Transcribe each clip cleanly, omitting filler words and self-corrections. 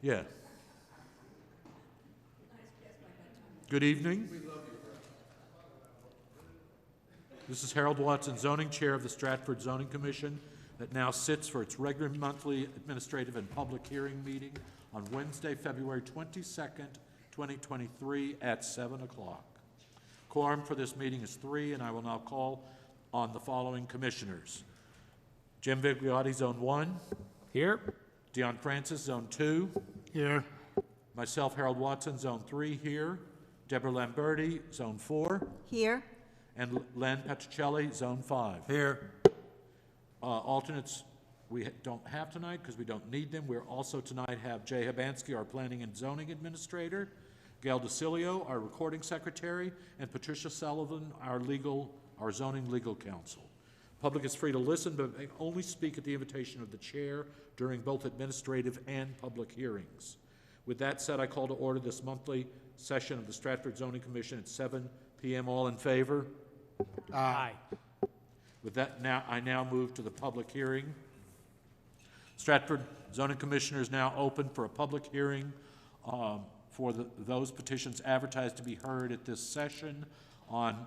Yes. Good evening. This is Harold Watson, Zoning Chair of the Stratford Zoning Commission, that now sits for its regular monthly administrative and public hearing meeting on Wednesday, February 22nd, 2023 at 7 o'clock. Quorum for this meeting is 3, and I will now call on the following commissioners. Jim Vigliotti, Zone 1. Here. Dion Francis, Zone 2. Here. Myself, Harold Watson, Zone 3, here. Deborah Lamberti, Zone 4. Here. And Len Petricelli, Zone 5. Here. Alternates we don't have tonight because we don't need them. We're also tonight have Jay Habansky, our Planning and Zoning Administrator, Gail DeCilio, our Recording Secretary, and Patricia Sullivan, our Zoning Legal Counsel. Public is free to listen, but may only speak at the invitation of the chair during both administrative and public hearings. With that said, I call to order this monthly session of the Stratford Zoning Commission at 7 p.m. All in favor? Aye. With that, I now move to the public hearing. Stratford Zoning Commissioner is now open for a public hearing for those petitions advertised to be heard at this session on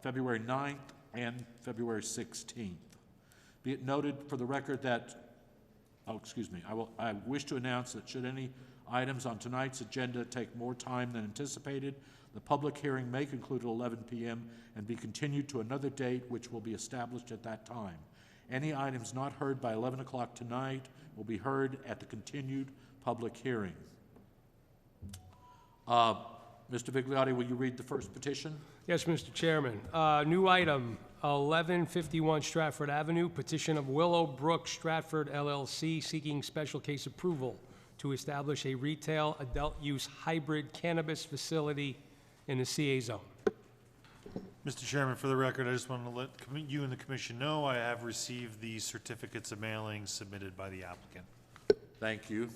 February 9th and February 16th. Be it noted for the record that, I wish to announce that should any items on tonight's agenda take more time than anticipated, the public hearing may conclude at 11 p.m. and be continued to another date which will be established at that time. Any items not heard by 11 o'clock tonight will be heard at the continued public hearing. Mr. Vigliotti, will you read the first petition? Yes, Mr. Chairman. New item, 1151 Stratford Avenue, petition of Willowbrook Stratford LLC seeking special case approval to establish a retail adult use hybrid cannabis facility in the CA zone. Mr. Chairman, for the record, I just want to let you and the commission know I have received the certificates of mailing submitted by the applicant. Thank you.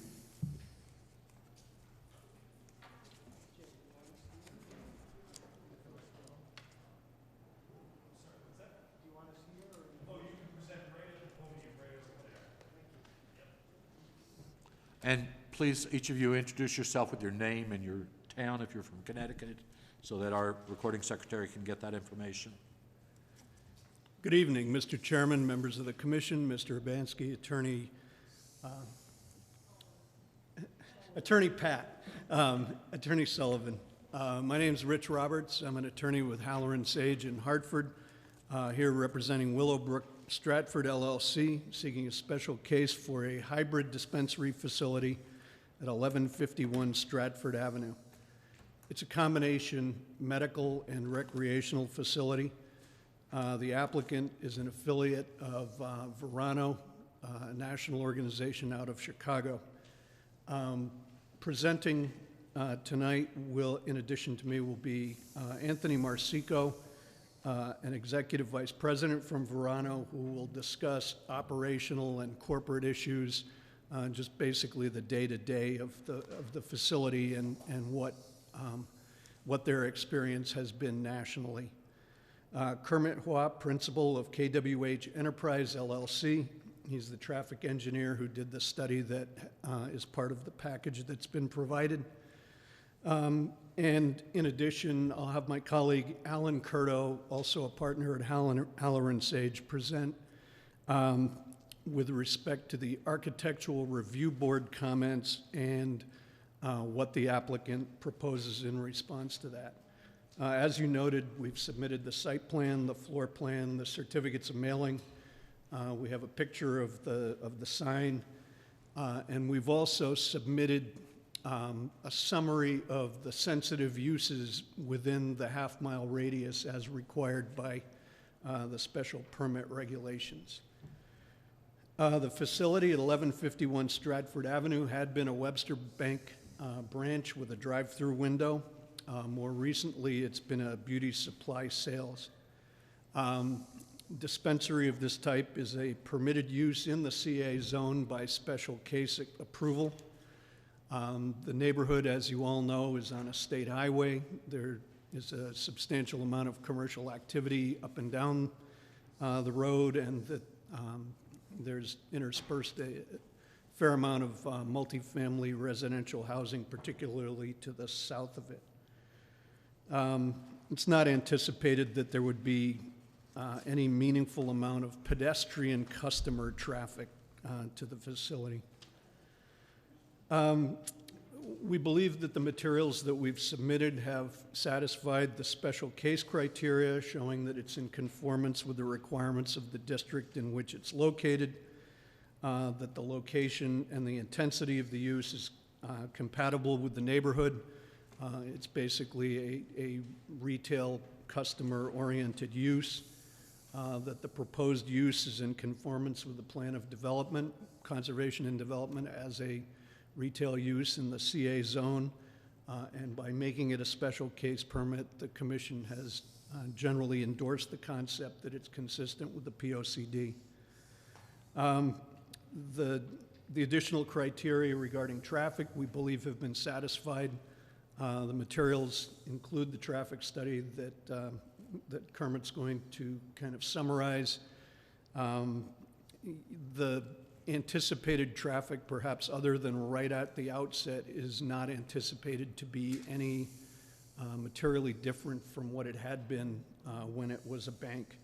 And please, each of you introduce yourself with your name and your town if you're from Connecticut, so that our recording secretary can get that information. Good evening, Mr. Chairman, members of the commission, Mr. Urbanski, Attorney Pat, Attorney Sullivan. My name is Rich Roberts. I'm an attorney with Halloran Sage in Hartford, here representing Willowbrook Stratford LLC, seeking a special case for a hybrid dispensary facility at 1151 Stratford Avenue. It's a combination medical and recreational facility. The applicant is an affiliate of Verano, a national organization out of Chicago. Presenting tonight in addition to me, will be Anthony Marsico, an executive vice president from Verano, who will discuss operational and corporate issues, just basically the day-to-day of the facility and what their experience has been nationally. Kermit Hua, principal of KWH Enterprise LLC. He's the traffic engineer who did the study that is part of the package that's been provided. And in addition, I'll have my colleague Alan Curto, also a partner at Halloran Sage, present with respect to the Architectural Review Board comments and what the applicant proposes in response to that. As you noted, we've submitted the site plan, the floor plan, the certificates of mailing. We have a picture of the sign, and we've also submitted a summary of the sensitive uses within the half-mile radius as required by the special permit regulations. The facility at 1151 Stratford Avenue had been a Webster Bank branch with a drive-through window. More recently, it's been a beauty supply sales. Dispensary of this type is a permitted use in the CA zone by special case approval. The neighborhood, as you all know, is on a state highway. There is a substantial amount of commercial activity up and down the road, and there's interspersed fair amount of multifamily residential housing, particularly to the south of it. It's not anticipated that there would be any meaningful amount of pedestrian customer traffic to the facility. We believe that the materials that we've submitted have satisfied the special case criteria, showing that it's in conformance with the requirements of the district in which it's located, that the location and the intensity of the use is compatible with the neighborhood. It's basically a retail customer-oriented use, that the proposed use is in conformance with the plan of development, conservation and development as a retail use in the CA zone, and by making it a special case permit, the commission has generally endorsed the concept that it's consistent with the POCD. The additional criteria regarding traffic, we believe, have been satisfied. The materials include the traffic study that Kermit's going to kind of summarize. The anticipated traffic, perhaps other than right at the outset, is not anticipated to be any materially different from what it had been when it was a bank.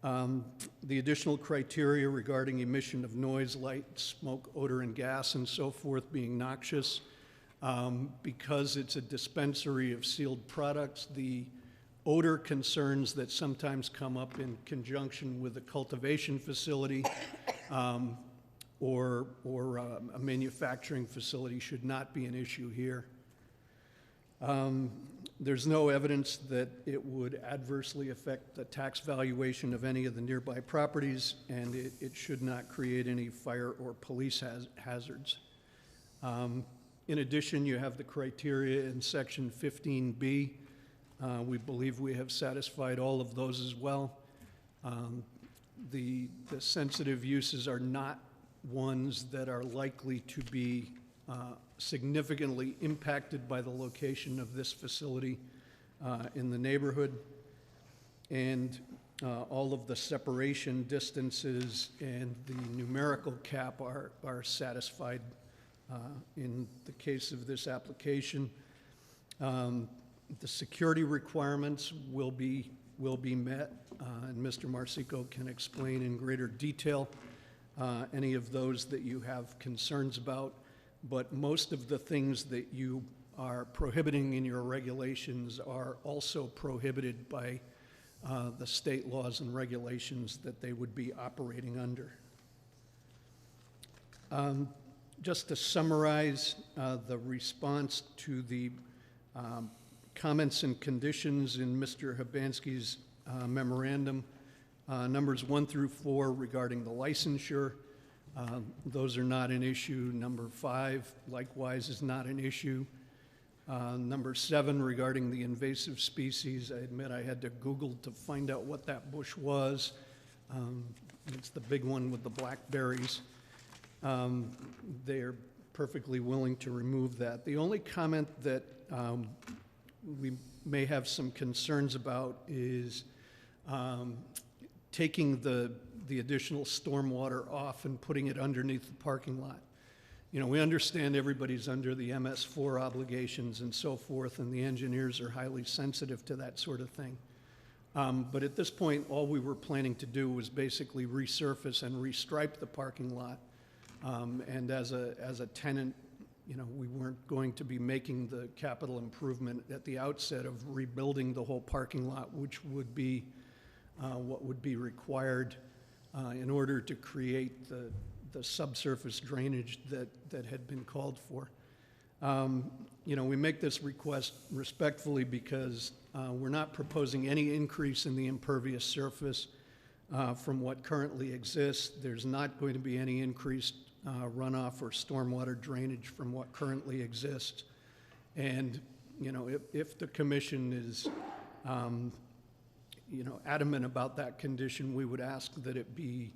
The additional criteria regarding emission of noise, light, smoke, odor, and gas, and so forth being noxious, because it's a dispensary of sealed products, the odor concerns that sometimes come up in conjunction with a cultivation facility or a manufacturing facility should not be an issue here. There's no evidence that it would adversely affect the tax valuation of any of the nearby properties, and it should not create any fire or police hazards. In addition, you have the criteria in section 15B. We believe we have satisfied all of those as well. The sensitive uses are not ones that are likely to be significantly impacted by the location of this facility in the neighborhood. And all of the separation distances and the numerical cap are satisfied in the case of this application. The security requirements will be met, and Mr. Marsico can explain in greater detail any of those that you have concerns about, but most of the things that you are prohibiting in your regulations are also prohibited by the state laws and regulations that they would be operating under. Just to summarize the response to the comments and conditions in Mr. Habansky's memorandum, numbers 1 through 4 regarding the licensure, those are not an issue. Number 5, likewise, is not an issue. Number 7, regarding the invasive species, I admit I had to Google to find out what that bush was. It's the big one with the blackberries. They're perfectly willing to remove that. The only comment that we may have some concerns about is taking the additional stormwater off and putting it underneath the parking lot. You know, we understand everybody's under the MS4 obligations and so forth, and the engineers are highly sensitive to that sort of thing. But at this point, all we were planning to do was basically resurface and restripe the parking lot. And as a tenant, you know, we weren't going to be making the capital improvement at the outset of rebuilding the whole parking lot, which would be what would be required in order to create the subsurface drainage that had been called for. You know, we make this request respectfully because we're not proposing any increase in the impervious surface from what currently exists. There's not going to be any increased runoff or stormwater drainage from what currently exists. And, you know, if the commission is, you know, adamant about that condition, we would ask that it be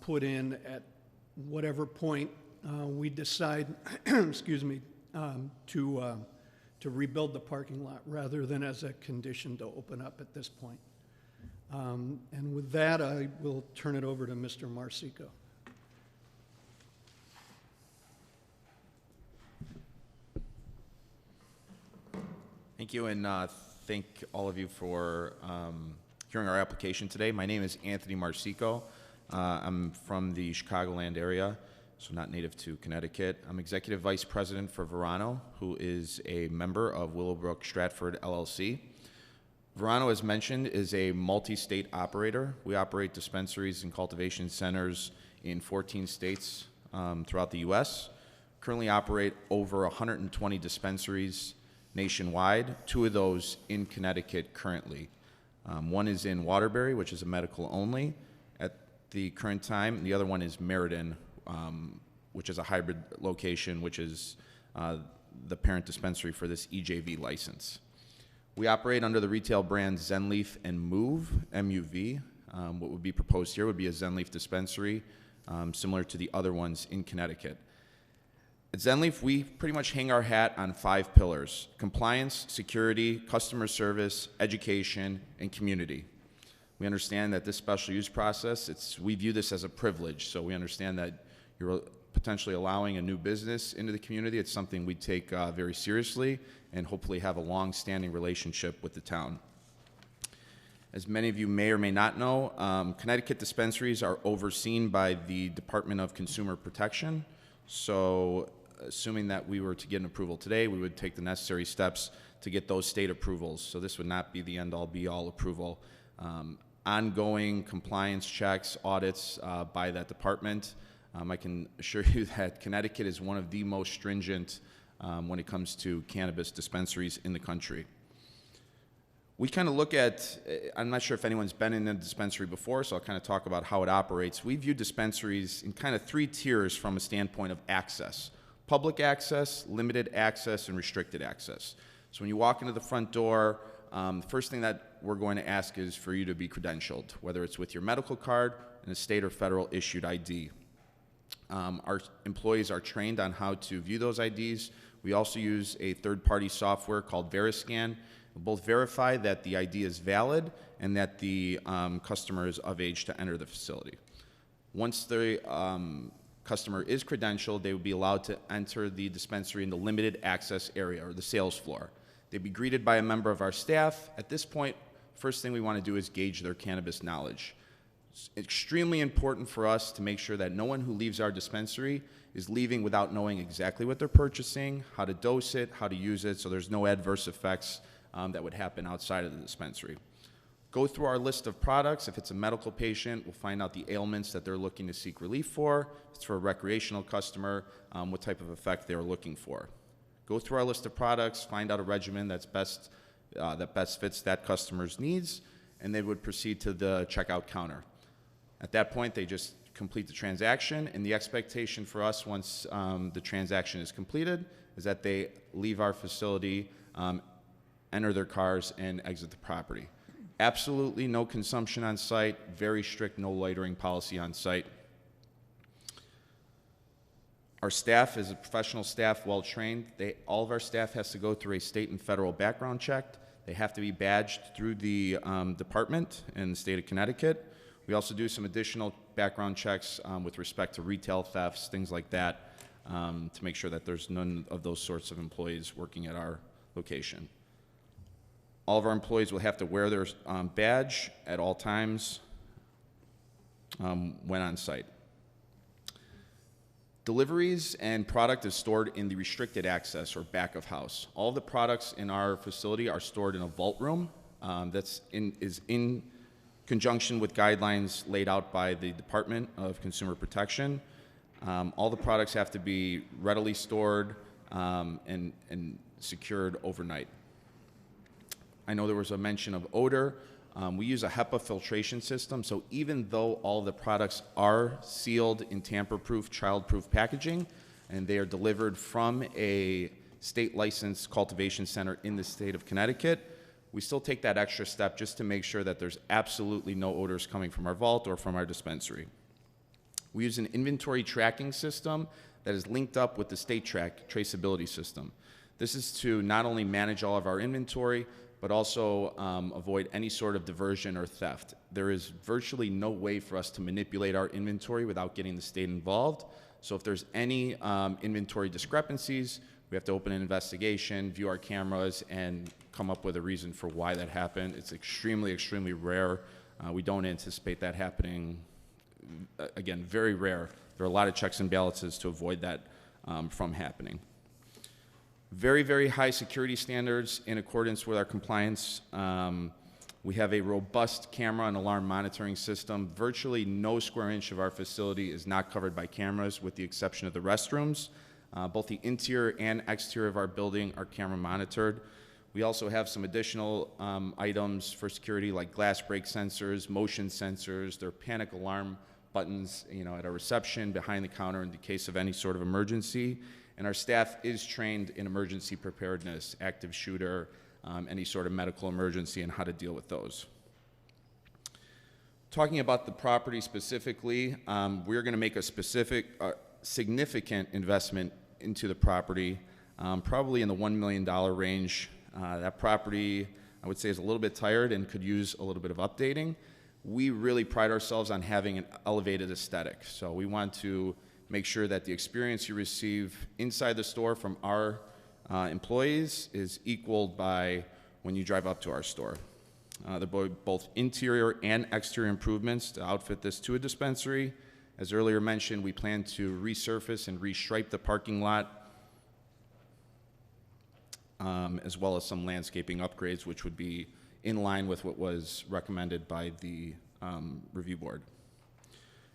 put in at whatever point we decide, excuse me, to rebuild the parking lot rather than as a condition to open up at this point. And with that, I will turn it over to Mr. Marsico. Thank you, and thank all of you for hearing our application today. My name is Anthony Marsico. I'm from the Chicagoland area, so not native to Connecticut. I'm Executive Vice President for Verano, who is a member of Willowbrook Stratford LLC. Verano, as mentioned, is a multi-state operator. We operate dispensaries and cultivation centers in 14 states throughout the U.S. Currently operate over 120 dispensaries nationwide, 2 of those in Connecticut currently. One is in Waterbury, which is a medical only at the current time, and the other one is Meriden, which is a hybrid location, which is the parent dispensary for this EJV license. We operate under the retail brands Zenleaf and Move, MUV. What would be proposed here would be a Zenleaf dispensary, similar to the other ones in Connecticut. At Zenleaf, we pretty much hang our hat on 5 pillars: compliance, security, customer service, education, and community. We understand that this special use process, we view this as a privilege, so we understand that you're potentially allowing a new business into the community. It's something we take very seriously and hopefully have a long-standing relationship with the town. As many of you may or may not know, Connecticut dispensaries are overseen by the Department of Consumer Protection. So assuming that we were to get an approval today, we would take the necessary steps to get those state approvals. So this would not be the end-all be-all approval. Ongoing compliance checks, audits by that department. I can assure you that Connecticut is one of the most stringent when it comes to cannabis dispensaries in the country. We kind of look at, I'm not sure if anyone's been in a dispensary before, so I'll kind of talk about how it operates. We view dispensaries in kind of 3 tiers from a standpoint of access: public access, limited access, and restricted access. So when you walk into the front door, the first thing that we're going to ask is for you to be credentialed, whether it's with your medical card and a state or federal issued ID. Our employees are trained on how to view those IDs. We also use a third-party software called Veriscan. We'll both verify that the ID is valid and that the customer is of age to enter the facility. Once the customer is credentialed, they will be allowed to enter the dispensary in the limited access area, or the sales floor. They'd be greeted by a member of our staff. At this point, first thing we want to do is gauge their cannabis knowledge. It's extremely important for us to make sure that no one who leaves our dispensary is leaving without knowing exactly what they're purchasing, how to dose it, how to use it, so there's no adverse effects that would happen outside of the dispensary. Go through our list of products. If it's a medical patient, we'll find out the ailments that they're looking to seek relief for. If it's for a recreational customer, what type of effect they're looking for. Go through our list of products, find out a regimen that best fits that customer's needs, and they would proceed to the checkout counter. At that point, they just complete the transaction, and the expectation for us once the transaction is completed is that they leave our facility, enter their cars, and exit the property. Absolutely no consumption on site, very strict no loitering policy on site. Our staff is a professional staff, well trained. All of our staff has to go through a state and federal background check. They have to be badged through the department in the state of Connecticut. We also do some additional background checks with respect to retail thefts, things like that, to make sure that there's none of those sorts of employees working at our location. All of our employees will have to wear their badge at all times when on site. Deliveries and product is stored in the restricted access or back of house. All of the products in our facility are stored in a vault room is in conjunction with guidelines laid out by the Department of Consumer Protection. All the products have to be readily stored and secured overnight. I know there was a mention of odor. We use a HEPA filtration system, so even though all of the products are sealed in tamper-proof, child-proof packaging, and they are delivered from a state-licensed cultivation center in the state of Connecticut, we still take that extra step just to make sure that there's absolutely no odors coming from our vault or from our dispensary. We use an inventory tracking system that is linked up with the state traceability system. This is to not only manage all of our inventory, but also avoid any sort of diversion or theft. There is virtually no way for us to manipulate our inventory without getting the state involved. So if there's any inventory discrepancies, We have to open an investigation, view our cameras, and come up with a reason for why that happened. It's extremely, extremely rare. We don't anticipate that happening. Again, very rare. There are a lot of checks and balances to avoid that from happening. Very, very high security standards in accordance with our compliance. We have a robust camera and alarm monitoring system. Virtually no square inch of our facility is not covered by cameras, with the exception of the restrooms. Both the interior and exterior of our building are camera monitored. We also have some additional items for security, like glass break sensors, motion sensors. There are panic alarm buttons, at our reception, behind the counter in the case of any sort of emergency. And our staff is trained in emergency preparedness, active shooter, any sort of medical emergency, and how to deal with those. Talking about the property specifically, we're going to make a significant investment into the property, probably in the $1 million range. That property, I would say, is a little bit tired and could use a little bit of updating. We really pride ourselves on having an elevated aesthetic. So we want to make sure that the experience you receive inside the store from our employees is equaled by when you drive up to our store. There are both interior and exterior improvements to outfit this to a dispensary. As earlier mentioned, we plan to resurface and restripe the parking lot, as well as some landscaping upgrades, which would be in line with what was recommended by the review board.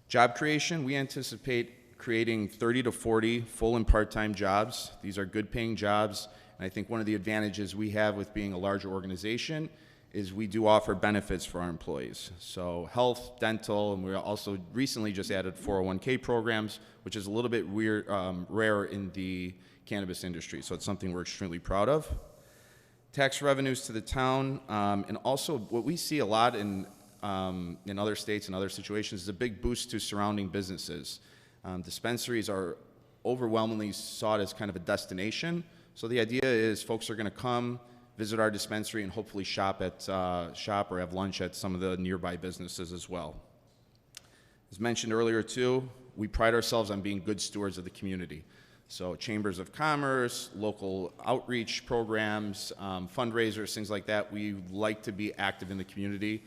Job creation, we anticipate creating 30 to 40 full and part-time jobs. These are good-paying jobs, and I think one of the advantages we have with being a larger organization is we do offer benefits for our employees. So health, dental, and we also recently just added 401k programs, which is a little bit rare in the cannabis industry. So it's something we're extremely proud of. Tax revenues to the town, and also what we see a lot in other states and other situations is a big boost to surrounding businesses. Dispensaries are overwhelmingly sought as kind of a destination. So the idea is folks are going to come, visit our dispensary, and hopefully shop or have lunch at some of the nearby businesses as well. As mentioned earlier too, we pride ourselves on being good stewards of the community. So chambers of commerce, local outreach programs, fundraisers, things like that. We like to be active in the community.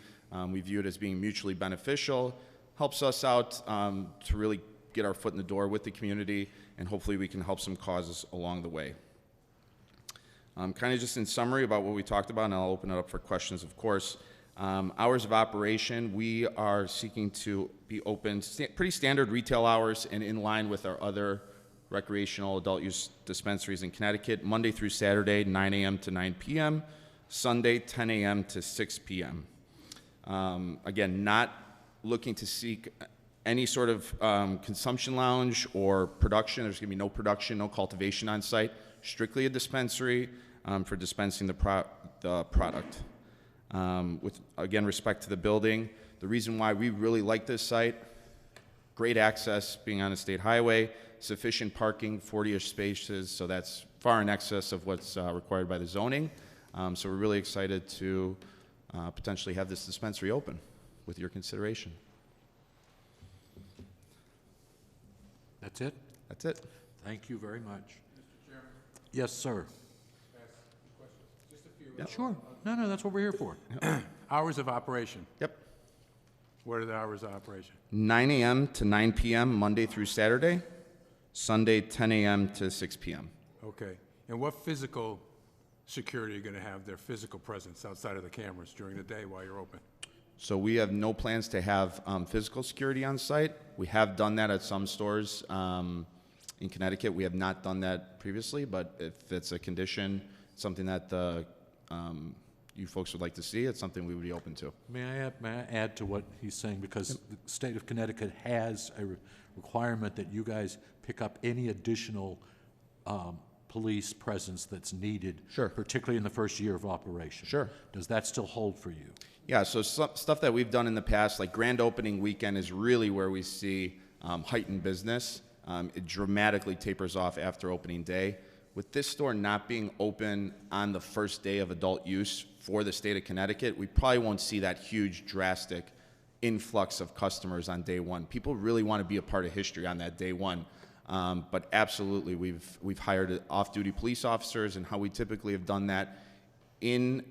We view it as being mutually beneficial, helps us out to really get our foot in the door with the community, and hopefully we can help some causes along the way. Kind of just in summary about what we talked about, and I'll open it up for questions, of course. Hours of operation, we are seeking to be open, pretty standard retail hours and in line with our other recreational adult use dispensaries in Connecticut, Monday through Saturday, 9 a.m. to 9 p.m., Sunday, 10 a.m. to 6 p.m. Again, not looking to seek any sort of consumption lounge or production. There's going to be no production, no cultivation on site, strictly a dispensary for dispensing the product. With, again, respect to the building, the reason why we really like this site, great access, being on a state highway, sufficient parking, 40-ish spaces, so that's far in excess of what's required by the zoning. So we're really excited to potentially have this dispensary open with your consideration. That's it? That's it. Thank you very much. Mr. Chairman? Yes, sir. Just a few. Yep. Sure. No, that's what we're here for. Hours of operation. Yep. What are the hours of operation? 9 a.m. to 9 p.m. Monday through Saturday, Sunday 10 a.m. to 6 p.m. Okay. And what physical security are you going to have, their physical presence outside of the cameras during the day while you're open? So we have no plans to have physical security on site. We have done that at some stores in Connecticut. We have not done that previously, but if it's a condition, something that you folks would like to see, it's something we would be open to. May I add to what he's saying, because the state of Connecticut has a requirement that you guys pick up any additional police presence that's needed, Sure. particularly in the first year of operation. Sure. Does that still hold for you? Yeah, so stuff that we've done in the past, like grand opening weekend is really where we see heightened business. It dramatically tapers off after opening day. With this store not being open on the first day of adult use for the state of Connecticut, we probably won't see that huge, drastic influx of customers on day one. People really want to be a part of history on that day one. But absolutely, we've hired off-duty police officers, and how we typically have done that in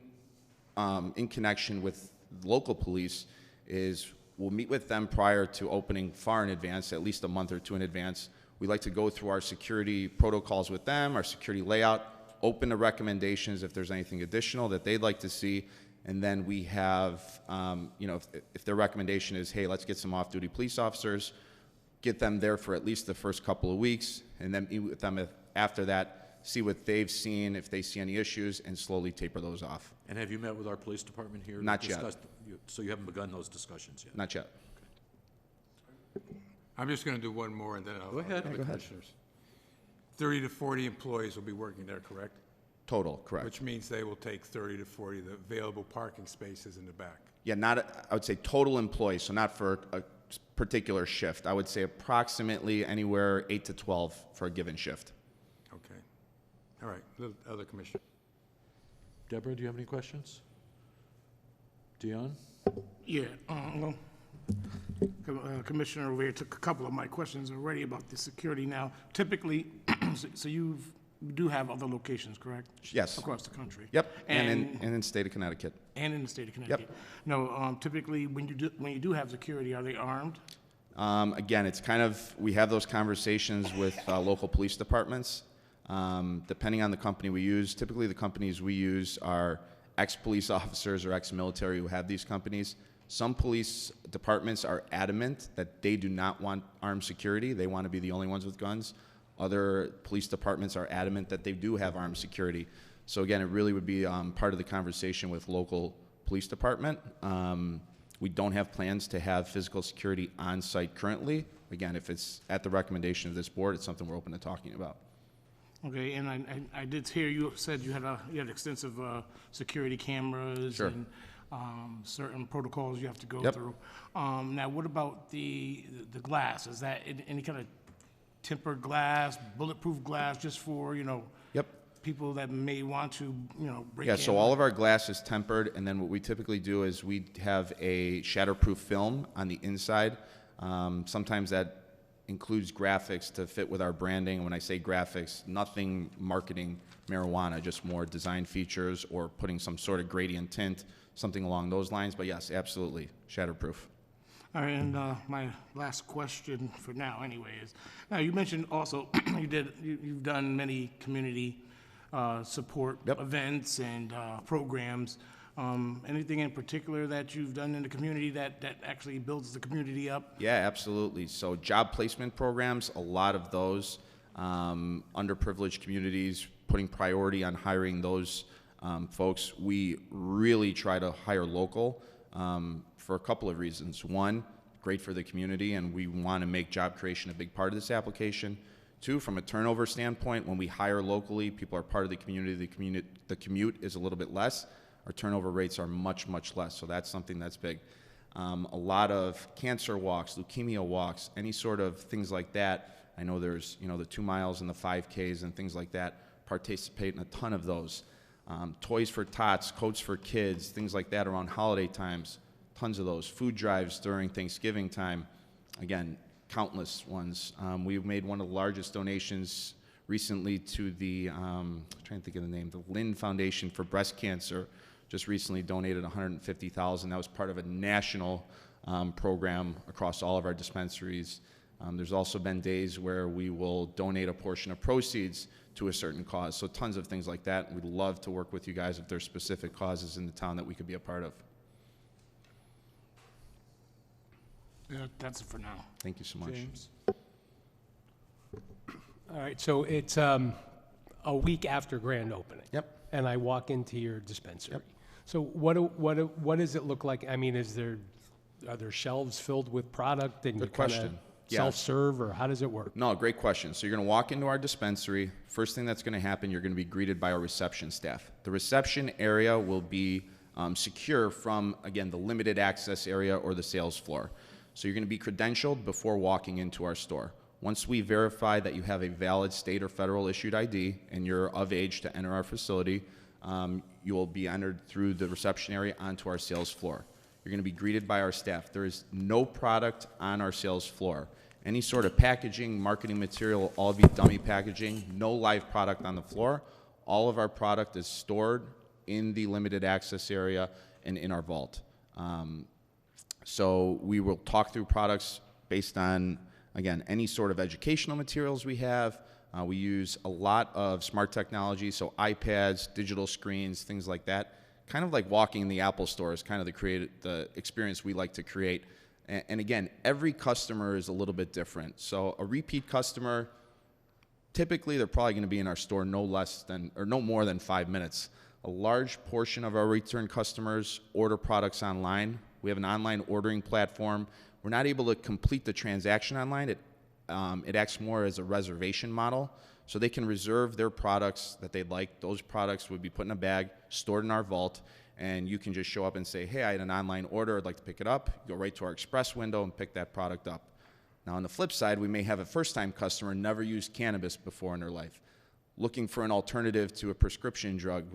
connection with local police is we'll meet with them prior to opening far in advance, at least a month or two in advance. We like to go through our security protocols with them, our security layout, open to recommendations if there's anything additional that they'd like to see, and then we have, if their recommendation is, hey, let's get some off-duty police officers, get them there for at least the first couple of weeks, and then meet with them after that, see what they've seen, if they see any issues, and slowly taper those off. And have you met with our police department here? to Not yet. discuss- So you haven't begun those discussions yet? Not yet. I'm just going to do one more, and then I'll... Go ahead. I'll Yeah, the commissioners. 30 to 40 employees will be working there, correct? Total, correct. Which means they will take 30 to 40 of the available parking spaces in the back. Yeah, I would say total employees, so not for a particular shift. I would say approximately anywhere 8 to 12 for a given shift. Okay. All right, the other commissioner. Deborah, do you have any questions? Dion? Yeah, well, Commissioner over here took a couple of my questions already about the security now. Typically, so you do have other locations, correct? Yes. Across the country? Yep, And and in state of Connecticut. and in the state of Connecticut? No, typically, when you do have security, are they armed? Again, it's kind of, we have those conversations with local police departments. Depending on the company we use, typically the companies we use are ex-police officers or ex-military who have these companies. Some police departments are adamant that they do not want armed security. They want to be the only ones with guns. Other police departments are adamant that they do have armed security. So again, it really would be part of the conversation with local police department. We don't have plans to have physical security on site currently. Again, if it's at the recommendation of this board, it's something we're open to talking about. Okay, and I did hear you said you had extensive security cameras Sure. and certain protocols you have to go Yep. through. Now, what about the glass? Is that any kind of tempered glass, bulletproof glass, just for, Yep. people that may want to, break in? Yeah, so all of our glass is tempered, and then what we typically do is we have a shatterproof film on the inside. Sometimes that includes graphics to fit with our branding. When I say graphics, nothing marketing marijuana, just more design features or putting some sort of gradient tint, something along those lines. But yes, absolutely, shatterproof. All right, and my last question for now, anyway, is now you mentioned also you've done many community support Yep. events and programs. Anything in particular that you've done in the community that actually builds the community up? Yeah, absolutely. So job placement programs, a lot of those, underprivileged communities, putting priority on hiring those folks. We really try to hire local for a couple of reasons. One, great for the community, and we want to make job creation a big part of this application. Two, from a turnover standpoint, when we hire locally, people are part of the community, the commute is a little bit less. Our turnover rates are much, much less, so that's something that's big. A lot of cancer walks, leukemia walks, any sort of things like that. I know there's, the 2 miles and the 5Ks and things like that, participate in a ton of those. Toys for tots, coats for kids, things like that around holiday times, tons of those. Food drives during Thanksgiving time, again, countless ones. We've made one of the largest donations recently to the, I'm trying to think of the name, the Lynn Foundation for Breast Cancer. Just recently donated $150,000. That was part of a national program across all of our dispensaries. There's also been days where we will donate a portion of proceeds to a certain cause. So tons of things like that. We'd love to work with you guys if there's specific causes in the town that we could be a part of. Yeah, that's it for now. Thank you so much. James? All right, so it's a week after grand opening. Yep. And I walk into your dispensary. So what does it look like? I mean, are there shelves filled with product and Good you kind of question. Yeah. self-serve, or how does it work? No, great question. So you're going to walk into our dispensary. First thing that's going to happen, you're going to be greeted by our reception staff. The reception area will be secure from, again, the limited access area or the sales floor. So you're going to be credentialed before walking into our store. Once we verify that you have a valid state or federal issued ID and you're of age to enter our facility, you will be entered through the reception area onto our sales floor. You're going to be greeted by our staff. There is no product on our sales floor. Any sort of packaging, marketing material will all be dummy packaging, no live product on the floor. All of our product is stored in the limited access area and in our vault. So we will talk through products based on, again, any sort of educational materials we have. We use a lot of smart technology, so iPads, digital screens, things like that. Kind of like walking in the Apple store is kind of the experience we like to create. And again, every customer is a little bit different. So a repeat customer, typically they're probably going to be in our store no more than 5 minutes. A large portion of our return customers order products online. We have an online ordering platform. We're not able to complete the transaction online. It acts more as a reservation model. So they can reserve their products that they'd like. Those products would be put in a bag, stored in our vault, and you can just show up and say, hey, I had an online order, I'd like to pick it up. Go right to our express window and pick that product up. Now on the flip side, we may have a first-time customer never used cannabis before in their life, looking for an alternative to a prescription drug.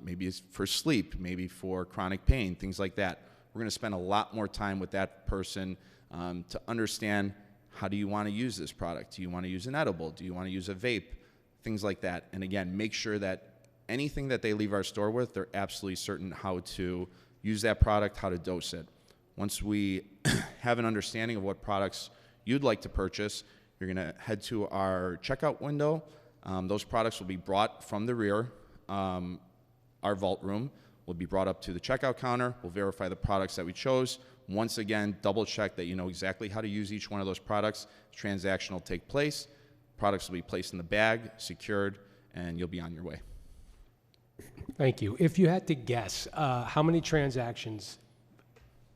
Maybe it's for sleep, maybe for chronic pain, things like that. We're gonna spend a lot more time with that person to understand, how do you want to use this product? Do you want to use an edible? Do you want to use a vape? Things like that. And again, make sure that anything that they leave our store with, they're absolutely certain how to use that product, how to dose it. Once we have an understanding of what products you'd like to purchase, you're going to head to our checkout window. Those products will be brought from the rear. Our vault room will be brought up to the checkout counter. We'll verify the products that we chose. Once again, double check that you know exactly how to use each one of those products. Transaction will take place. Products will be placed in the bag, secured, and you'll be on your way. Thank you. If you had to guess, how many transactions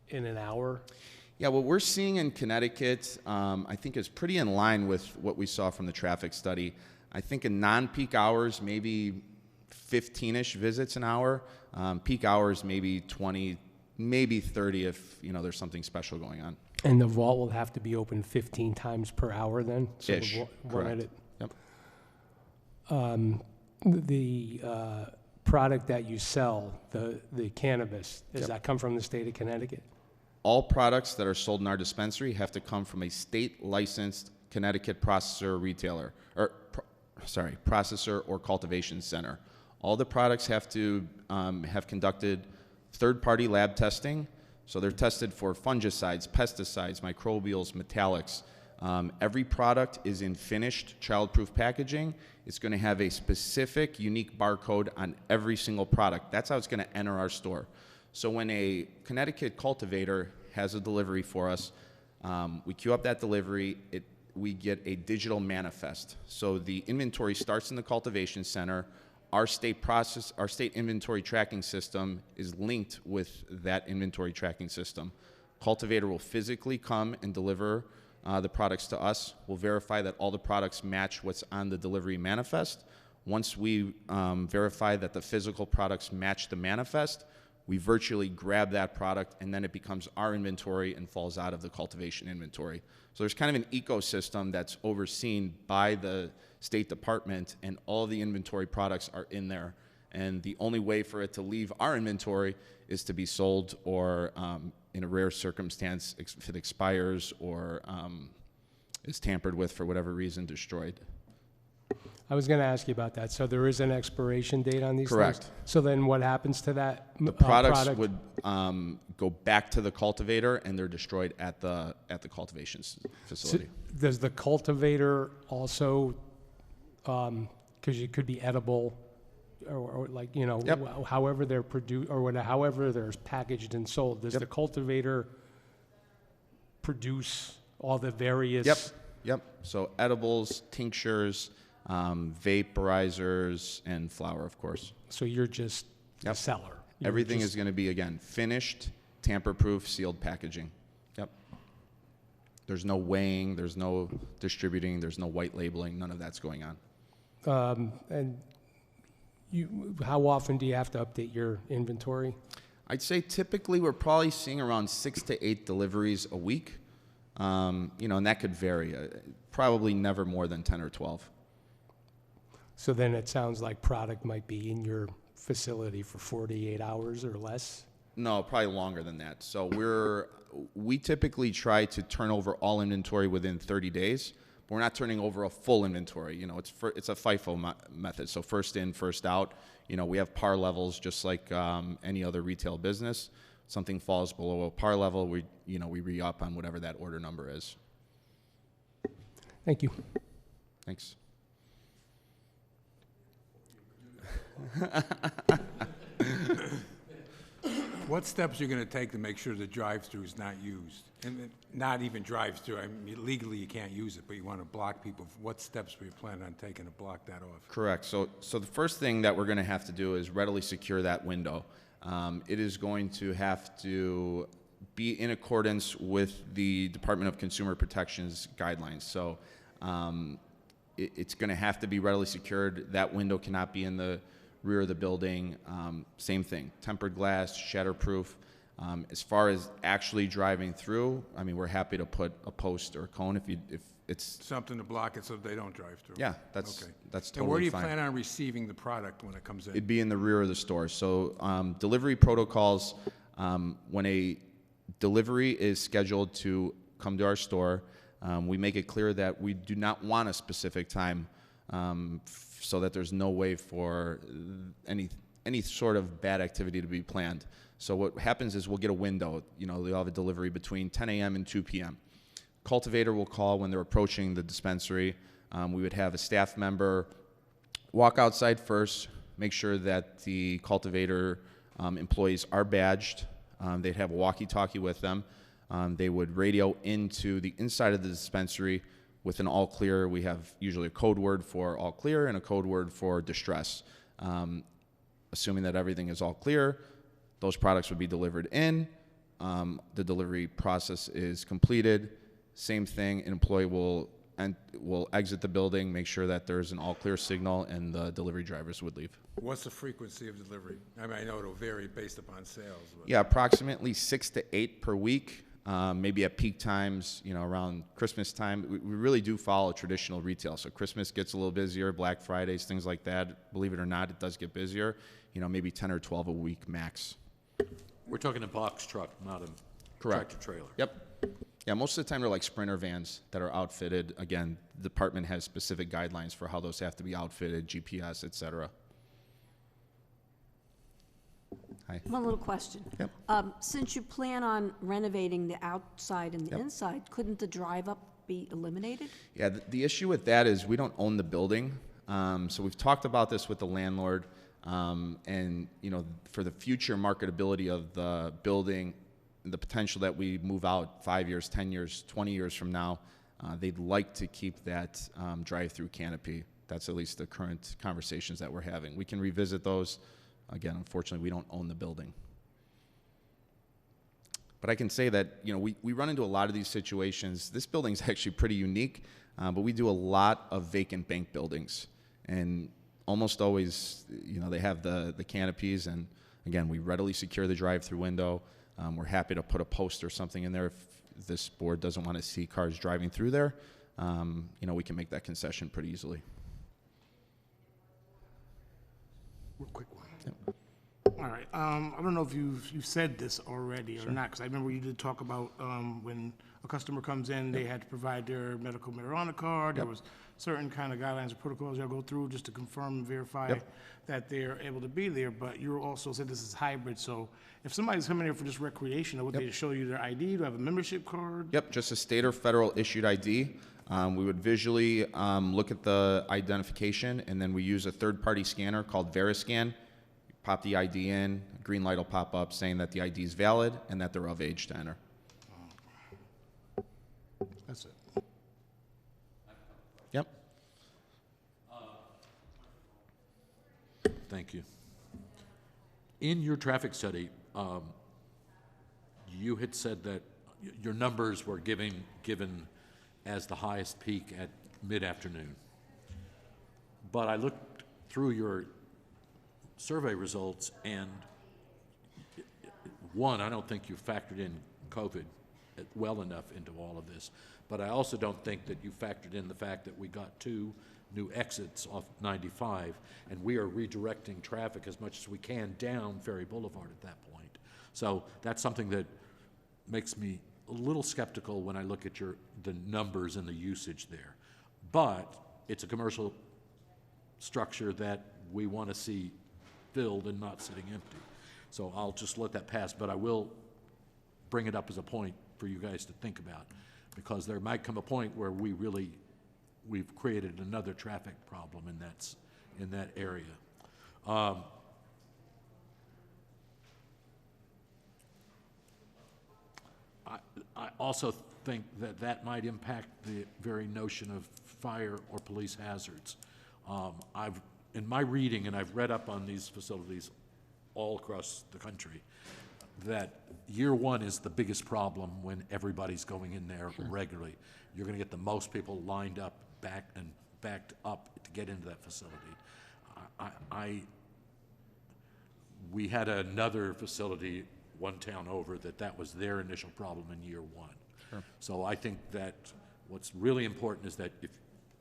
in an hour? Yeah, what we're seeing in Connecticut, I think is pretty in line with what we saw from the traffic study. I think in non-peak hours, maybe 15-ish visits an hour. Peak hours, maybe 20, maybe 30 if there's something special going on. And the vault will have to be open 15 times per hour then? So Ish, one at correct. Yep. The product that you sell, the cannabis, does that come from the state of Connecticut? All products that are sold in our dispensary have to come from a state-licensed Connecticut processor or cultivation center. All the products have to have conducted third-party lab testing. So they're tested for fungicides, pesticides, microbials, metallics. Every product is in finished child-proof packaging. It's going to have a specific, unique barcode on every single product. That's how it's going to enter our store. So when a Connecticut cultivator has a delivery for us, we queue up that delivery. We get a digital manifest. So the inventory starts in the cultivation center. Our state inventory tracking system is linked with that inventory tracking system. Cultivator will physically come and deliver the products to us. We'll verify that all the products match what's on the delivery manifest. Once we verify that the physical products match the manifest, we virtually grab that product and then it becomes our inventory and falls out of the cultivation inventory. So there's kind of an ecosystem that's overseen by the State Department, and all the inventory products are in there. And the only way for it to leave our inventory is to be sold or, in a rare circumstance, if it expires or is tampered with for whatever reason, destroyed. I was going to ask you about that. So there is an expiration date on these Correct. things? So then what happens to that The products product? would go back to the cultivator, and they're destroyed at the cultivation facility. So does the cultivator also, because it could be edible, or like, Yep. however they're produced, or however they're packaged and sold, does Yep. the cultivator produce all the various? Yep. So edibles, tinctures, vaporizers, and flour, of course. So you're just the Yep. seller? Everything is going to be, again, finished, tamper-proof, sealed packaging. Yep. There's no weighing, there's no distributing, there's no white labeling, none of that's going on. And how often do you have to update your inventory? I'd say typically we're probably seeing around 6 to 8 deliveries a week, and that could vary. Probably never more than 10 or 12. So then it sounds like product might be in your facility for 48 hours or less? No, probably longer than that. So we typically try to turn over all inventory within 30 days. But we're not turning over a full inventory. You know, it's a FIFO method. So first in, first out. You know, we have par levels just like any other retail business. Something falls below a par level, we re-up on whatever that order number is. Thank you. Thanks. What steps are you going to take to make sure the drive-through is not used? And not even drive-through, I mean, legally you can't use it, but you want to block people. What steps were you planning on taking to block that off? Correct. So the first thing that we're going to have to do is readily secure that window. It is going to have to be in accordance with the Department of Consumer Protection's guidelines. So it's going to have to be readily secured. That window cannot be in the rear of the building. Same thing, tempered glass, shatterproof. As far as actually driving through, I mean, we're happy to put a post or a cone if it's. Something to block it so they don't drive through? Yeah, that's Okay. that's And where do totally you fine. plan on receiving the product when it comes in? It'd be in the rear of the store. So delivery protocols, when a delivery is scheduled to come to our store, we make it clear that we do not want a specific time so that there's no way for any sort of bad activity to be planned. So what happens is we'll get a window. You know, they'll have a delivery between 10 a.m. and 2 p.m. Cultivator will call when they're approaching the dispensary. We would have a staff member walk outside first, make sure that the cultivator employees are badged. They'd have a walkie-talkie with them. They would radio into the inside of the dispensary with an all clear. We have usually a code word for all clear and a code word for distress. Assuming that everything is all clear, those products would be delivered in. The delivery process is completed. Same thing, an employee will exit the building, make sure that there's an all clear signal, and the delivery drivers would leave. What's the frequency of delivery? I mean, I know it'll vary based upon sales. But Yeah, approximately 6 to 8 per week. Maybe at peak times, you know, around Christmas time. We really do follow traditional retail. So Christmas gets a little busier, Black Fridays, things like that. Believe it or not, it does get busier. You know, maybe 10 or 12 a week max. We're talking a box truck, not a Correct. tractor trailer. Yep. Yeah, most of the time they're like Sprinter vans that are outfitted. Again, the department has specific guidelines for how those have to be outfitted, GPS, et cetera. Hi. One little question. Yep. Since you plan on renovating the outside and the Yep. inside, couldn't the drive-up be eliminated? Yeah, the issue with that is we don't own the building. So we've talked about this with the landlord. And, you know, for the future marketability of the building, the potential that we move out 5 years, 10 years, 20 years from now, they'd like to keep that drive-through canopy. That's at least the current conversations that we're having. We can revisit those. Again, unfortunately, we don't own the building. But I can say that, you know, we run into a lot of these situations. This building's actually pretty unique, but we do a lot of vacant bank buildings. And almost always, you know, they have the canopies, and again, we readily secure the drive-through window. We're happy to put a post or something in there if this board doesn't want to see cars driving through there. You know, we can make that concession pretty easily. Real quick one. All right. I don't know if you've said this already or not, because I remember you did talk about when a customer comes in, they had to provide their medical marijuana card. There was certain kind of guidelines or protocols you'll go through just to confirm and verify that they're able to be there. But you also said this is hybrid. So if somebody's coming here for just recreation, would they show you their ID? Do I have a membership card? Yep, just a state or federal issued ID. We would visually look at the identification, and then we use a third-party scanner called Veriscan. Pop the ID in, a green light will pop up saying that the ID is valid and that they're of age to enter. That's it. Yep. Thank you. In your traffic study, you had said that your numbers were given as the highest peak at mid-afternoon. But I looked through your survey results, and one, I don't think you factored in COVID well enough into all of this. But I also don't think that you factored in the fact that we got 2 new exits off 95, and we are redirecting traffic as much as we can down Ferry Boulevard at that point. So that's something that makes me a little skeptical when I look at the numbers and the usage there. But it's a commercial structure that we want to see filled and not sitting empty. So I'll just let that pass, but I will bring it up as a point for you guys to think about, because there might come a point where we've created another traffic problem in that area. I also think that might impact the very notion of fire or police hazards. In my reading, and I've read up on these facilities all across the country, that year one is the biggest problem when everybody's going in there regularly. You're going to get the most people lined up, backed up to get into that facility. We had another facility one town over that was their initial problem in year one. Sure. So I think that what's really important is that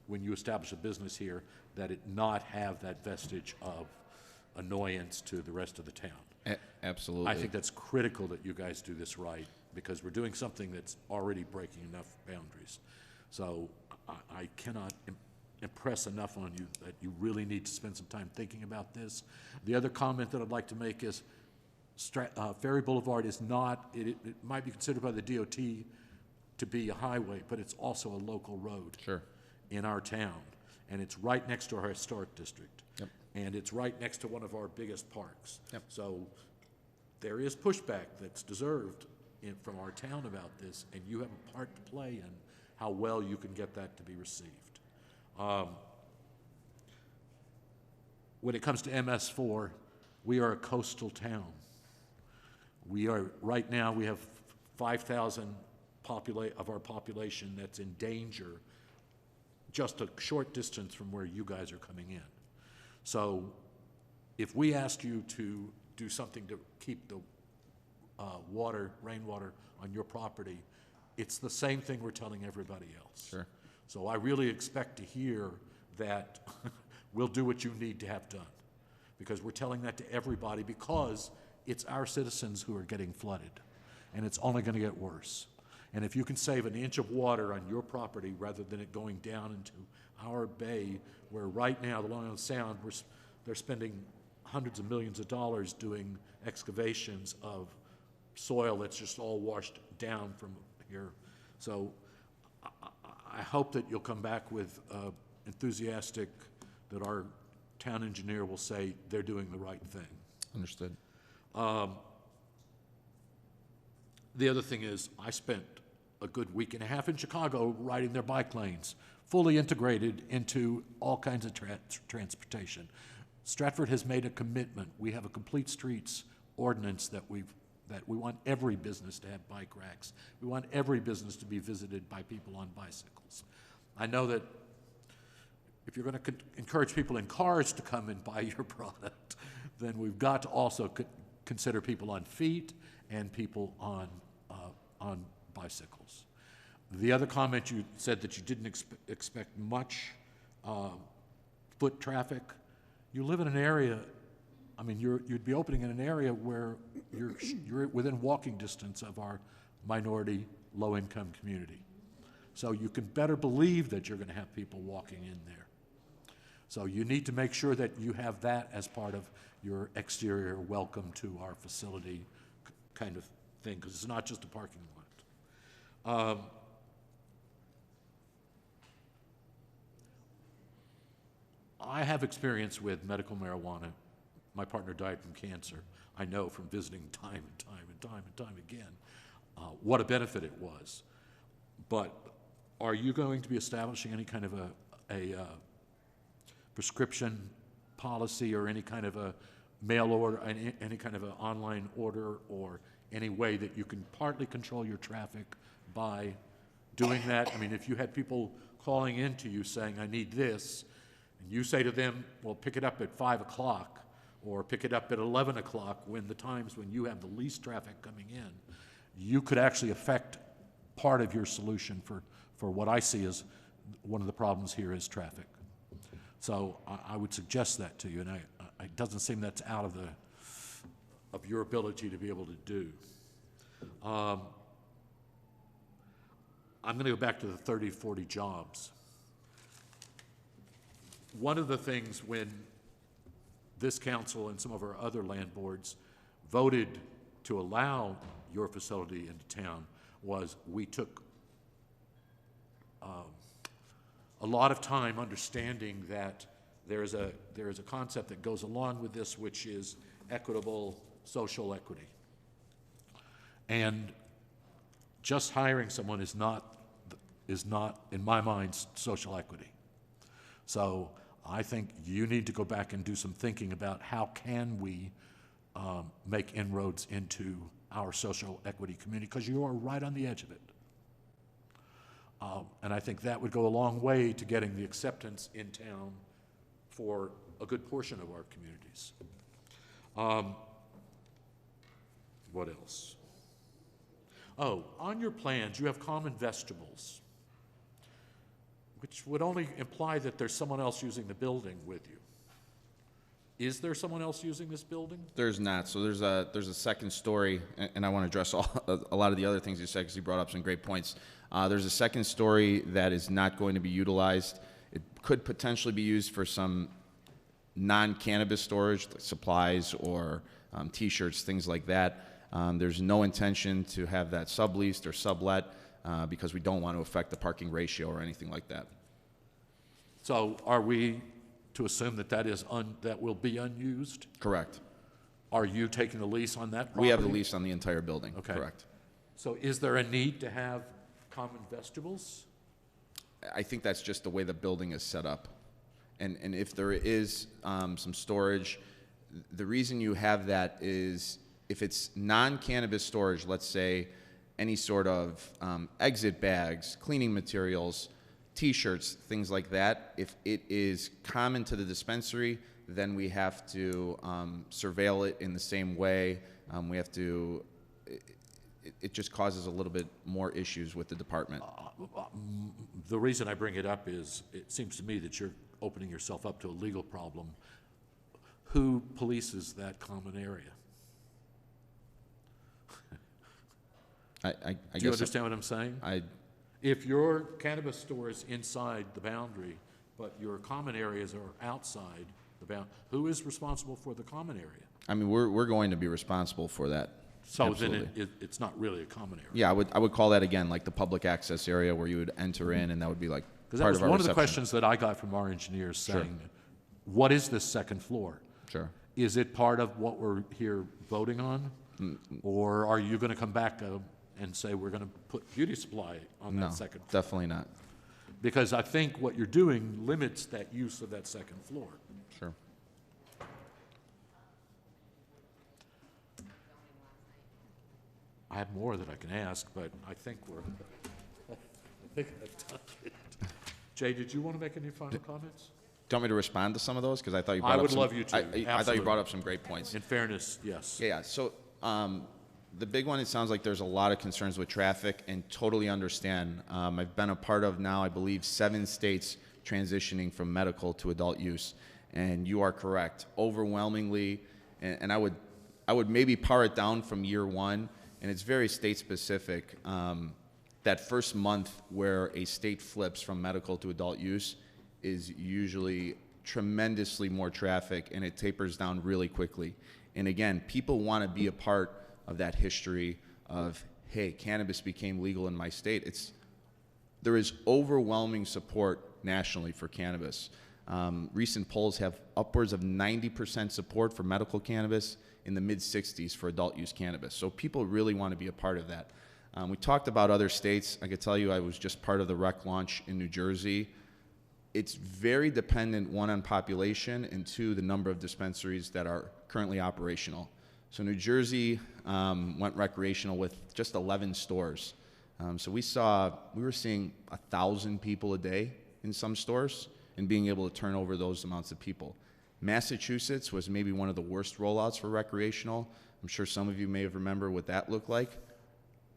when you establish a business here, that it not have that vestige of annoyance to the rest of the town. Absolutely. I think that's critical that you guys do this right, because we're doing something that's already breaking enough boundaries. So I cannot impress enough on you that you really need to spend some time thinking about this. The other comment that I'd like to make is Ferry Boulevard is not, it might be considered by the DOT to be a highway, but it's also a local road. Sure. In our town, and it's right next to our historic district. Yep. And it's right next to one of our biggest parks. Yep. So there is pushback that's deserved from our town about this, and you have a part to play in how well you can get that to be received. When it comes to MS4, we are a coastal town. Right now, we have 5,000 of our population that's in danger just a short distance from where you guys are coming in. So if we asked you to do something to keep the rainwater on your property, it's the same thing we're telling everybody else. Sure. So I really expect to hear that we'll do what you need to have done, because we're telling that to everybody, because it's our citizens who are getting flooded, and it's only going to get worse. And if you can save an inch of water on your property rather than it going down into our bay, where right now, the Long Island Sound, they're spending hundreds of millions of dollars doing excavations of soil that's just all washed down from here. So I hope that you'll come back with enthusiastic, that our town engineer will say they're doing the right thing. Understood. The other thing is, I spent a good week and a half in Chicago riding their bike lanes, fully integrated into all kinds of transportation. Stratford has made a commitment. We have a complete streets ordinance that we want every business to have bike racks. We want every business to be visited by people on bicycles. I know that if you're going to encourage people in cars to come and buy your product, then we've got to also consider people on feet and people on bicycles. The other comment, you said that you didn't expect much foot traffic. You live in an area, I mean, you'd be opening in an area where you're within walking distance of our minority, low-income community. So you can better believe that you're going to have people walking in there. So you need to make sure that you have that as part of your exterior welcome to our facility kind of thing, because it's not just a parking lot. I have experience with medical marijuana. My partner died from cancer. I know from visiting time and time and time and time again what a benefit it was. But are you going to be establishing any kind of a prescription policy, or any kind of a mail order, any kind of an online order, or any way that you can partly control your traffic by doing that? I mean, if you had people calling in to you saying, I need this, and you say to them, well, pick it up at 5 o'clock, or pick it up at 11 o'clock, when the times when you have the least traffic coming in, you could actually affect part of your solution for what I see as one of the problems here is traffic. So I would suggest that to you, and it doesn't seem that's out of of your ability to be able to do. I'm going to go back to the 30, 40 jobs. One of the things when this council and some of our other land boards voted to allow your facility into town was we took a lot of time understanding that there is a concept that goes along with this, which is equitable social equity. And just hiring someone is not, in my mind, social equity. So I think you need to go back and do some thinking about how can we make inroads into our social equity community, because you are right on the edge of it. And I think that would go a long way to getting the acceptance in town for a good portion of our communities. What else? Oh, on your plans, you have common vegetables, which would only imply that there's someone else using the building with you. Is there someone else using this building? There's not. So there's a second story, and I want to address a lot of the other things you said because you brought up some great points. There's a second story that is not going to be utilized. It could potentially be used for some non-cannabis storage, like supplies or T-shirts, things like that. There's no intention to have that subleased or sublet because we don't want to affect the parking ratio or anything like that. So are we to assume that that will be unused? Correct. Are you taking the lease on that property? We have the lease on the entire building. Okay. Correct. So is there a need to have common vegetables? I think that's just the way the building is set up. And if there is some storage, the reason you have that is if it's non-cannabis storage, let's say any sort of exit bags, cleaning materials, T-shirts, things like that, if it is common to the dispensary, then we have to surveil it in the same way. We have to, it just causes a little bit more issues with the department. The reason I bring it up is it seems to me that you're opening yourself up to a legal problem. Who polices that common area? I Do you understand what I'm saying? If your cannabis store is inside the boundary, but your common areas are outside the boundary, who is responsible for the common area? I mean, we're going to be responsible for that. So Absolutely. then it's not really a common area. Yeah, I would call that again like the public access area where you would enter in, and that would be like Because that part was of our one of the reception. questions that I got from our engineers saying, what is this second floor? Sure. Is it part of what we're here voting on? Or are you going to come back and say we're going to put beauty supply on No, that second floor? definitely not. Because I think what you're doing limits that use of that second floor. Sure. I have more that I can ask, but I think I've done it. Jay, did you want to make any final comments? Do you want me to respond to some of those? Because I thought you brought I up would some, love you to, I thought you absolutely. brought up some great points. In fairness, yes. Yeah. So the big one, it sounds like there's a lot of concerns with traffic, and totally understand. I've been a part of now, I believe, 7 states transitioning from medical to adult use, and you are correct. Overwhelmingly, and I would maybe par it down from year one, and it's very state specific. That first month where a state flips from medical to adult use is usually tremendously more traffic, and it tapers down really quickly. And again, people want to be a part of that history of, hey, cannabis became legal in my state. There is overwhelming support nationally for cannabis. Recent polls have upwards of 90% support for medical cannabis, in the mid-60s for adult use cannabis. So people really want to be a part of that. We talked about other states. I could tell you I was just part of the rec launch in New Jersey. It's very dependent, one, on population, and two, the number of dispensaries that are currently operational. So New Jersey went recreational with just 11 stores. So we were seeing 1,000 people a day in some stores and being able to turn over those amounts of people. Massachusetts was maybe one of the worst rollouts for recreational. I'm sure some of you may have remembered what that looked like.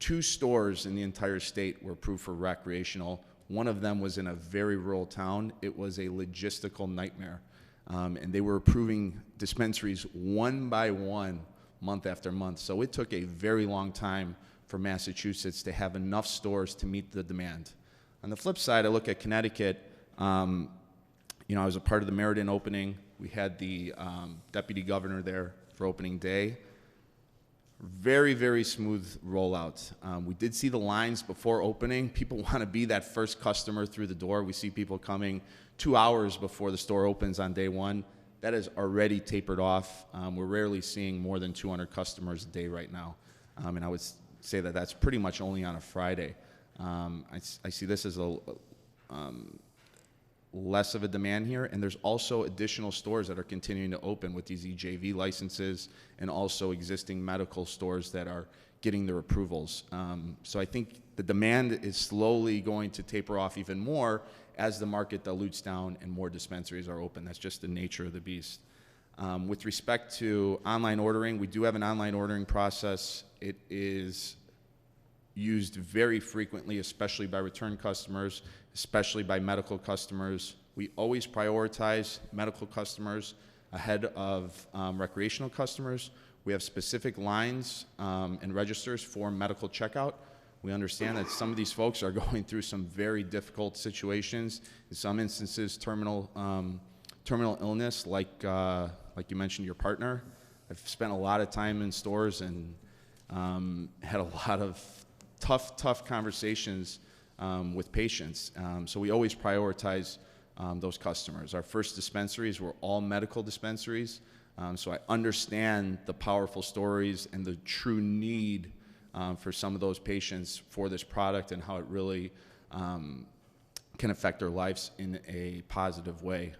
2 stores in the entire state were approved for recreational. One of them was in a very rural town. It was a logistical nightmare. And they were approving dispensaries one by one month after month. So it took a very long time for Massachusetts to have enough stores to meet the demand. On the flip side, I look at Connecticut. You know, I was a part of the Meriden opening. We had the deputy governor there for opening day. Very, very smooth rollout. We did see the lines before opening. People want to be that first customer through the door. We see people coming 2 hours before the store opens on day one. That has already tapered off. We're rarely seeing more than 200 customers a day right now. And I would say that that's pretty much only on a Friday. I see this as a less of a demand here, and there's also additional stores that are continuing to open with these EJV licenses, and also existing medical stores that are getting their approvals. So I think the demand is slowly going to taper off even more as the market dilutes down and more dispensaries are open. That's just the nature of the beast. With respect to online ordering, we do have an online ordering process. It is used very frequently, especially by return customers, especially by medical customers. We always prioritize medical customers ahead of recreational customers. We have specific lines and registers for medical checkout. We understand that some of these folks are going through some very difficult situations, in some instances terminal illness, like you mentioned, your partner. I've spent a lot of time in stores and had a lot of tough conversations with patients. So we always prioritize those customers. Our first dispensaries were all medical dispensaries. So I understand the powerful stories and the true need for some of those patients for this product, and how it really can affect their lives in a positive way.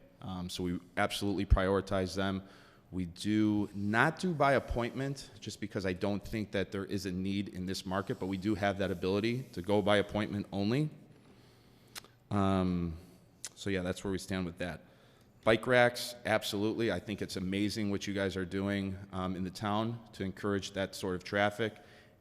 So we absolutely prioritize them. We do not do by appointment, just because I don't think that there is a need in this market, but we do have that ability to go by appointment only. So yeah, that's where we stand with that. Bike racks, absolutely. I think it's amazing what you guys are doing in the town to encourage that sort of traffic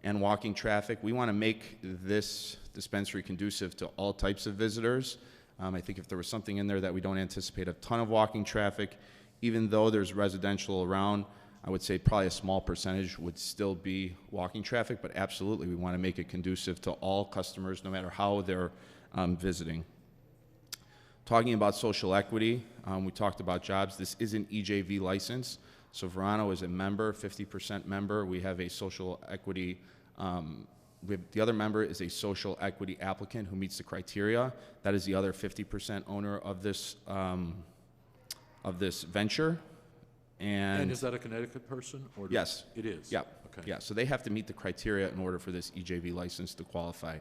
and walking traffic. We want to make this dispensary conducive to all types of visitors. I think if there was something in there that we don't anticipate a ton of walking traffic, even though there's residential around, I would say probably a small percentage would still be walking traffic, but absolutely we want to make it conducive to all customers, no matter how they're visiting. Talking about social equity, we talked about jobs. This is an EJV license, so Verano is a member, 50% member. We have a social equity, the other member is a social equity applicant who meets the criteria. That is the other 50% owner of this venture. And is that a Connecticut person? Or Yes. It is? Yeah. Okay. Yeah, so they have to meet the criteria in order for this EJV license to qualify.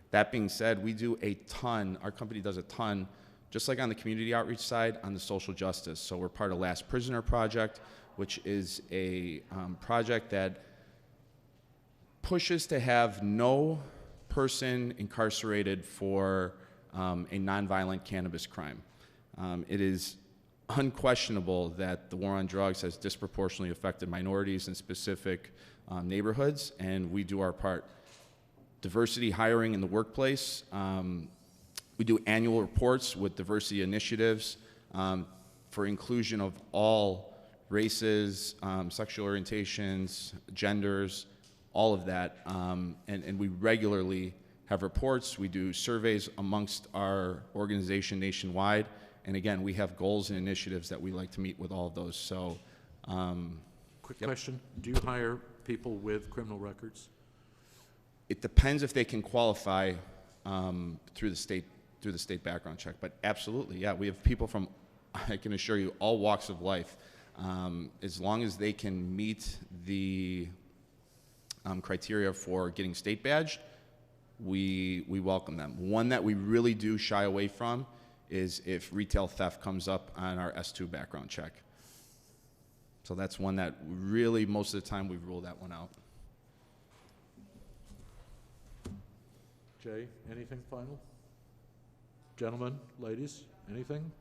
That being said, we do a ton, our company does a ton, just like on the community outreach side, on the social justice. So we're part of Last Prisoner Project, which is a project that pushes to have no person incarcerated for a nonviolent cannabis crime. It is unquestionable that the war on drugs has disproportionately affected minorities in specific neighborhoods, and we do our part. Diversity hiring in the workplace. We do annual reports with diversity initiatives for inclusion of all races, sexual orientations, genders, all of that. And we regularly have reports. We do surveys amongst our organization nationwide. And again, we have goals and initiatives that we like to meet with all of those. So, Quick question. Do you hire people with criminal records? it depends if they can qualify through the state background check. But absolutely, yeah, we have people from, I can assure you, all walks of life. As long as they can meet the criteria for getting state badged, we welcome them. One that we really do shy away from is if retail theft comes up on our S2 background check. So that's one that really, most of the time, we rule that one out. Jay, anything final? Gentlemen, ladies, anything?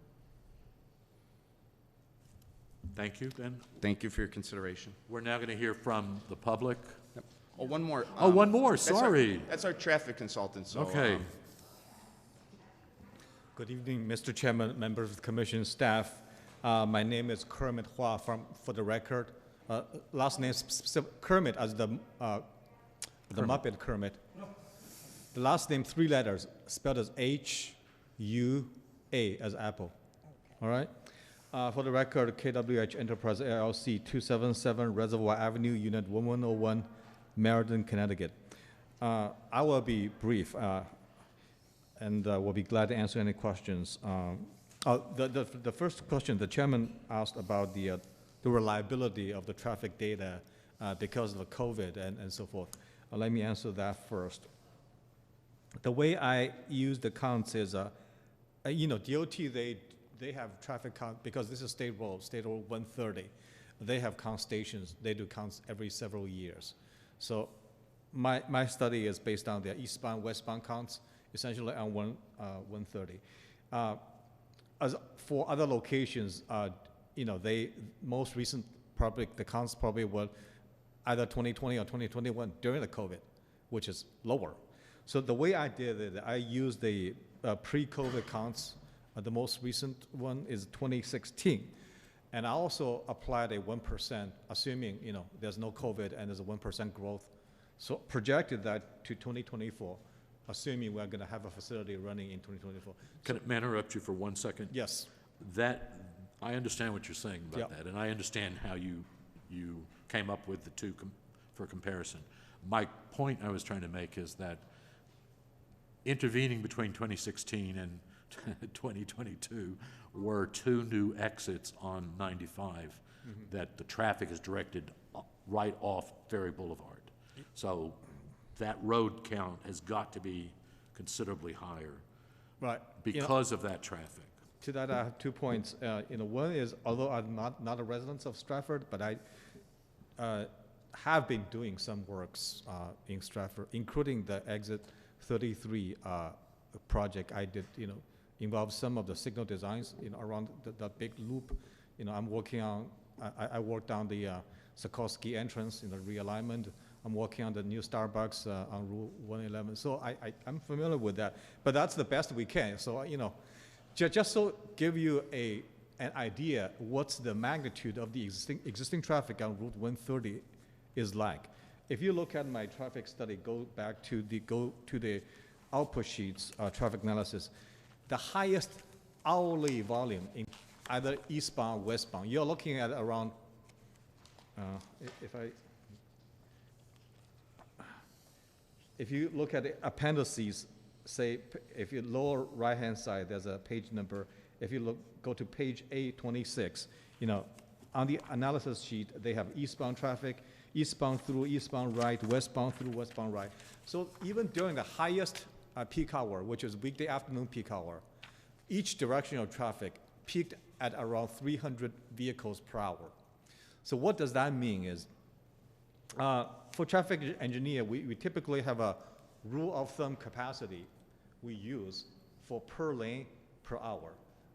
Thank you, then. Thank you for your consideration. We're now going to hear from the public. Yep. Oh, one more. Oh, one more, sorry. That's our traffic consultant, so. Okay. Good evening, Mr. Chairman, members of the commission, staff. My name is Kermit Hua for the record. last name Kermit as the Muppet Kermit. The last name 3 letters, spelled as H-U-A as Apple. All right? For the record, KWH Enterprise LLC, 277 Reservoir Avenue, Unit 1101, Meriden, Connecticut. I will be brief, and will be glad to answer any questions. The first question the chairman asked about the reliability of the traffic data because of the COVID and so forth. Let me answer that first. The way I use the counts is, DOT, they have traffic count, because this is State Road 130. They have count stations. They do counts every several years. So my study is based on their eastbound, westbound counts, essentially on 130. As for other locations, they most recent probably the counts probably were either 2020 or 2021 during the COVID, which is lower. So the way I did it, I used the pre-COVID counts. The most recent one is 2016, and I also applied a 1%, assuming there's no COVID and there's a 1% growth. So projected that to 2024, assuming we're going to have a facility running in 2024. May I interrupt you for 1 second? Yes. I understand what you're saying about that, and I understand how you came up with the two for comparison. My point I was trying to make is that intervening between 2016 and 2022 were 2 new exits on 95 that the traffic is directed right off Ferry Boulevard. So that road count has got to be considerably higher, right, because of that traffic. To that, I have 2 points. One is, although I'm not a resident of Stratford, but I have been doing some works in Stratford, including the Exit 33 project I did. Involves some of the signal designs around the big loop. I'm working on. I worked on the Sikorsky entrance in the realignment. I'm working on the new Starbucks on Route 111. So I'm familiar with that. But that's the best we can. So just so give you an idea what's the magnitude of the existing traffic on Route 130 is like. If you look at my traffic study, go to the output sheets, traffic analysis, the highest hourly volume in either eastbound, westbound, you're looking at around, if you look at the appendices, say, if you lower right-hand side, there's a page number. If you go to page A26, on the analysis sheet, they have eastbound traffic, eastbound through eastbound right, westbound through westbound right. So even during the highest peak hour, which is weekday afternoon peak hour, each direction of traffic peaked at around 300 vehicles per hour. So what does that mean is, for traffic engineer, we typically have a rule of thumb capacity we use for per lane per hour.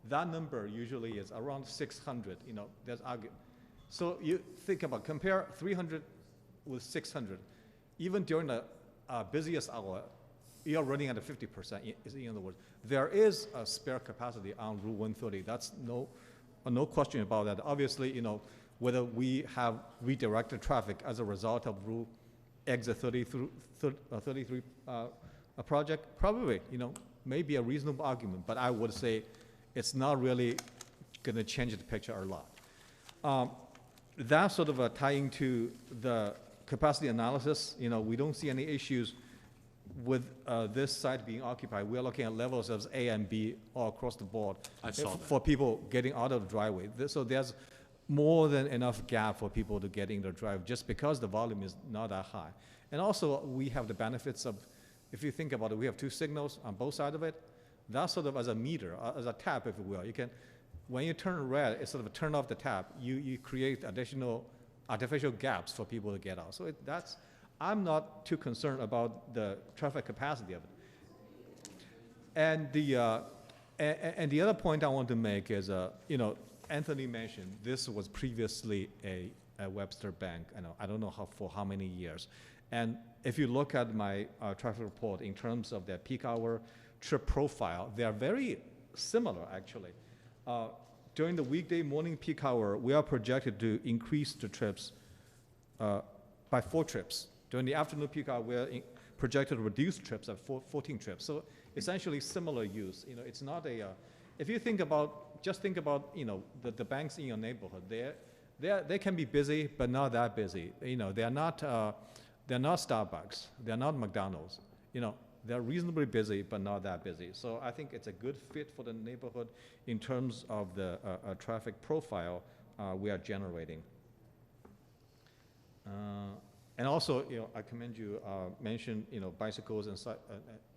That number usually is around 600. There's argument. So you think about, compare 300 with 600. Even during the busiest hour, you're running at a 50%. In other words, there is a spare capacity on Route 130. That's no question about that. Obviously, whether we have redirected traffic as a result of Route Exit 33 project, probably, may be a reasonable argument, but I would say it's not really going to change the picture a lot. That sort of tying to the capacity analysis, we don't see any issues with this site being occupied. We're looking at levels of A and B all across the board. I saw that. For people getting out of the driveway. So there's more than enough gap for people to get in the drive just because the volume is not that high. And also we have the benefits of, if you think about it, we have 2 signals on both sides of it. That's sort of as a meter, as a tap, if you will. You can, when you turn red, it's sort of turn off the tap. You create additional artificial gaps for people to get out. So I'm not too concerned about the traffic capacity of it. And the other point I want to make is, Anthony mentioned this was previously a Webster Bank. I don't know for how many years. And if you look at my traffic report in terms of their peak hour trip profile, they are very similar, actually. During the weekday morning peak hour, we are projected to increase the trips by 4 trips. During the afternoon peak hour, we're projected to reduce trips at 14 trips. So essentially similar use. You know, it's not a, if you think about, just think about, you know, the banks in your neighborhood. They can be busy, but not that busy. You know, they're not Starbucks. They're not McDonald's. You know, they're reasonably busy, but not that busy. So I think it's a good fit for the neighborhood in terms of the traffic profile we are generating. And also, you know, I commend you mentioned, you know, bicycles and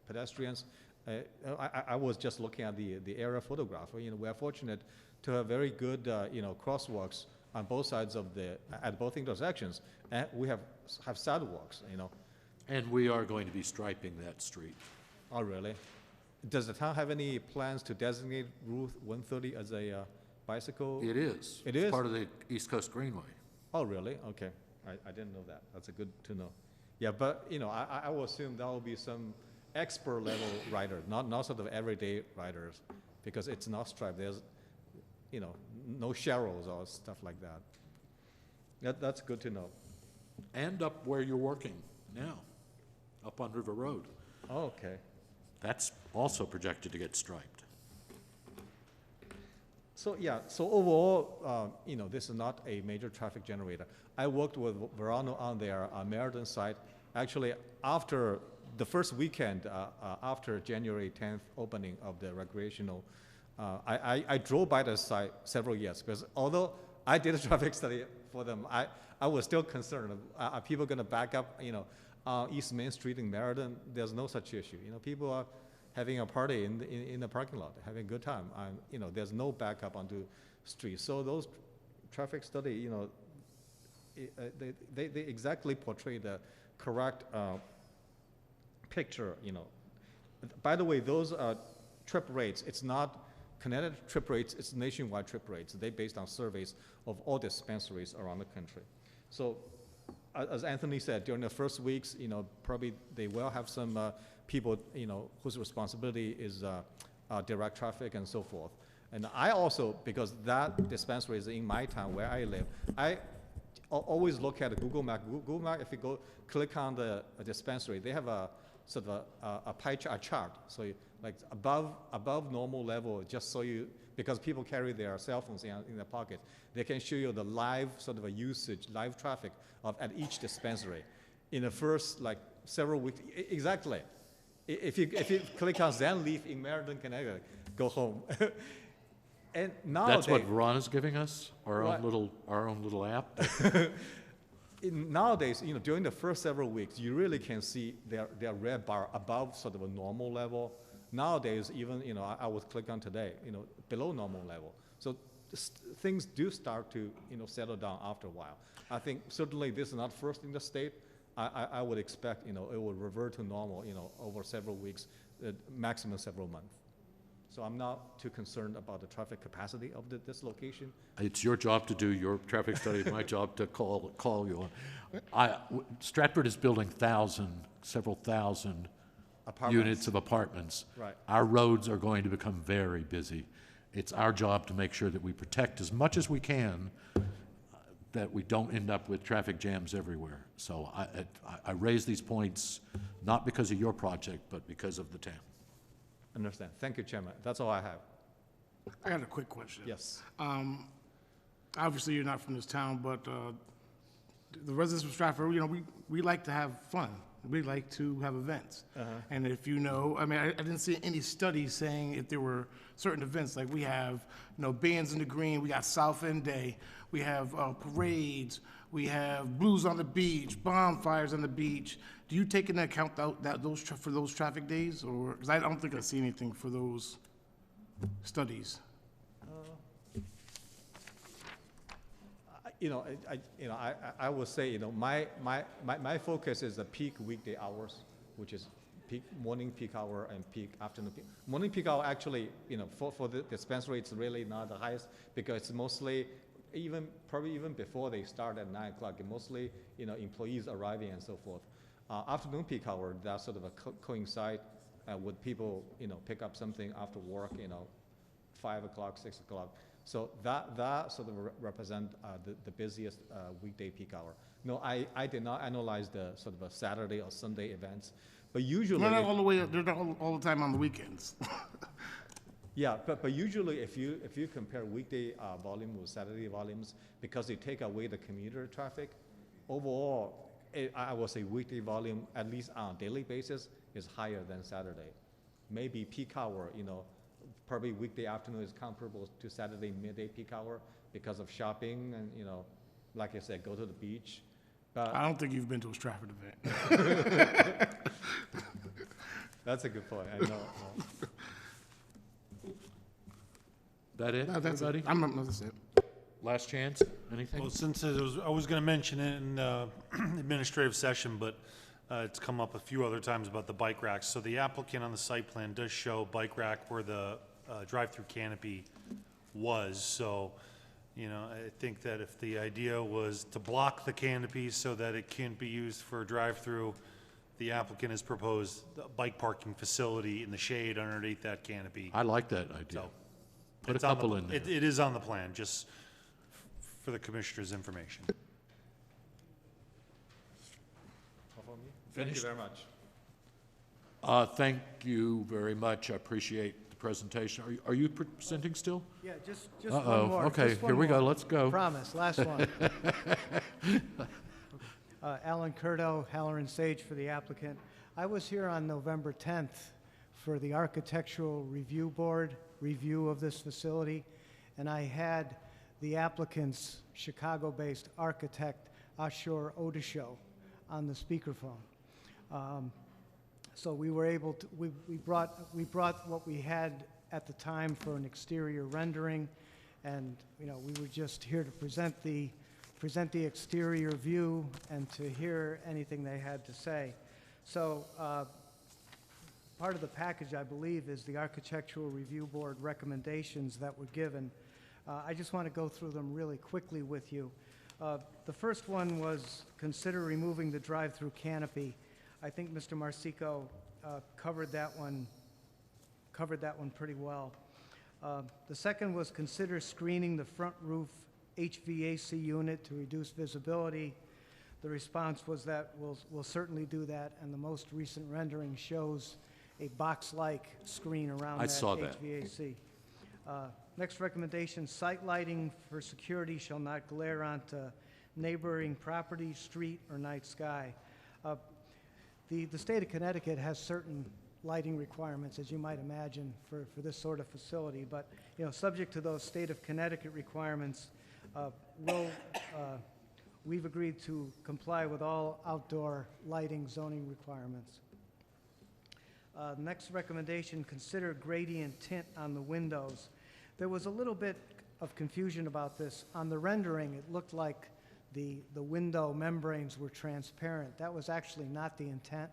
pedestrians. I was just looking at the area photograph. You know, we are fortunate to have very good, you know, crosswalks on both sides of at both intersections, and we have sidewalks. You know. And we are going to be striping that street. Oh, really? Does the town have any plans to designate Route 130 as a bicycle? It is. It It's is? part of the East Coast Greenway. Oh, really? Okay. I didn't know that. That's a good to know. Yeah, but, you know, I will assume there will be some expert level riders, not sort of everyday riders, because it's not striped. There's, you know, no sharrows or stuff like that. That's good to know. And up where you're working now, up on River Road. Oh, okay. That's also projected to get striped. So, yeah, so overall, you know, this is not a major traffic generator. I worked with Verano on their Meriden site. Actually, after the first weekend, after January 10th opening of the recreational, I drove by the site several years, because although I did a traffic study for them, I was still concerned. Are people going to back up, you know, East Main Street in Meriden? There's no such issue. You know, people are having a party in the parking lot, having a good time. You know, there's no backup onto streets. So those traffic study, you know, they exactly portray the correct picture, you know. By the way, those trip rates, it's not Connecticut trip rates, it's nationwide trip rates. They're based on surveys of all dispensaries around the country. So as Anthony said, during the first weeks, you know, probably they will have some people, you know, whose responsibility is direct traffic and so forth. And I also, because that dispensary is in my town where I live, I always look at Google Map. Google Map, if you go click on the dispensary, they have a sort of a pie chart, so you, like above normal level, just so you, because people carry their cell phones in their pocket, they can show you the live sort of a usage, live traffic at each dispensary in the first like several weeks. Exactly. If you click on Zen Leaf in Meriden, Connecticut, go home. And nowadays, That's what Veronica's giving us, our own little app. Nowadays, you know, during the first several weeks, you really can see their red bar above sort of a normal level. Nowadays, even, you know, I would click on today, you know, below normal level. So things do start to, you know, settle down after a while. I think certainly this is not first in the state. I would expect, you know, it will revert to normal, you know, over several weeks, maximum several months. So I'm not too concerned about the traffic capacity of this location. It's your job to do your traffic study, my job to call you on. Stratford is building several thousand units of apartments. Right. Our roads are going to become very busy. It's our job to make sure that we protect as much as we can, that we don't end up with traffic jams everywhere. So I raise these points not because of your project, but because of the town. Understand. Thank you, Chairman. That's all I have. I got a quick question. Yes. Obviously, you're not from this town, but the residents of Stratford, you know, we like to have fun. We like to have events. And if you know, I mean, I didn't see any studies saying if there were certain events, like we have, you know, bands in the green, we got South End Day, we have parades, we have blues on the beach, bonfires on the beach. Do you take into account for those traffic days, or, because I don't think I see anything for those studies. You know, I would say, you know, my focus is the peak weekday hours, which is morning peak hour and peak afternoon peak. Morning peak hour actually, you know, for the dispensary, it's really not the highest, because it's mostly, probably even before they start at 9 o'clock, mostly, you know, employees arriving and so forth. Afternoon peak hour, that sort of coincide with people, you know, pick up something after work, you know, 5 o'clock, 6 o'clock. So that sort of represent the busiest weekday peak hour. No, I did not analyze the sort of a Saturday or Sunday events, but usually. They're not all the way, they're not all the time on the weekends. Yeah, but usually if you compare weekday volume with Saturday volumes, because they take away the commuter traffic, overall, I would say weekday volume, at least on a daily basis, is higher than Saturday. Maybe peak hour, probably weekday afternoon is comparable to Saturday midday peak hour because of shopping and, like I said, go to the beach. But I don't think you've been to a Stratford event. that's a good point, I know. That it, No, that's everybody? it. That's it. Last chance, anything? Well, since I was going to mention it in administrative session, but it's come up a few other times about the bike racks. So the applicant on the site plan does show bike rack where the drive-through canopy was. So, I think that if the idea was to block the canopy so that it can't be used for drive-through, the applicant has proposed a bike parking facility in the shade underneath that canopy. I like that idea. So Put a it's on the- couple in there. It is on the plan, just for the commissioner's information. Thank you very much. Thank you very much. I appreciate the presentation. Are you presenting still? Yeah, just one Uh-oh, more. okay, just one here we go, more. let's go. Promise, last one. Alan Curdo, Halloran Sage for the applicant. I was here on November 10th for the Architectural Review Board review of this facility, and I had the applicant's Chicago-based architect, Ashur Odisho, on the speakerphone. So we were able to, we brought what we had at the time for an exterior rendering, and we were just here to present the exterior view and to hear anything they had to say. So part of the package, I believe, is the Architectural Review Board recommendations that were given. I just want to go through them really quickly with you. The first one was consider removing the drive-through canopy. I think Mr. Marsico covered that one pretty well. The second was consider screening the front roof HVAC unit to reduce visibility. The response was that we'll certainly do that, and the most recent rendering shows a box-like screen around I that saw that. HVAC. Next recommendation, site lighting for security shall not glare onto neighboring property, street, or night sky. The state of Connecticut has certain lighting requirements, as you might imagine, for this sort of facility, but, subject to those state of Connecticut requirements, we've agreed to comply with all outdoor lighting zoning requirements. Next recommendation, consider gradient tint on the windows. There was a little bit of confusion about this. On the rendering, it looked like the window membranes were transparent. That was actually not the intent.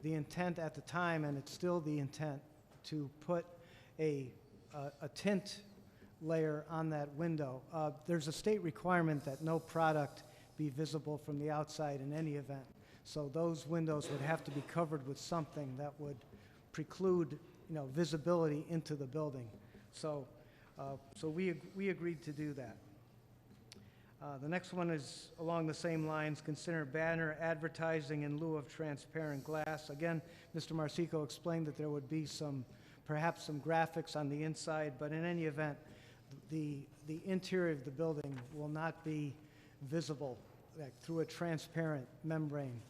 The intent at the time, and it's still the intent, to put a tint layer on that window. There's a state requirement that no product be visible from the outside in any event. So those windows would have to be covered with something that would preclude, visibility into the building. So we agreed to do that. The next one is along the same lines, consider banner advertising in lieu of transparent glass. Again, Mr. Marsico explained that there would be perhaps some graphics on the inside, but in any event, the interior of the building will not be visible through a transparent membrane.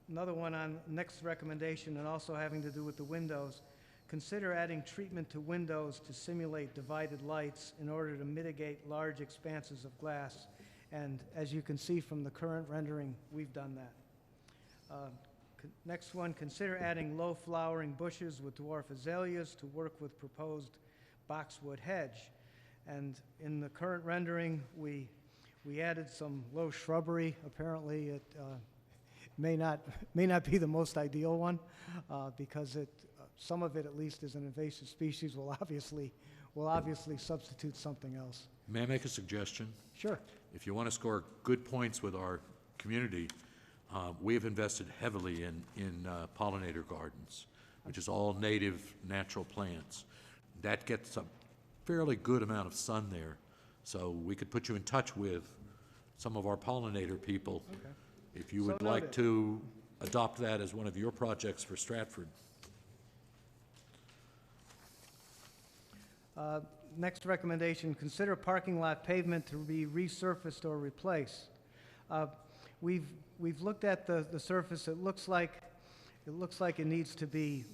Another one on next recommendation, and also having to do with the windows, consider adding treatment to windows to simulate divided lights in order to mitigate large expanses of glass. And as you can see from the current rendering, we've done that. Next one, consider adding low flowering bushes with dwarf azaleas to work with proposed boxwood hedge. And in the current rendering, we added some low shrubbery. Apparently, it may not be the most ideal one because some of it, at least, is an invasive species. Will obviously substitute something else. May I make a suggestion? Sure. If you want to score good points with our community, we have invested heavily in pollinator gardens. which is all native natural plants. That gets a fairly good amount of sun there, so we could put you in touch with some of our pollinator people if you So would like noted. to adopt that as one of your projects for Stratford. Next recommendation, consider parking lot pavement to be resurfaced or replaced. We've looked at the surface. It looks like it needs to be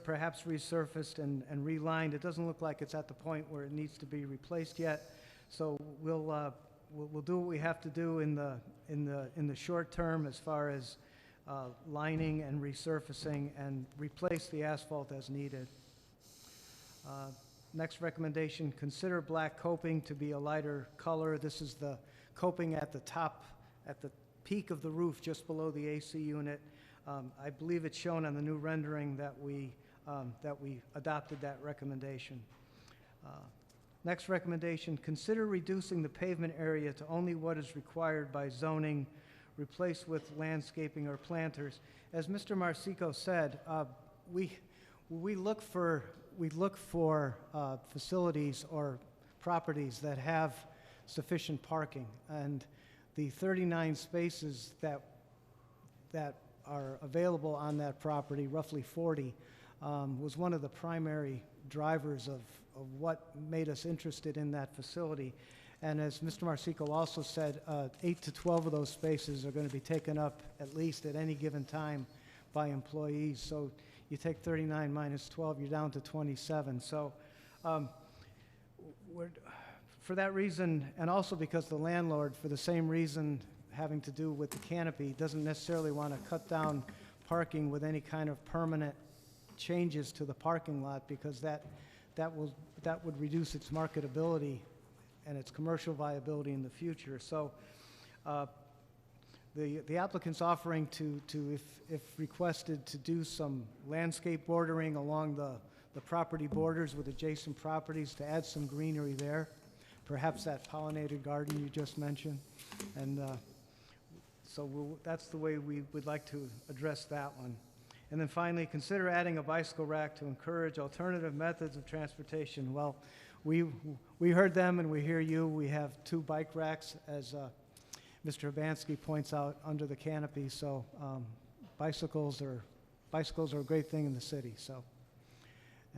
perhaps resurfaced and relined. It doesn't look like it's at the point where it needs to be replaced yet. So we'll do what we have to do in the short term as far as lining and resurfacing and replace the asphalt as needed. Next recommendation, consider black coping to be a lighter color. This is the coping at the top, at the peak of the roof, just below the AC unit. I believe it's shown on the new rendering that we adopted that recommendation. Next recommendation, consider reducing the pavement area to only what is required by zoning, replace with landscaping or planters. As Mr. Marsico said, we look for facilities or properties that have sufficient parking, and the 39 spaces that are available on that property, roughly 40, was one of the primary drivers of what made us interested in that facility. And as Mr. Marsico also said, 8 to 12 of those spaces are going to be taken up at least at any given time by employees. So you take 39 minus 12, you're down to 27. So for that reason, and also because the landlord, for the same reason having to do with the canopy, doesn't necessarily want to cut down parking with any kind of permanent changes to the parking lot, because that would reduce its marketability and its commercial viability in the future. So the applicant's offering to if requested, to do some landscape bordering along the property borders with adjacent properties to add some greenery there, perhaps that pollinated garden you just mentioned. And so that's the way we would like to address that one. And then finally, consider adding a bicycle rack to encourage alternative methods of transportation. Well, we heard them and we hear you. We have 2 bike racks, as Mr. Hibansky points out, under the canopy. So bicycles are a great thing in the city. So,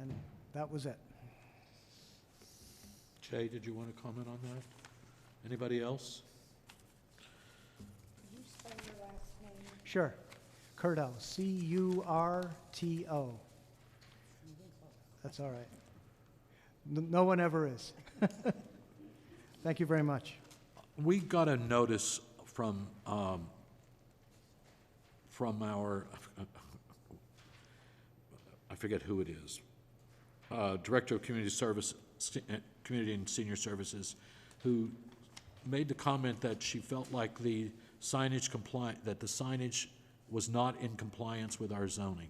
and that was it. Jay, did you want to comment on that? Anybody else? Could you spell your last name? Sure. Curto, C-U-R-T-O. That's all right. No one ever is. Thank you very much. We got a notice from our, I forget who it is, Director of Community Service, Community and Senior Services, who made the comment that she felt like the signage that the signage was not in compliance with our zoning.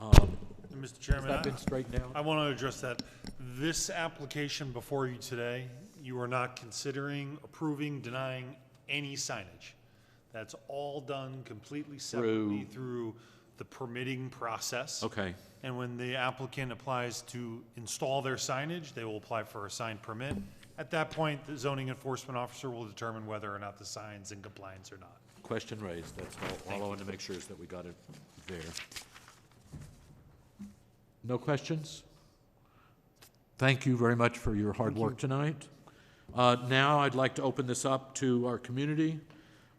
Mr. Chairman, Has that been straightened out? I want to address that. This application before you today, you are not considering, approving, denying any signage. That's all done completely separately through the permitting process. Okay. And when the applicant applies to install their signage, they will apply for a sign permit. At that point, the zoning enforcement officer will determine whether or not the sign's in compliance or not. Question raised. That's all I wanted to make sure is that we got it there. No questions? Thank you very much for your hard work tonight. Now I'd like to open this up to our community.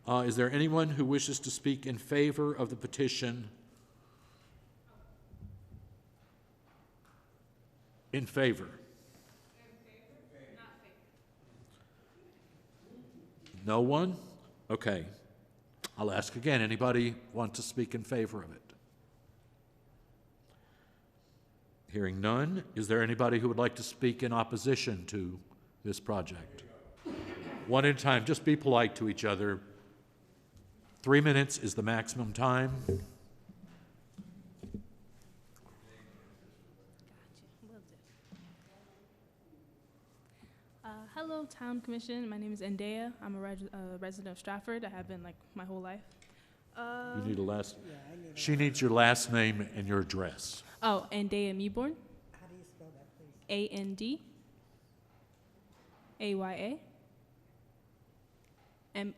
Is there anyone who wishes to speak in favor of the petition? In favor? No one? Okay. I'll ask again. Anybody want to speak in favor of it? Hearing none, is there anybody who would like to speak in opposition to this project? One at a time. Just be polite to each other. 3 minutes is the maximum time. Hello, Town Commission. My name is Endea. I'm a resident of Stratford. I have been like my whole life. You need a last, she needs your last name and your address. Oh, Andaya Meborn. How do you spell that, please? ANDAYAMEWBORN. And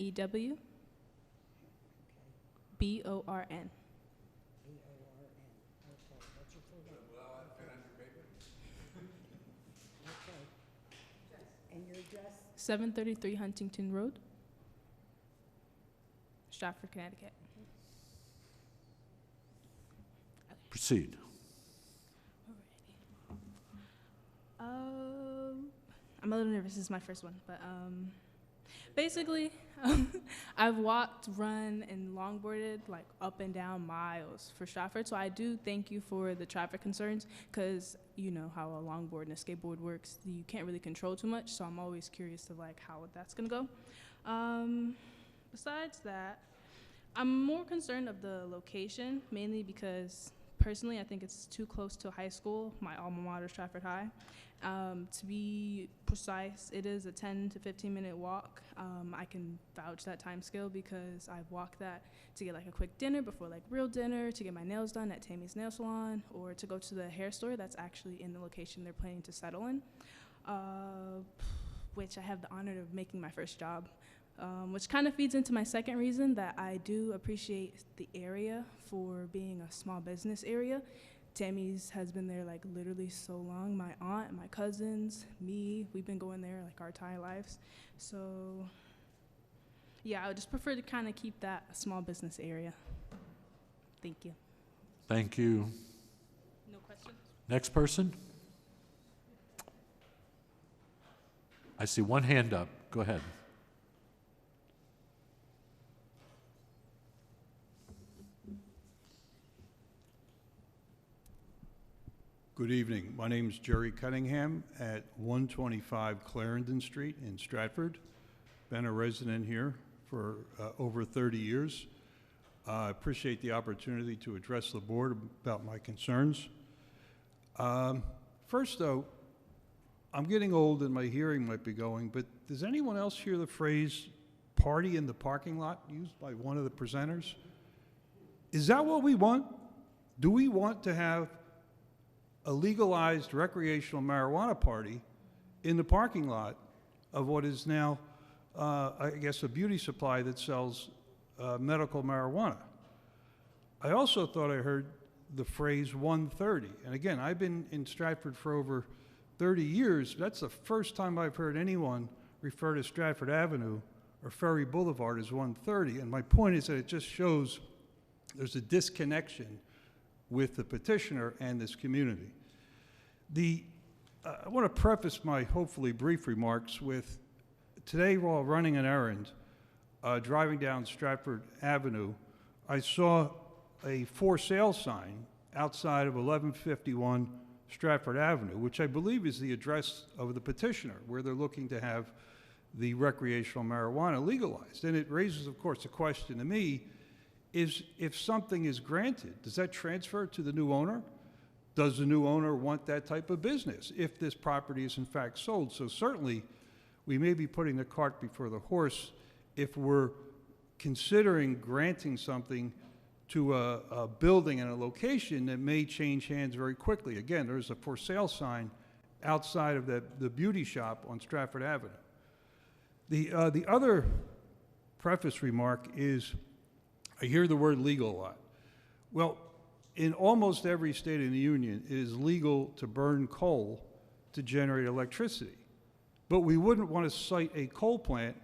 your address? 733 Huntington Road, Stratford, Connecticut. Proceed. I'm a little nervous. This is my first one, but basically, I've walked, run, and longboarded like up and down miles for Stratford. So I do thank you for the traffic concerns, because you know how a longboard and a skateboard works. You can't really control too much. So I'm always curious of like how that's gonna go. Besides that, I'm more concerned of the location, mainly because personally I think it's too close to high school, my alma mater, Stratford High. To be precise, it is a 10 to 15 minute walk. I can vouch that time scale because I've walked that to get like a quick dinner before like real dinner, to get my nails done at Tammy's Nail Salon, or to go to the hair store that's actually in the location they're planning to settle in, which I have the honor of making my first job. Which kind of feeds into my second reason that I do appreciate the area for being a small business area. Tammy's has been there like literally so long. My aunt, my cousins, me, we've been going there like our entire lives. So yeah, I would just prefer to kind of keep that a small business area. Thank you. Thank you. No questions? Next person? I see one hand up. Go ahead. Good evening. My name is Jerry Cunningham at 125 Clarendon Street in Stratford. Been a resident here for over 30 years. I appreciate the opportunity to address the board about my concerns. First, though, I'm getting old and my hearing might be going, but does anyone else hear the phrase "party in the parking lot" used by one of the presenters? Is that what we want? Do we want to have a legalized recreational marijuana party in the parking lot of what is now, I guess, a beauty supply that sells medical marijuana? I also thought I heard the phrase 130. And again, I've been in Stratford for over 30 years. That's the first time I've heard anyone refer to Stratford Avenue or Ferry Boulevard as 130. And my point is that it just shows there's a disconnection with the petitioner and this community. I want to preface my hopefully brief remarks with, today while running an errand, driving down Stratford Avenue, I saw a for sale sign outside of 1151 Stratford Avenue, which I believe is the address of the petitioner, where they're looking to have the recreational marijuana legalized. And it raises, of course, a question to me, is if something is granted, does that transfer to the new owner? Does the new owner want that type of business if this property is in fact sold? So certainly, we may be putting the cart before the horse if we're considering granting something to a building and a location that may change hands very quickly. Again, there's a for sale sign outside of the beauty shop on Stratford Avenue. The other preface remark is, I hear the word legal a lot. Well, in almost every state in the union, it is legal to burn coal to generate electricity. But we wouldn't want to site a coal plant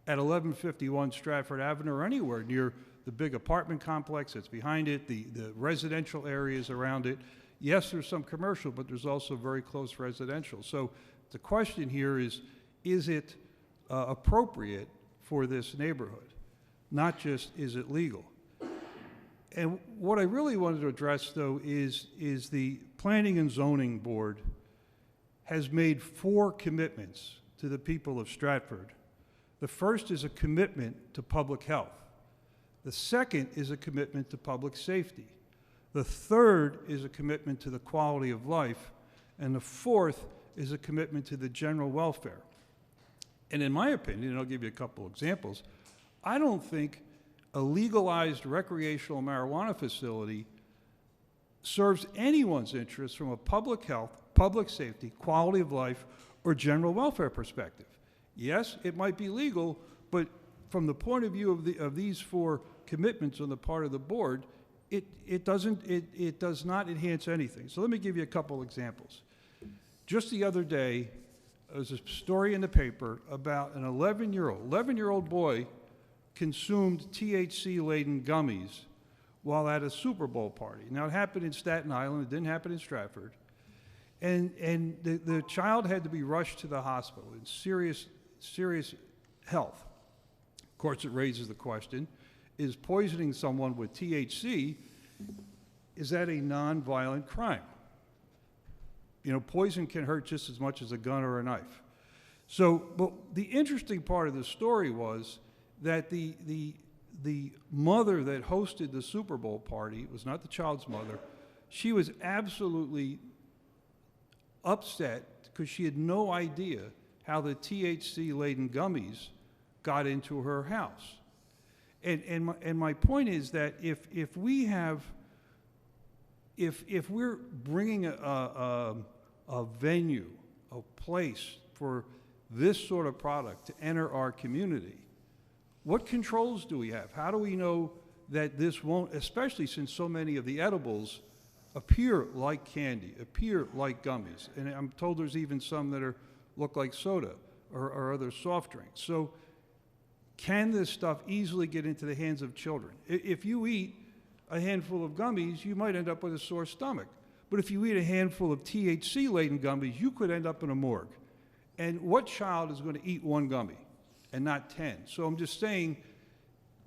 at 1151 Stratford Avenue or anywhere near the big apartment complex that's behind it, the residential areas around it. Yes, there's some commercial, but there's also very close residential. So the question here is it appropriate for this neighborhood? Not just, is it legal? And what I really wanted to address, though, is the Planning and Zoning Board has made 4 commitments to the people of Stratford. The first is a commitment to public health. The second is a commitment to public safety. The third is a commitment to the quality of life. And the fourth is a commitment to the general welfare. And in my opinion, and I'll give you a couple examples, I don't think a legalized recreational marijuana facility serves anyone's interest from a public health, public safety, quality of life, or general welfare perspective. Yes, it might be legal, but from the point of view of these four commitments on the part of the board, it does not enhance anything. So let me give you a couple examples. Just the other day, there was a story in the paper about an 11-year-old boy consumed THC-laden gummies while at a Super Bowl party. Now, it happened in Staten Island. It didn't happen in Stratford. And the child had to be rushed to the hospital in serious health. Of course, it raises the question, is poisoning someone with THC, is that a nonviolent crime? You know, poison can hurt just as much as a gun or a knife. So, but the interesting part of the story was that the mother that hosted the Super Bowl party, it was not the child's mother, she was absolutely upset because she had no idea how the THC-laden gummies got into her house. And my point is that if we're bringing a venue, a place for this sort of product to enter our community, what controls do we have? How do we know that this won't, especially since so many of the edibles appear like candy, appear like gummies, and I'm told there's even some that look like soda or other soft drinks. So can this stuff easily get into the hands of children? If you eat a handful of gummies, you might end up with a sore stomach. But if you eat a handful of THC-laden gummies, you could end up in a morgue. And what child is going to eat one gummy and not 10? So I'm just saying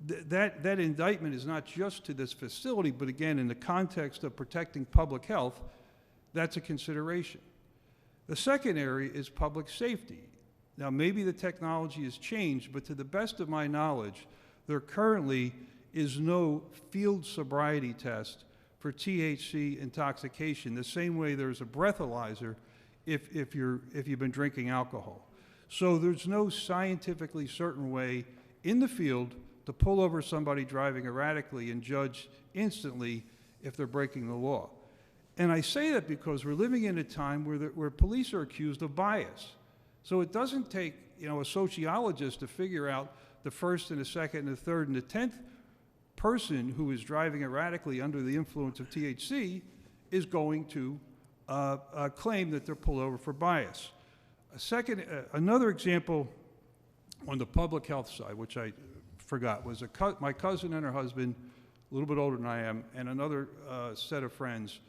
that indictment is not just to this facility, but again, in the context of protecting public health, that's a consideration. The second area is public safety. Now, maybe the technology has changed, but to the best of my knowledge, there currently is no field sobriety test for THC intoxication, the same way there's a breathalyzer if you've been drinking alcohol. So there's no scientifically certain way in the field to pull over somebody driving erratically and judge instantly if they're breaking the law. And I say that because we're living in a time where police are accused of bias. So it doesn't take, a sociologist to figure out the first and the second and the third and the 10th person who is driving erratically under the influence of THC is going to claim that they're pulled over for bias. Another example on the public health side, which I forgot, was my cousin and her husband, a little bit older than I am, and another set of friends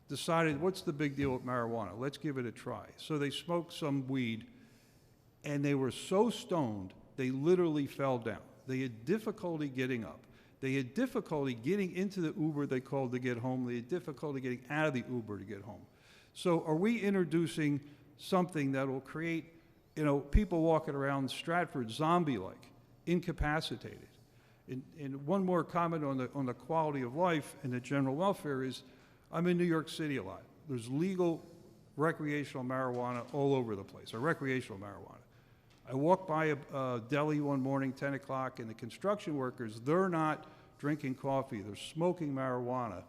decided, what's the big deal with marijuana? Let's give it a try. So they smoked some weed, and they were so stoned, they literally fell down. They had difficulty getting up. They had difficulty getting into the Uber they called to get home. They had difficulty getting out of the Uber to get home. So are we introducing something that will create, people walking around Stratford zombie-like, incapacitated? And one more comment on the quality of life and the general welfare is, I'm in New York City a lot. There's legal recreational marijuana all over the place, or recreational marijuana. I walked by a deli one morning, 10 o'clock, and the construction workers, they're not drinking coffee, they're smoking marijuana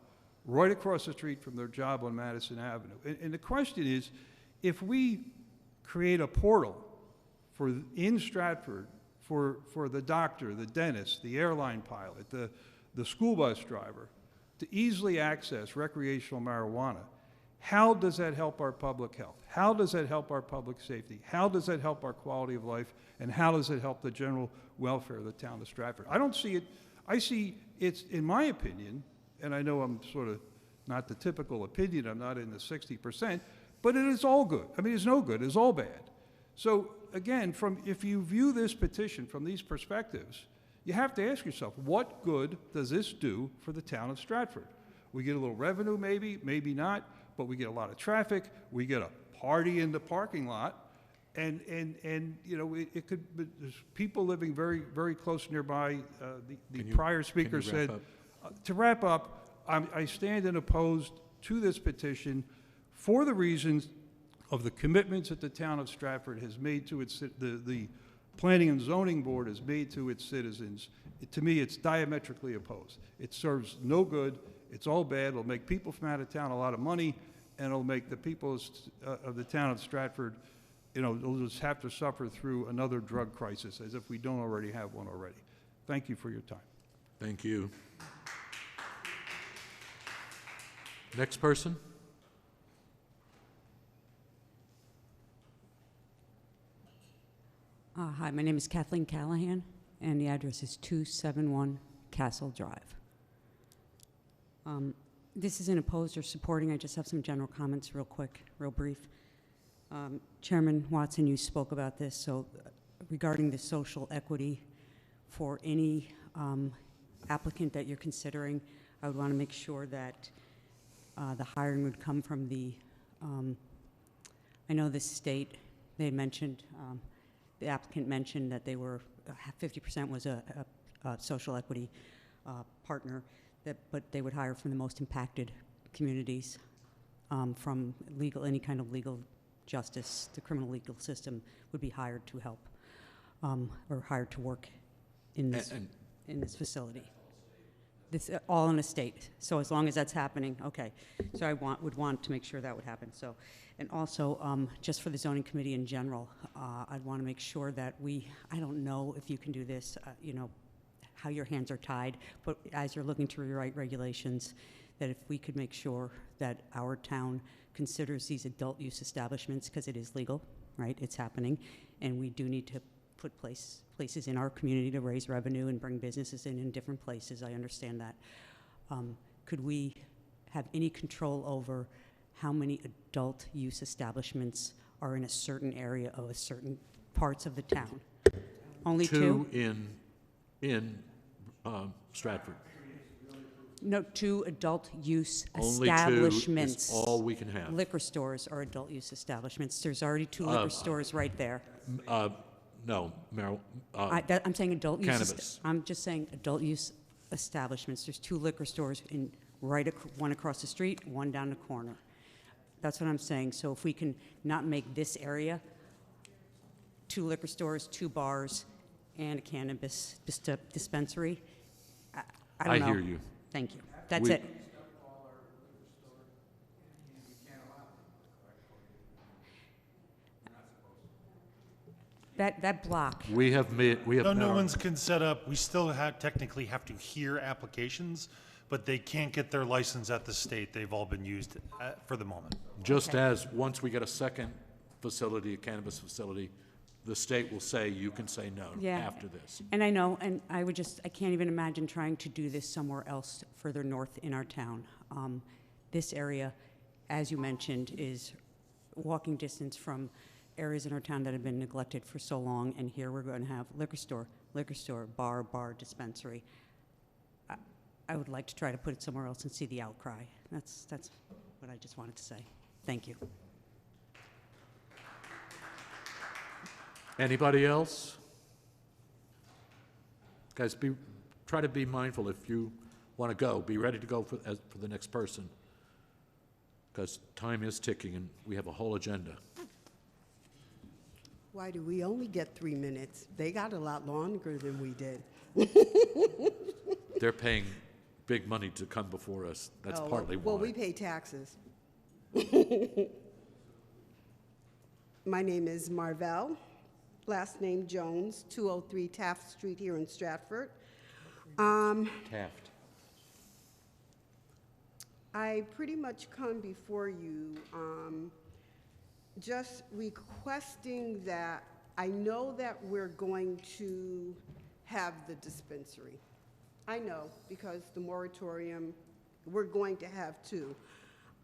right across the street from their job on Madison Avenue. And the question is, if we create a portal in Stratford for the doctor, the dentist, the airline pilot, the school bus driver, to easily access recreational marijuana, how does that help our public health? How does that help our public safety? How does that help our quality of life? And how does it help the general welfare of the town of Stratford? I don't see it. I see it's, in my opinion, and I know I'm sort of not the typical opinion, I'm not in the 60%, but it is all good. I mean, it's no good, it's all bad. So again, if you view this petition from these perspectives, you have to ask yourself, what good does this do for the town of Stratford? We get a little revenue, maybe not, but we get a lot of traffic, we get a party in the parking lot, and it could, there's people living very, very close nearby. The prior speaker said, to wrap up, I stand and opposed to this petition for the reasons of the commitments that the town of Stratford has made to its, the Planning and Zoning Board has made to its citizens, to me, it's diametrically opposed. It serves no good. It's all bad. It'll make people from out of town a lot of money, and it'll make the people of the town of Stratford, they'll just have to suffer through another drug crisis, as if we don't already have one already. Thank you for your time. Thank you. Next person? Hi, my name is Kathleen Callahan, and the address is 271 Castle Drive. This isn't opposed or supporting. I just have some general comments real quick, real brief. Chairman Watson, you spoke about this, so regarding the social equity for any applicant that you're considering, I would want to make sure that the hiring would come from the, I know the state, they mentioned, the applicant mentioned that they were, 50% was a social equity partner, but they would hire from the most impacted communities, from any kind of legal justice. The criminal legal system would be hired to help, or hired to work in this, in this facility. This, all in the state. So as long as that's happening, okay. So I would want to make sure that would happen. So, and also, just for the zoning committee in general, I'd want to make sure that I don't know if you can do this, how your hands are tied, but as you're looking to rewrite regulations, that if we could make sure that our town considers these adult use establishments, because it is legal, right? It's happening, and we do need to put places in our community to raise revenue and bring businesses in different places. I understand that. Could we have any control over how many adult use establishments are in a certain area of a certain parts of the town? Only two? in Stratford. No, 2 adult use Only establishments. 2 is all we can have. Liquor stores are adult use establishments. There's already 2 liquor stores right there. No, I'm saying adult use. Cannabis. I'm just saying adult use establishments. There's 2 liquor stores one across the street, one down the corner. That's what I'm saying. So if we can not make this area 2 liquor stores, 2 bars, and a cannabis dispensary, I don't know. I hear you. Thank you. That's it. That block. We have met No new our- ones can set up, we still technically have to hear applications, but they can't get their license at the state. They've all been used for the moment. Just as once we get a second facility, a cannabis facility, the state will say, you can say no Yeah. after this. And I know, and I can't even imagine trying to do this somewhere else further north in our town. This area, as you mentioned, is walking distance from areas in our town that have been neglected for so long, and here we're going to have liquor store, bar, dispensary. I would like to try to put it somewhere else and see the outcry. That's what I just wanted to say. Thank you. Anybody else? Guys, try to be mindful. If you want to go, be ready to go for the next person, because time is ticking and we have a whole agenda. Why do we only get 3 minutes? They got a lot longer than we did. They're paying big money to come before us. That's partly why. Well, we pay taxes. My name is Marvell, last name Jones, 203 Taft Street here in Stratford. Taft. I pretty much come before you just requesting that, I know that we're going to have the dispensary. I know, because the moratorium, we're going to have 2.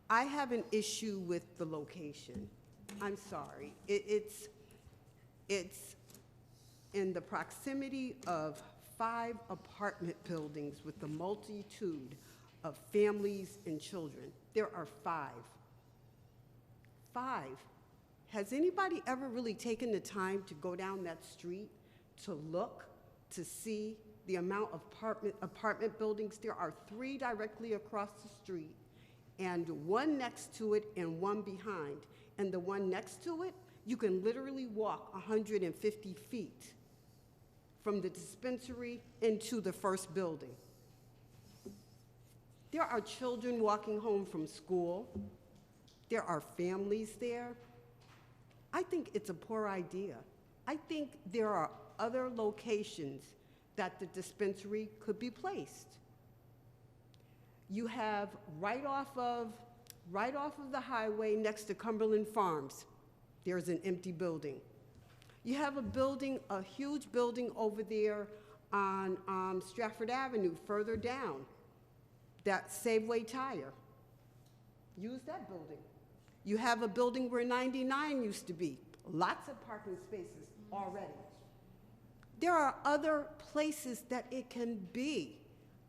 I have an issue with the location. I'm sorry. It's in the proximity of 5 apartment buildings with the multitude of families and children. There are 5. 5. Has anybody ever really taken the time to go down that street to look, to see the amount of apartment buildings? There are 3 directly across the street, and 1 next to it and 1 behind. And the one next to it, you can literally walk 150 feet from the dispensary into the first building. There are children walking home from school. There are families there. I think it's a poor idea. I think there are other locations that the dispensary could be placed. You have right off of the highway next to Cumberland Farms, there's an empty building. You have a building, a huge building over there on Stratford Avenue, further down, that Safeway Tire. Use that building. You have a building where 99 used to be. Lots of parking spaces already. There are other places that it can be.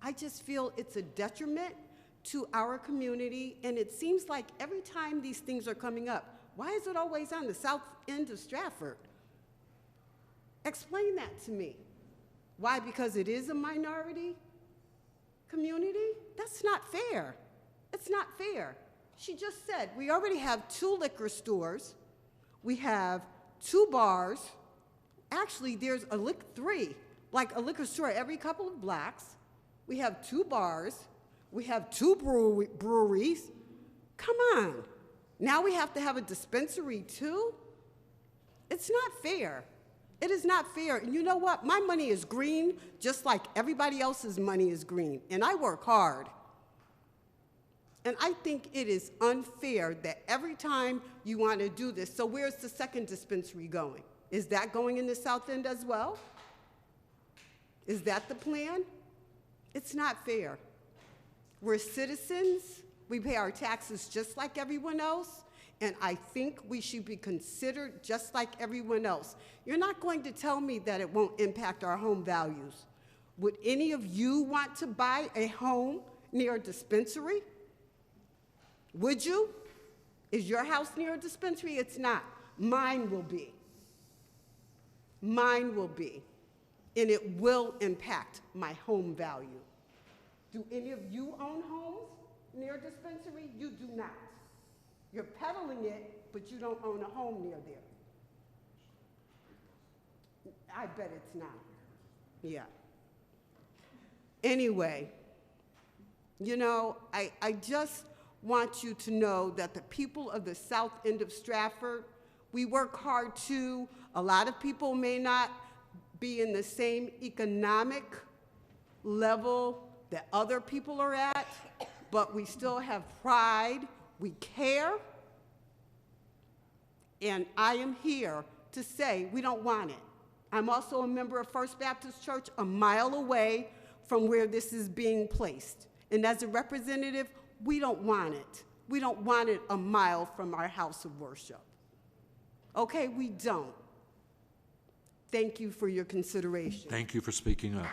I just feel it's a detriment to our community, and it seems like every time these things are coming up, why is it always on the south end of Stratford? Explain that to me. Why? Because it is a minority community? That's not fair. It's not fair. She just said we already have 2 liquor stores. We have 2 bars. Actually, there's 3, like a liquor store every couple of blocks. We have 2 bars. We have 2 breweries. Come on. Now we have to have a dispensary too? It's not fair. It is not fair. And you know what? My money is green just like everybody else's money is green. And I work hard. And I think it is unfair that every time you want to do this, so where's the second dispensary going? Is that going in the south end as well? Is that the plan? It's not fair. We're citizens. We pay our taxes just like everyone else. And I think we should be considered just like everyone else. You're not going to tell me that it won't impact our home values. Would any of you want to buy a home near a dispensary? Would you? Is your house near a dispensary? It's not. Mine will be. Mine will be. And it will impact my home value. Do any of you own homes near a dispensary? You do not. You're peddling it, but you don't own a home near there. I bet it's not. Yeah. Anyway, you know, I just want you to know that the people of the south end of Stratford, we work hard too. A lot of people may not be in the same economic level that other people are at, but we still have pride, we care, and I am here to say we don't want it. I'm also a member of First Baptist Church a mile away from where this is being placed. And as a representative, we don't want it. We don't want it a mile from our house of worship. Okay, we don't. Thank you for your consideration. Thank you for speaking up.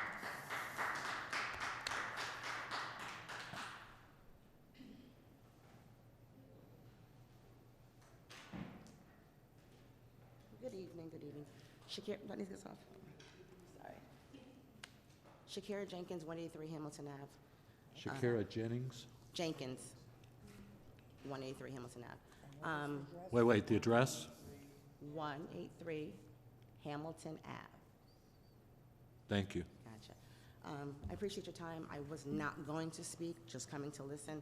Good evening, good evening. Let me get this off. Sorry. Shakira Jenkins, 183 Hamilton Ave. Shakira Jennings? Jenkins, 183 Hamilton Ave. Wait, the address? 183 Hamilton Ave. Thank you. Gotcha. I appreciate your time. I was not going to speak, just coming to listen.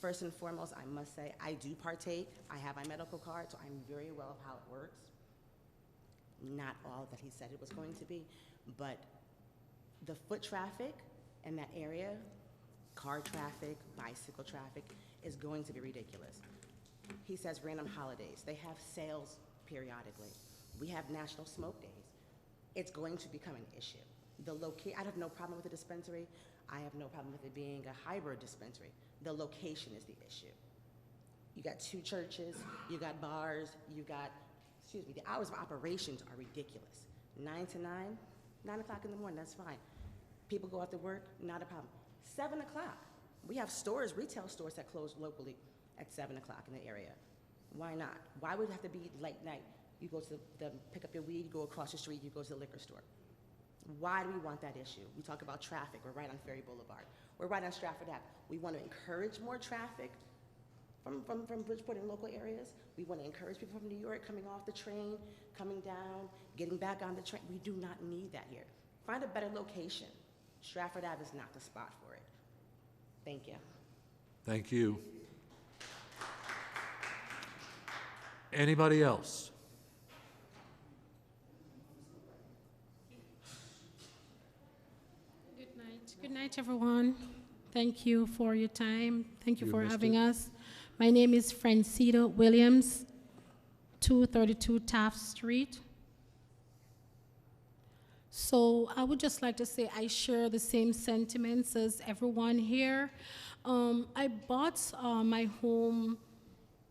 First and foremost, I must say, I do partake. I have my medical card, so I'm very well of how it works. Not all that he said it was going to be, but the foot traffic in that area, car traffic, bicycle traffic, is going to be ridiculous. He says random holidays. They have sales periodically. We have National Smoke Days. It's going to become an issue. I have no problem with the dispensary. I have no problem with it being a hybrid dispensary. The location is the issue. You got 2 churches, you got bars, the hours of operations are ridiculous. 9 to 9, 9 o'clock in the morning, that's fine. People go out to work, not a problem. 7 o'clock, we have stores, retail stores that close locally at 7 o'clock in the area. Why not? Why would it have to be late night? You go to pick up your weed, you go across the street, you go to the liquor store. Why do we want that issue? We talk about traffic. We're right on Ferry Boulevard. We're right on Stratford Ave. We want to encourage more traffic. from Bridgeport and local areas. We want to encourage people from New York coming off the train, coming down, getting back on the train. We do not need that here. Find a better location. Stratford Ave is not the spot for it. Thank you. Thank you. Anybody else? Good night. Good night, everyone. Thank you for your time. Thank you for missed having it. us. My name is Francida Williams, 232 Taft Street. So I would just like to say I share the same sentiments as everyone here. I bought my home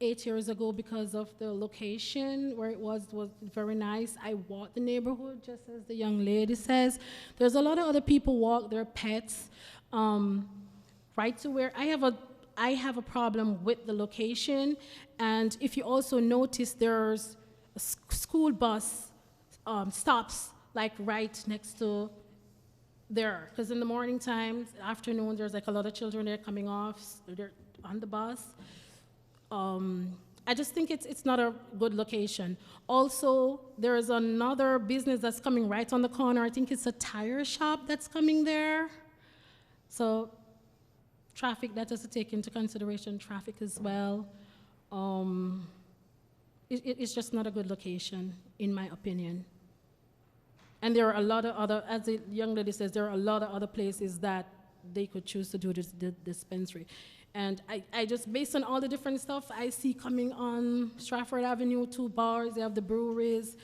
8 years ago because of the location where it was very nice. I walk the neighborhood, just as the young lady says. There's a lot of other people walk their pets right to where I have a problem with the location. And if you also notice, there's a school bus stops like right next to there. Because in the morning times, afternoon, there's like a lot of children there coming off, they're on the bus. I just think it's not a good location. Also, there is another business that's coming right on the corner. I think it's a tire shop that's coming there. So traffic, that has to take into consideration traffic as well. It's just not a good location, in my opinion. And there are a lot of other, as the young lady says, there are a lot of other places that they could choose to do this dispensary. And I just, based on all the different stuff I see coming on Stratford Avenue, 2 bars, they have the breweries,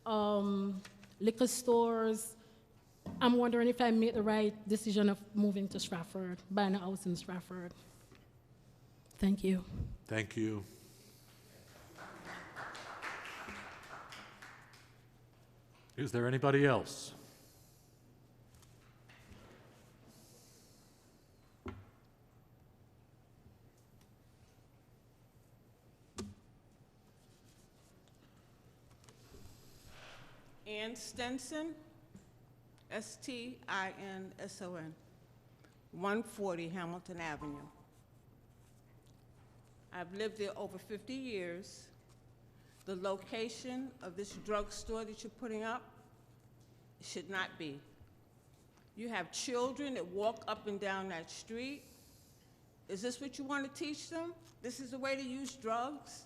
liquor stores. I'm wondering if I made the right decision of moving to Stratford, buying a house in Stratford. Thank you. Thank you. Is there anybody else? Ann Stenson, Stinson, 140 Hamilton Avenue. I've lived there over 50 years. The location of this drugstore that you're putting up should not be. You have children that walk up and down that street. Is this what you want to teach them? This is the way to use drugs?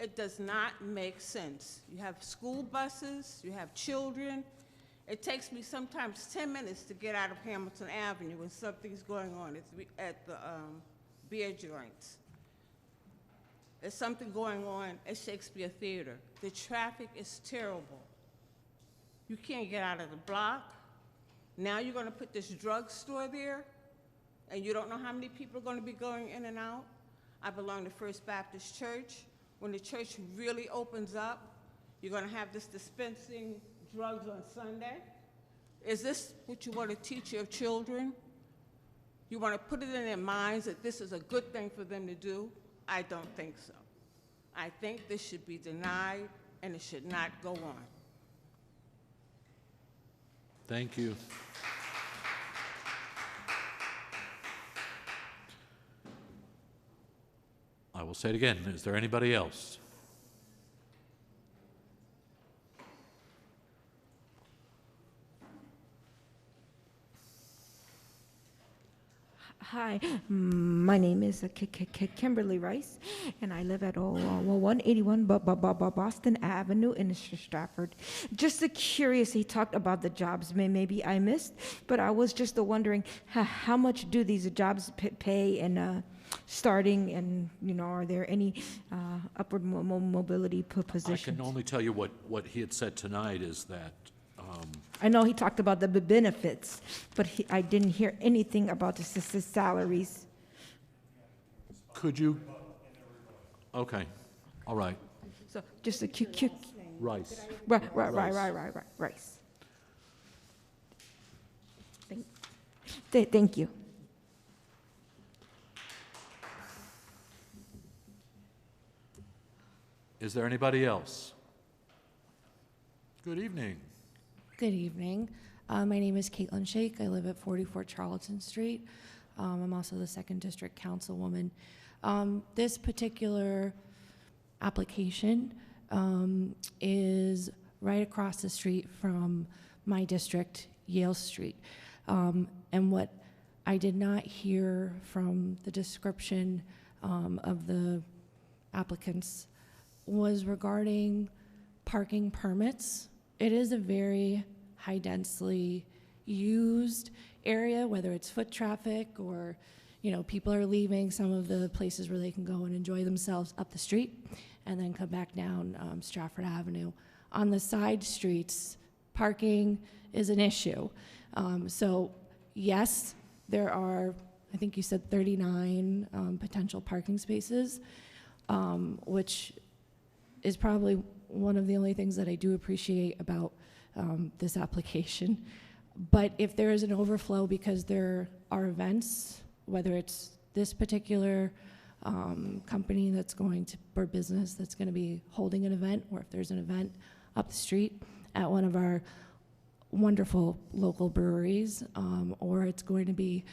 It does not make sense. You have school buses, you have children. It takes me sometimes 10 minutes to get out of Hamilton Avenue when something's going on at the beer joints. There's something going on at Shakespeare Theater. The traffic is terrible. You can't get out of the block. Now you're going to put this drugstore there, and you don't know how many people are going to be going in and out. I belong to First Baptist Church. When the church really opens up, you're going to have this dispensing drugs on Sunday. Is this what you want to teach your children? You want to put it in their minds that this is a good thing for them to do? I don't think so. I think this should be denied, and it should not go on. Thank you. I will say it again. Is there anybody else? Hi, my name is Kimberly Rice, and I live at 181 Boston Avenue in Stratford. Just curious, he talked about the jobs, maybe I missed, but I was just wondering how much do these jobs pay, and starting, and are there any upward mobility positions? I can only tell you what he had said tonight is that I know he talked about the benefits, but I didn't hear anything about the salaries. Could you? Okay, all right. So just a quick. Rice. Right. Rice. Thank you. Is there anybody else? Good evening. Good evening. My name is Caitlin Shake. I live at 44 Charlton Street. I'm also the 2nd District Councilwoman. This particular application is right across the street from my district, Yale Street. And what I did not hear from the description of the applicants was regarding parking permits. It is a very high densely used area, whether it's foot traffic or, you know, people are leaving some of the places where they can go and enjoy themselves up the street and then come back down Stratford Avenue. On the side streets, parking is an issue. So yes, there are, I think you said 39 potential parking spaces, which is probably one of the only things that I do appreciate about this application. But if there is an overflow because there are events, whether it's this particular company that's going to, or business that's going to be holding an event, or if there's an event up the street at one of our wonderful local breweries, or it's going to be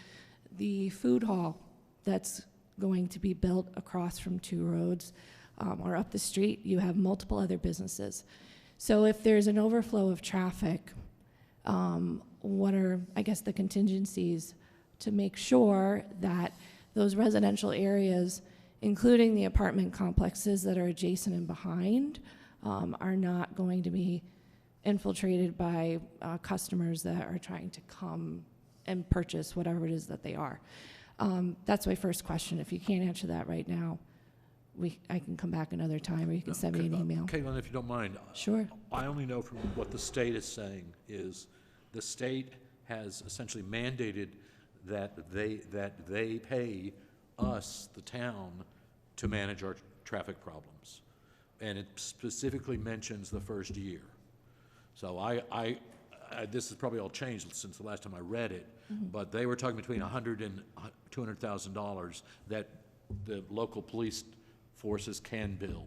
the food hall that's going to be built across from two roads, or up the street, you have multiple other businesses. So if there's an overflow of traffic, what are, I guess, the contingencies to make sure that those residential areas, including the apartment complexes that are adjacent and behind, are not going to be infiltrated by customers that are trying to come and purchase whatever it is that they are? That's my first question. If you can't answer that right now, I can come back another time, or you can send me an email. Caitlin, if you don't mind. Sure. I only know from what the state is saying is the state has essentially mandated that they pay us, the town, to manage our traffic problems. And it specifically mentions the first year. So I this has probably all changed since the last time I read it, but they were talking between $100,000 and $200,000 that the local police forces can bill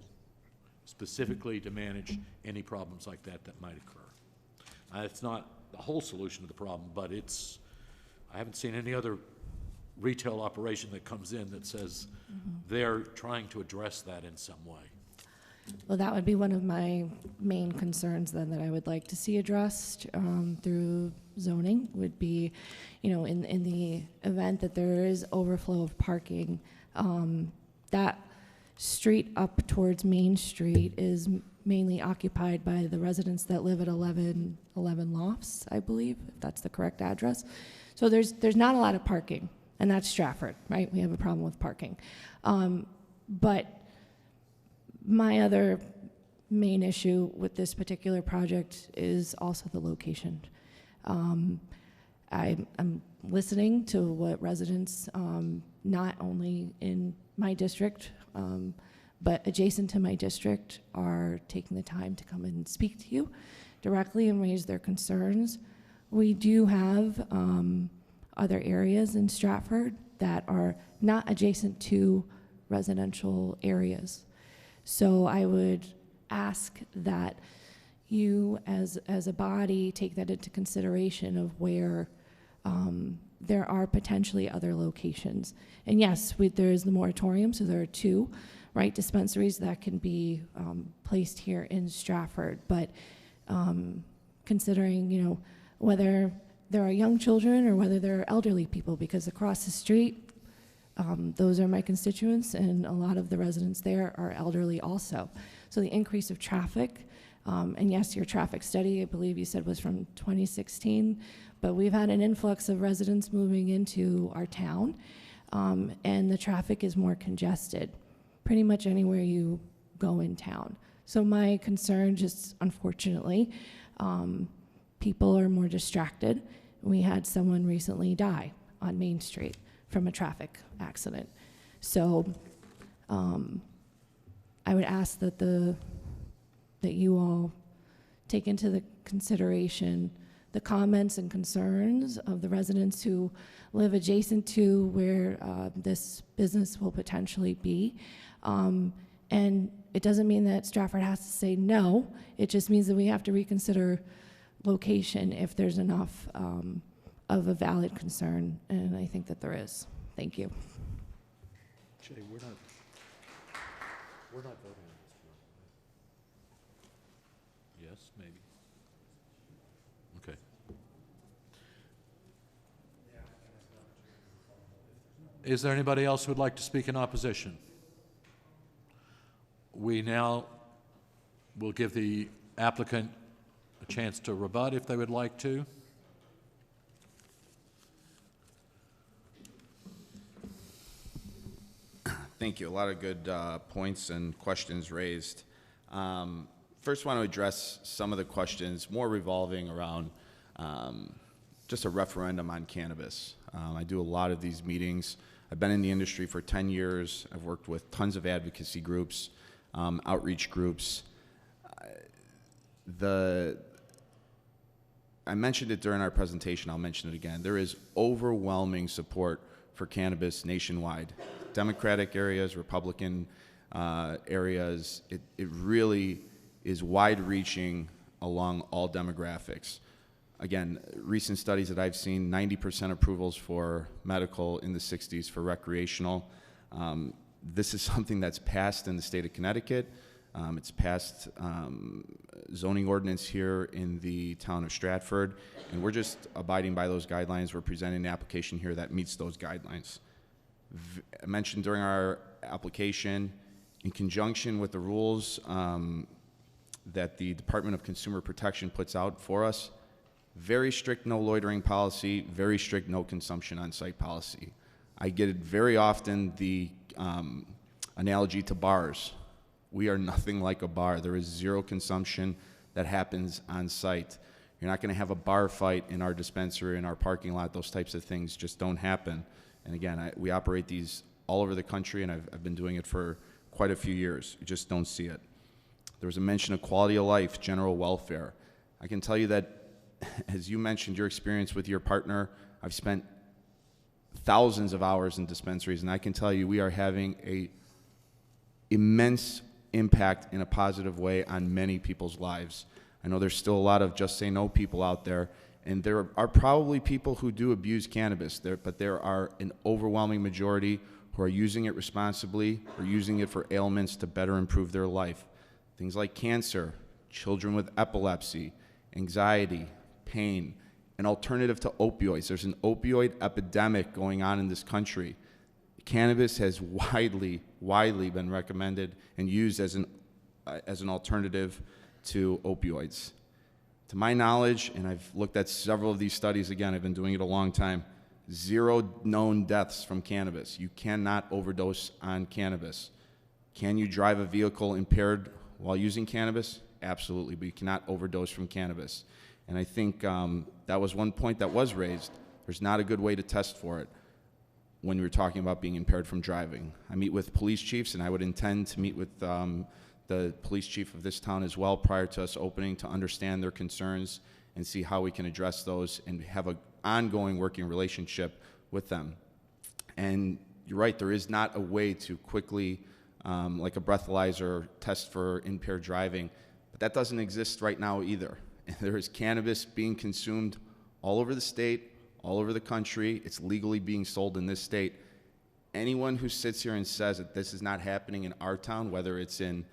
specifically to manage any problems like that that might occur. It's not the whole solution to the problem, but it's, I haven't seen any other retail operation that comes in that says they're trying to address that in some way. Well, that would be one of my main concerns then that I would like to see addressed through zoning, would be, you know, in the event that there is overflow of parking, that street up towards Main Street is mainly occupied by the residents that live at 11 Lofts, I believe, if that's the correct address. So there's not a lot of parking, and that's Stratford, right? We have a problem with parking. But my other main issue with this particular project is also the location. I'm listening to what residents, not only in my district, but adjacent to my district, are taking the time to come and speak to you directly and raise their concerns. We do have other areas in Stratford that are not adjacent to residential areas. So I would ask that you, as a body, take that into consideration of where there are potentially other locations. And yes, there is the moratorium, so there are two, right, dispensaries that can be placed here in Stratford. But considering, you know, whether there are young children or whether there are elderly people, because across the street, those are my constituents, and a lot of the residents there are elderly also. So the increase of traffic, and yes, your traffic study, I believe you said, was from 2016, but we've had an influx of residents moving into our town, and the traffic is more congested pretty much anywhere you go in town. So my concern, just unfortunately, people are more distracted. We had someone recently die on Main Street from a traffic accident. So I would ask that that you all take into the consideration the comments and concerns of the residents who live adjacent to where this business will potentially be. And it doesn't mean that Stratford has to say no. It just means that we have to reconsider location if there's enough of a valid concern, and I think that there is. Thank you. Jay, we're not voting on this one. Yes, maybe. Okay. Is there anybody else who would like to speak in opposition? We now will give the applicant a chance to rebut if they would like to. Thank you. A lot of good points and questions raised. First, I want to address some of the questions more revolving around just a referendum on cannabis. I do a lot of these meetings. I've been in the industry for 10 years. I've worked with tons of advocacy groups, outreach groups. I mentioned it during our presentation. I'll mention it again. There is overwhelming support for cannabis nationwide. Democratic areas, Republican areas, it really is wide-reaching along all demographics. Again, recent studies that I've seen, 90% approvals for medical, in the 60s for recreational. This is something that's passed in the state of Connecticut. It's passed zoning ordinance here in the town of Stratford, and we're just abiding by those guidelines. We're presenting an application here that meets those guidelines. I mentioned during our application, in conjunction with the rules that the Department of Consumer Protection puts out for us, very strict no loitering policy, very strict no consumption on site policy. I get it very often, the analogy to bars. We are nothing like a bar. There is zero consumption that happens on site. You're not going to have a bar fight in our dispensary, in our parking lot. Those types of things just don't happen. And again, we operate these all over the country, and I've been doing it for quite a few years. You just don't see it. There was a mention of quality of life, general welfare. I can tell you that, as you mentioned, your experience with your partner, I've spent thousands of hours in dispensaries, and I can tell you we are having an immense impact in a positive way on many people's lives. I know there's still a lot of just say no people out there, and there are probably people who do abuse cannabis, but there are an overwhelming majority who are using it responsibly or using it for ailments to better improve their life. Things like cancer, children with epilepsy, anxiety, pain, an alternative to opioids. There's an opioid epidemic going on in this country. Cannabis has widely been recommended and used as an alternative to opioids. To my knowledge, and I've looked at several of these studies, again, I've been doing it a long time, 0 known deaths from cannabis. You cannot overdose on cannabis. Can you drive a vehicle impaired while using cannabis? Absolutely, but you cannot overdose from cannabis. And I think that was one point that was raised. There's not a good way to test for it when we're talking about being impaired from driving. I meet with police chiefs, and I would intend to meet with the police chief of this town as well prior to us opening to understand their concerns and see how we can address those and have an ongoing working relationship with them. And you're right, there is not a way to quickly, like a breathalyzer, test for impaired driving, but that doesn't exist right now either. And there is cannabis being consumed all over the state, all over the country. It's legally being sold in this state. Anyone who sits here and says that this is not happening in our town, whether it's in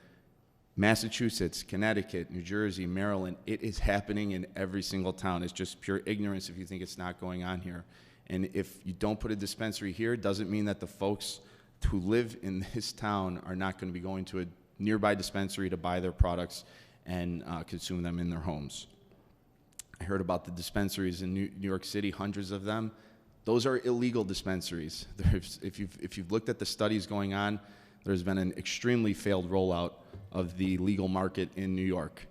Massachusetts, Connecticut, New Jersey, Maryland, it is happening in every single town. It's just pure ignorance if you think it's not going on here. And if you don't put a dispensary here, it doesn't mean that the folks who live in this town are not going to be going to a nearby dispensary to buy their products and consume them in their homes. I heard about the dispensaries in New York City, hundreds of them. Those are illegal dispensaries. If you've looked at the studies going on, there's been an extremely failed rollout of the legal market in New York.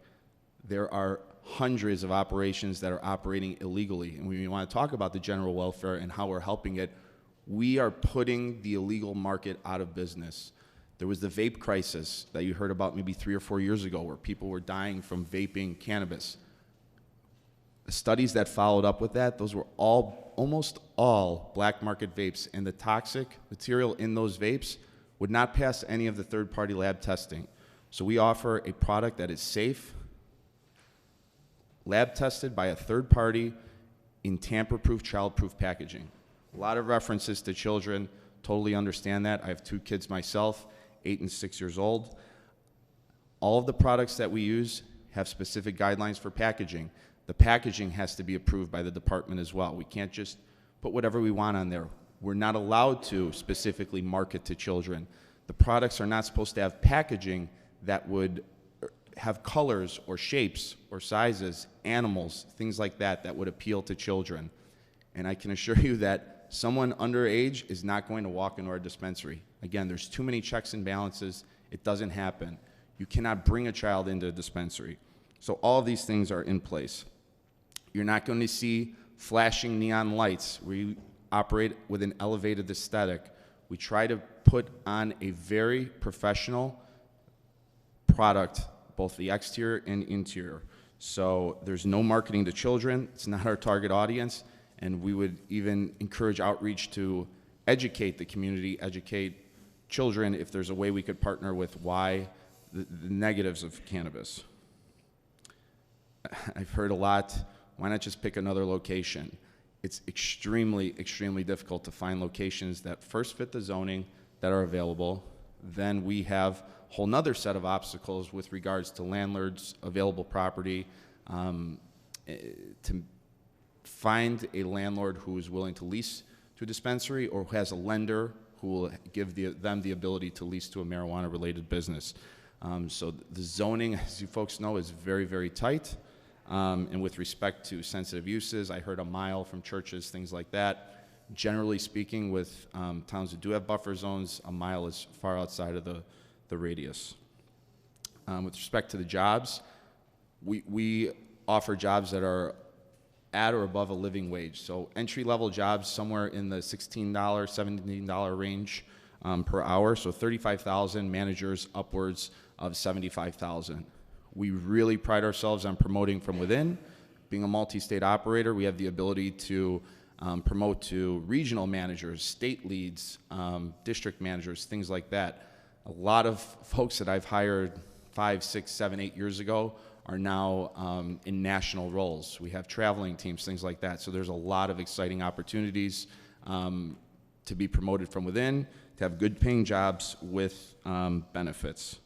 There are hundreds of operations that are operating illegally. And when we want to talk about the general welfare and how we're helping it, we are putting the illegal market out of business. There was the vape crisis that you heard about maybe 3 or 4 years ago where people were dying from vaping cannabis. The studies that followed up with that, those were almost all black market vapes, and the toxic material in those vapes would not pass any of the third-party lab testing. So we offer a product that is safe, lab tested by a third party in tamper-proof, child-proof packaging. A lot of references to children. Totally understand that. I have 2 kids myself, 8 and 6 years old. All of the products that we use have specific guidelines for packaging. The packaging has to be approved by the department as well. We can't just put whatever we want on there. We're not allowed to specifically market to children. The products are not supposed to have packaging that would have colors or shapes or sizes, animals, things like that, that would appeal to children. And I can assure you that someone underage is not going to walk into our dispensary. Again, there's too many checks and balances. It doesn't happen. You cannot bring a child into a dispensary. So all of these things are in place. You're not going to see flashing neon lights. We operate with an elevated aesthetic. We try to put on a very professional product, both the exterior and interior. So there's no marketing to children. It's not our target audience. And we would even encourage outreach to educate the community, educate children if there's a way we could partner with why the negatives of cannabis. I've heard a lot, why not just pick another location? It's extremely, extremely difficult to find locations that first fit the zoning that are available. Then we have a whole nother set of obstacles with regards to landlords, available property, to find a landlord who is willing to lease to a dispensary or who has a lender who will give them the ability to lease to a marijuana-related business. So the zoning, as you folks know, is very, very tight. And with respect to sensitive uses, I heard a mile from churches, things like that. Generally speaking, with towns that do have buffer zones, a mile is far outside of the radius. With respect to the jobs, we offer jobs that are at or above a living wage. So entry-level jobs somewhere in the $16, $17 range per hour. So 35,000, managers upwards of 75,000. We really pride ourselves on promoting from within. Being a multi-state operator, we have the ability to promote to regional managers, state leads, district managers, things like that. A lot of folks that I've hired 5, 6, 7, 8 years ago are now in national roles. We have traveling teams, things like that. So there's a lot of exciting opportunities to be promoted from within, to have good paying jobs with benefits.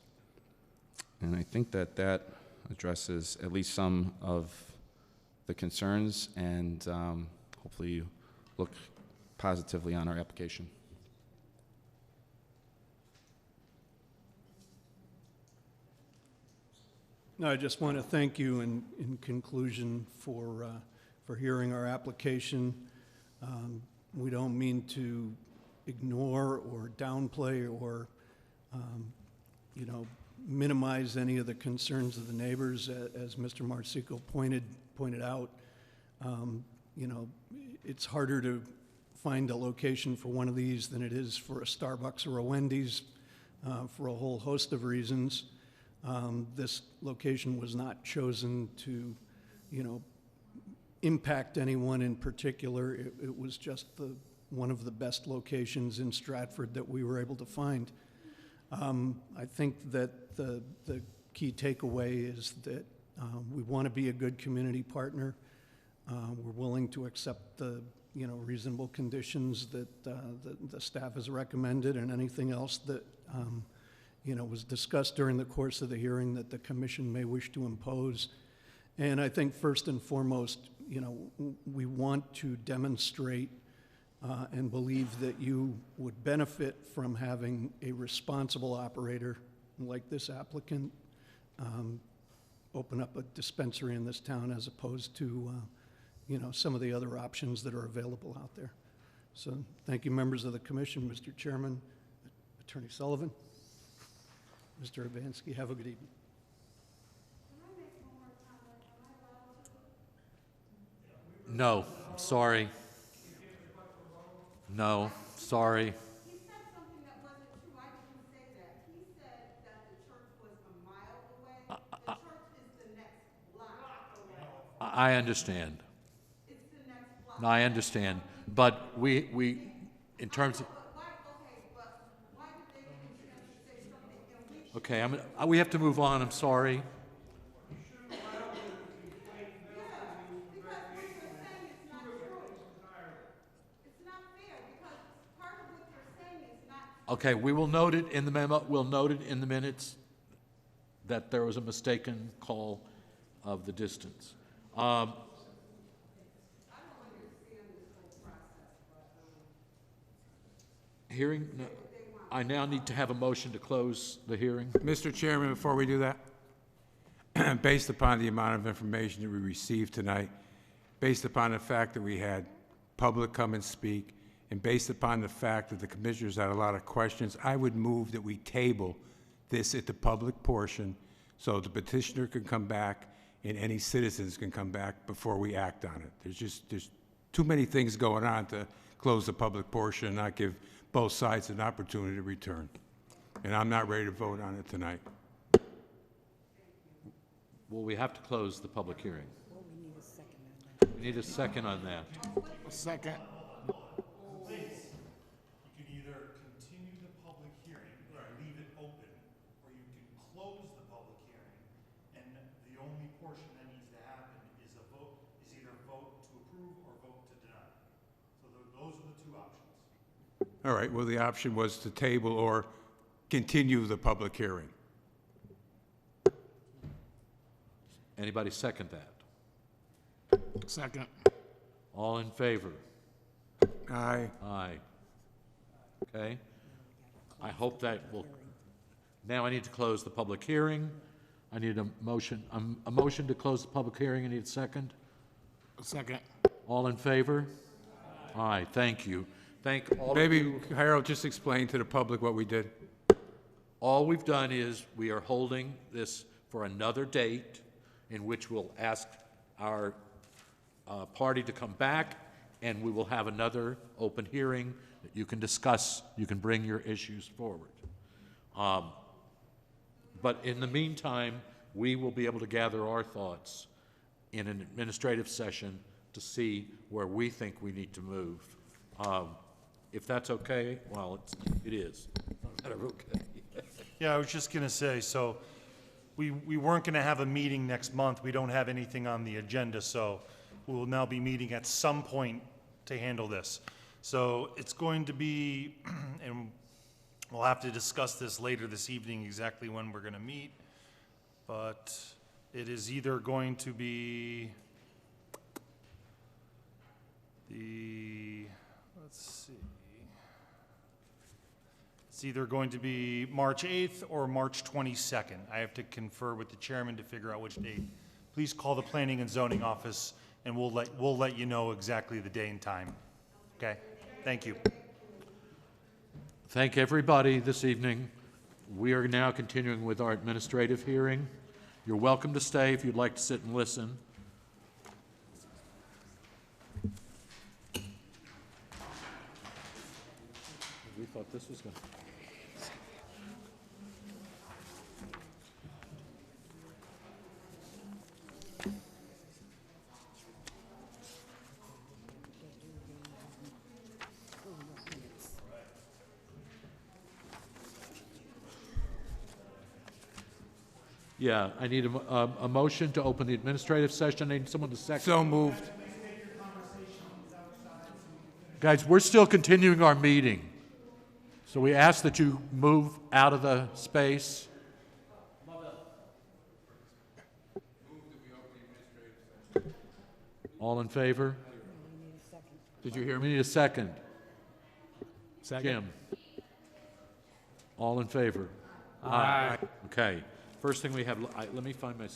And I think that that addresses at least some of the concerns, and hopefully you look positively on our application. No, I just want to thank you in conclusion for hearing our application. We don't mean to ignore or downplay or, minimize any of the concerns of the neighbors. As Mr. Marsico pointed out, it's harder to find a location for one of these than it is for a Starbucks or a Wendy's for a whole host of reasons. This location was not chosen to, impact anyone in particular. It was just one of the best locations in Stratford that we were able to find. I think that the key takeaway is that we want to be a good community partner. We're willing to accept the reasonable conditions that the staff has recommended, and anything else that was discussed during the course of the hearing that the commission may wish to impose. And I think first and foremost, we want to demonstrate and believe that you would benefit from having a responsible operator like this applicant open up a dispensary in this town, as opposed to some of the other options that are available out there. So thank you, members of the commission, Mr. Chairman, Attorney Sullivan, Mr. Urbanski. Have a good evening. No, sorry. No, sorry. He said something that wasn't true. I didn't say that. He said that the church was a mile away. The church is the next block away. I understand. It's the next block. No, I understand. But we in terms of... Why did they give you a chance to say something? And Okay, we have to move on. I'm sorry. Okay, we will note it in the memo, we'll note it in the minutes that there was a mistaken call of the distance. Hearing, no, I now need to have a motion to close the hearing. Mr. Chairman, before we do that, based upon the amount of information that we received tonight, based upon the fact that we had public come and speak, and based upon the fact that the commissioners had a lot of questions, I would move that we table this at the public portion so the petitioner can come back and any citizens can come back before we act on it. There's too many things going on to close the public portion and not give both sides an opportunity to return. And I'm not ready to vote on it tonight. Well, we have to close the public hearing. We need a second on that. Second. Please, you can either continue the public hearing and leave it open, or you can close the public hearing, and the only portion that needs to happen is either vote to approve or vote to deny. So those are the two options. All right, well, the option was to table or continue the public hearing. Anybody second that? Second. All in favor? Aye. Aye. Okay. I hope that will, now I need to close the public hearing. I need a motion to close the public hearing. I need a second. Second. All in favor? Aye, thank you. Thank all of Maybe, you. Harold, just explain to the public what we did. All we've done is we are holding this for another date in which we'll ask our party to come back, and we will have another open hearing that you can discuss, you can bring your issues forward. But in the meantime, we will be able to gather our thoughts in an administrative session to see where we think we need to move. If that's okay, well, it is. Okay. Yeah, I was just gonna say, so we weren't gonna have a meeting next month. We don't have anything on the agenda, so we will now be meeting at some point to handle this. So it's going to be, and we'll have to discuss this later this evening, exactly when we're gonna meet, but it is either going to be let's see. It's either going to be March 8th or March 22nd. I have to confer with the chairman to figure out which date. Please call the Planning and Zoning Office, and we'll let you know exactly the day and time. Okay? Thank you. Thank everybody this evening. We are now continuing with our administrative hearing. You're welcome to stay if you'd like to sit and listen. We thought this was going to... Yeah, I need a motion to open the administrative session. I need someone to second. So moved. Guys, we're still continuing our meeting. So we ask that you move out of the space. All in favor? Did you hear me? We need a second. Second. Jim? All in favor? Aye. Okay. First thing we have, let me find my...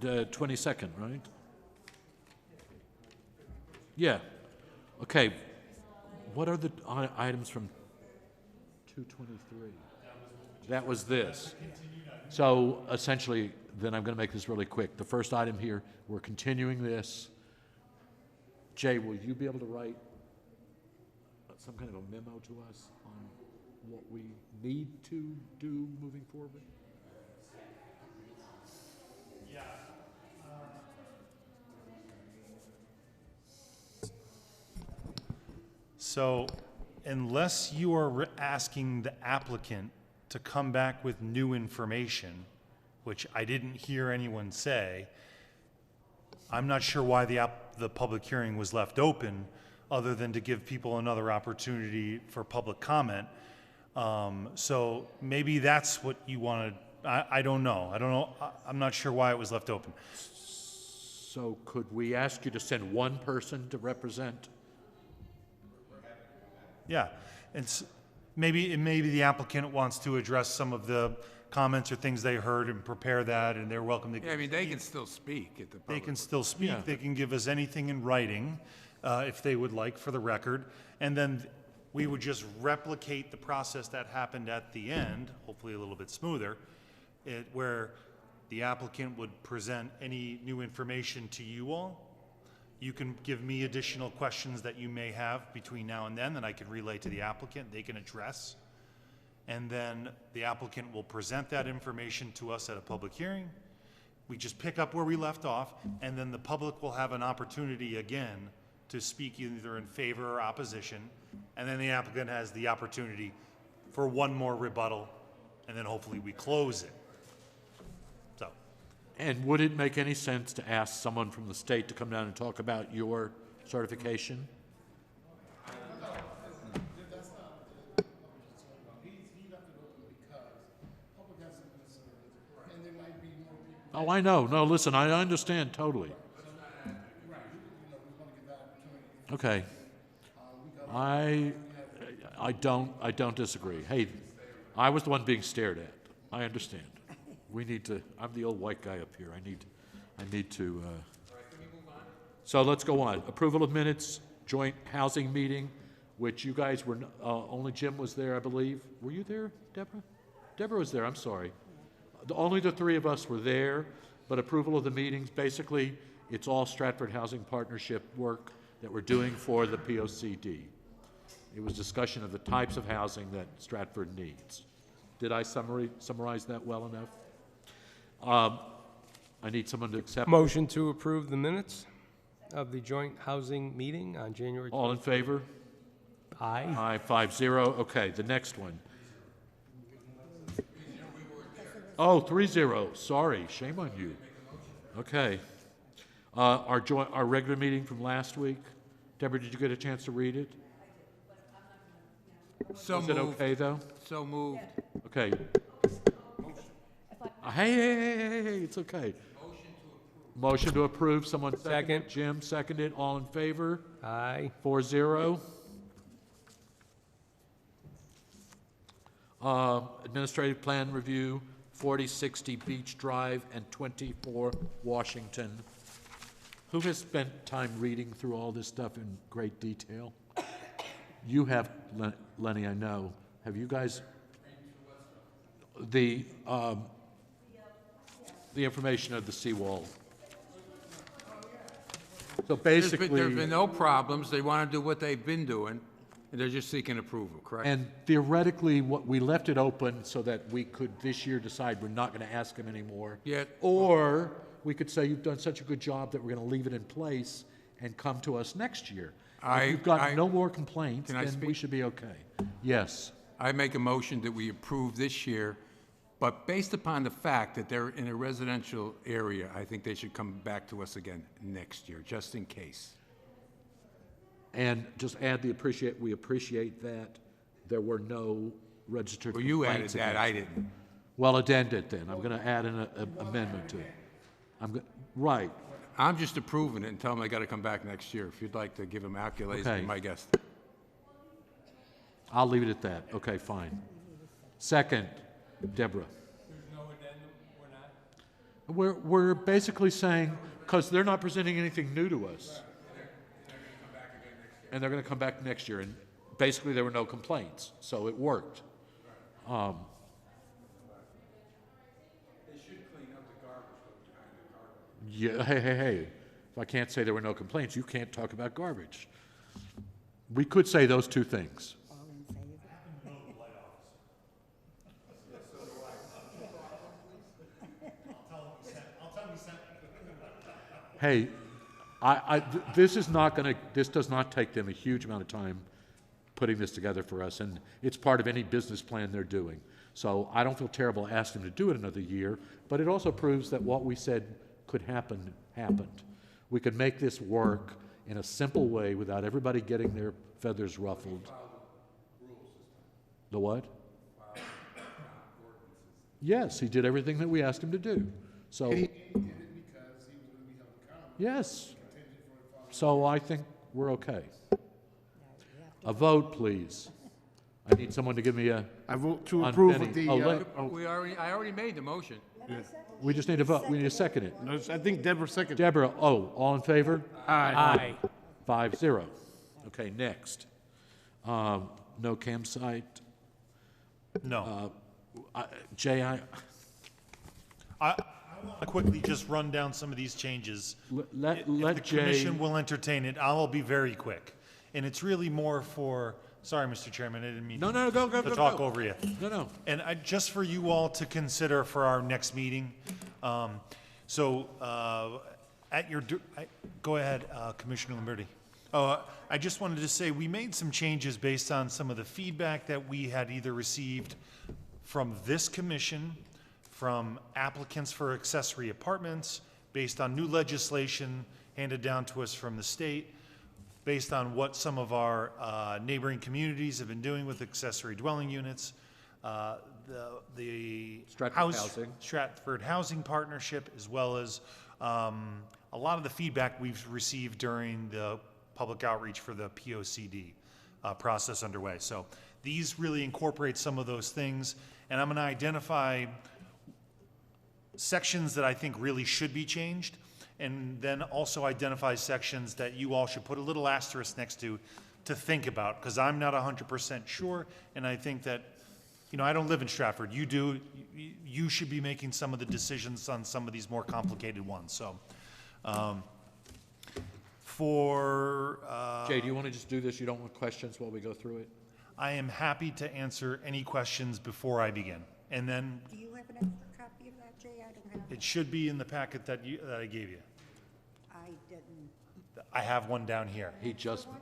The 22nd, right? Yeah. Okay. What are the items from 223? That was this. So essentially, then I'm going to make this really quick. The first item here, we're continuing this. Jay, will you be able to write some kind of a memo to us on what we need to do moving forward? Yeah. So unless you are asking the applicant to come back with new information, which I didn't hear anyone say. I'm not sure why the public hearing was left open, other than to give people another opportunity for public comment. So maybe that's what you wanted. I don't know. I'm not sure why it was left open. So could we ask you to send one person to represent? Yeah, maybe the applicant wants to address some of the comments or things they heard and prepare that, and they're welcome to. Yeah, I mean, they can still speak at the public. They can still speak. Yeah. They can give us anything in writing, if they would like, for the record, and then we would just replicate the process that happened at the end, hopefully a little bit smoother, where the applicant would present any new information to you all. You can give me additional questions that you may have between now and then that I can relay to the applicant, they can address. And then the applicant will present that information to us at a public hearing. We just pick up where we left off, and then the public will have an opportunity again to speak either in favor or opposition. And then the applicant has the opportunity for one more rebuttal, and then hopefully we close it. So. And would it make any sense to ask someone from the state to come down and talk about your certification? Oh, I know. No, listen, I understand totally. Okay. I don't disagree. Hey, I was the one being stared at. I understand. We need to, I'm the old white guy up here. I need to, So let's go on. Approval of minutes, joint housing meeting, which you guys were, only Jim was there, I believe. Were you there, Deborah? Deborah was there, I'm sorry. Only the three of us were there, but approval of the meetings, basically, it's all Stratford Housing Partnership work that we're doing for the POCD. It was discussion of the types of housing that Stratford needs. Did I summarize that well enough? I need someone to accept. Motion to approve the minutes of the joint housing meeting on January 20th. All in favor? Aye. Aye, 5-0. Okay, the next one. Oh, 3-0. Sorry, shame on you. Okay. Our regular meeting from last week. Deborah, did you get a chance to read it? So Was moved. it okay, though? So moved. Okay. Hey, it's okay. Motion to approve. Someone second. Jim seconded. All in favor? Aye. 4-0. Administrative plan review, 4060 Beach Drive and 24 Washington. Who has spent time reading through all this stuff in great detail? You have, Lenny, I know. Have you guys? The information of the seawall. So basically, There've been no problems. They want to do what they've been doing, and they're just seeking approval, correct? and theoretically, we left it open so that we could this year decide we're not going to ask them anymore. Yet- Or we could say, you've done such a good job that we're going to leave it in place and come to us next year. If you've got no more complaints, Can I then we speak? should be okay. Yes. I make a motion that we approve this year, but based upon the fact that they're in a residential area, I think they should come back to us again next year, just in case. And just add we appreciate that there were no registered Well, complaints. you added that, against I them. didn't. Well, addend it then. I'm going to add an amendment to it. Right. I'm just approving it and tell them they got to come back next year. If you'd like to give them accolades, Okay. be my guest. I'll leave it at that. Okay, fine. Second, Deborah. There's no addendum, we're not? We're basically saying, because they're not presenting anything new to us. And they're going to come back next year. And basically, there were no complaints, so it worked. They should clean up the garbage behind the garbage. Yeah, hey. If I can't say there were no complaints, you can't talk about garbage. We could say those two things. Hey, this does not take them a huge amount of time putting this together for us, and it's part of any business plan they're doing. So I don't feel terrible asking them to do it another year, but it also proves that what we said could happen, happened. We could make this work in a simple way without everybody getting their feathers ruffled. The what? Yes, he did everything that we asked him to do. So, yes. So I think we're okay. A vote, please. I need someone to give me a... I vote to on approve Benny. of the, I already made the motion. We just need a vote. We need a second it. No, I think Deborah seconded. Deborah, all in favor? Aye. 5-0. Okay, next. No campsite. No. Jay, I want to quickly just run down some of these changes. Let If the Jay... commission will entertain it, I will be very quick. And it's really more for, sorry, Mr. Chairman, I didn't mean go, to talk over you. No. And just for you all to consider for our next meeting. Go ahead, Commissioner Lamberti. I just wanted to say, we made some changes based on some of the feedback that we had either received from this commission, from applicants for accessory apartments, based on new legislation handed down to us from the state, based on what some of our neighboring communities have been doing with accessory dwelling units, the Stratford Housing Partnership, as well as a lot of the feedback we've received during the public outreach for the POCD process underway. So these really incorporate some of those things, and I'm going to identify sections that I think really should be changed, and then also identify sections that you all should put a little asterisk next to think about, because I'm not 100% sure, and I think that, I don't live in Stratford. You do. You should be making some of the decisions on some of these more complicated ones. So, Jay, do you want to just do this? You don't want questions while we go through it? I am happy to answer any questions before I begin, and then. Do you have an extra copy of that, Jay? I don't have it. It should be in the packet that I gave you. I didn't. I have one down here.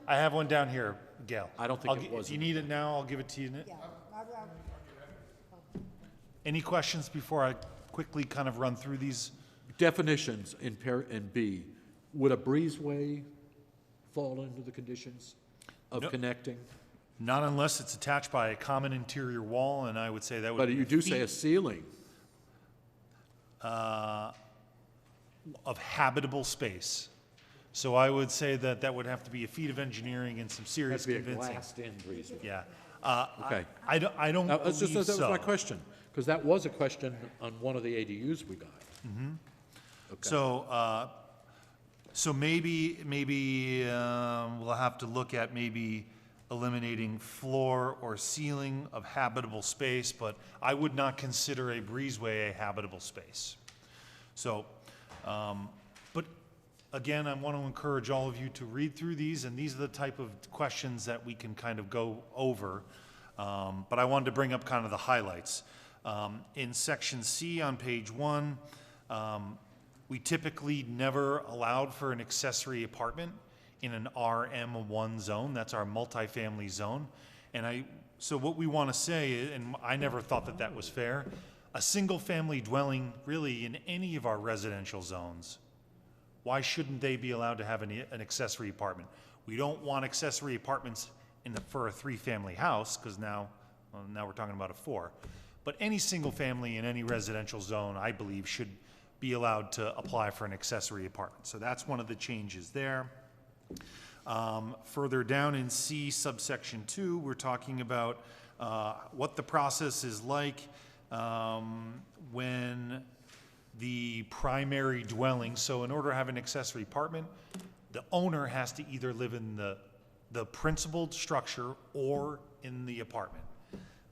I have one down here, Gail. I don't think it was. If you need it now, I'll give it to you. Yeah. Any questions before I quickly kind of run through these? Definitions in B. Would a breezeway fall into the conditions of connecting? Not unless it's attached by a common interior wall, and I would say that would. But you do say a ceiling. Of habitable space. So I would say that would have to be a feat of engineering and some serious convincing. A glassed-in breezeway. Yeah. Okay. I don't That believe was so. my question, because that was a question on one of the ADUs we got. Mm-hmm. Okay. So maybe we'll have to look at maybe eliminating floor or ceiling of habitable space, but I would not consider a breezeway a habitable space. So, but again, I want to encourage all of you to read through these, and these are the type of questions that we can kind of go over. But I wanted to bring up kind of the highlights. In section C on page 1, we typically never allowed for an accessory apartment in an RM1 zone. That's our multifamily zone. So what we want to say, and I never thought that was fair, a single-family dwelling really in any of our residential zones, why shouldn't they be allowed to have an accessory apartment? We don't want accessory apartments for a 3-family house, because now we're talking about a 4. But any single family in any residential zone, I believe, should be allowed to apply for an accessory apartment. So that's one of the changes there. Further down in C subsection 2, we're talking about what the process is like when the primary dwelling, so in order to have an accessory apartment, the owner has to either live in the principal structure or in the apartment.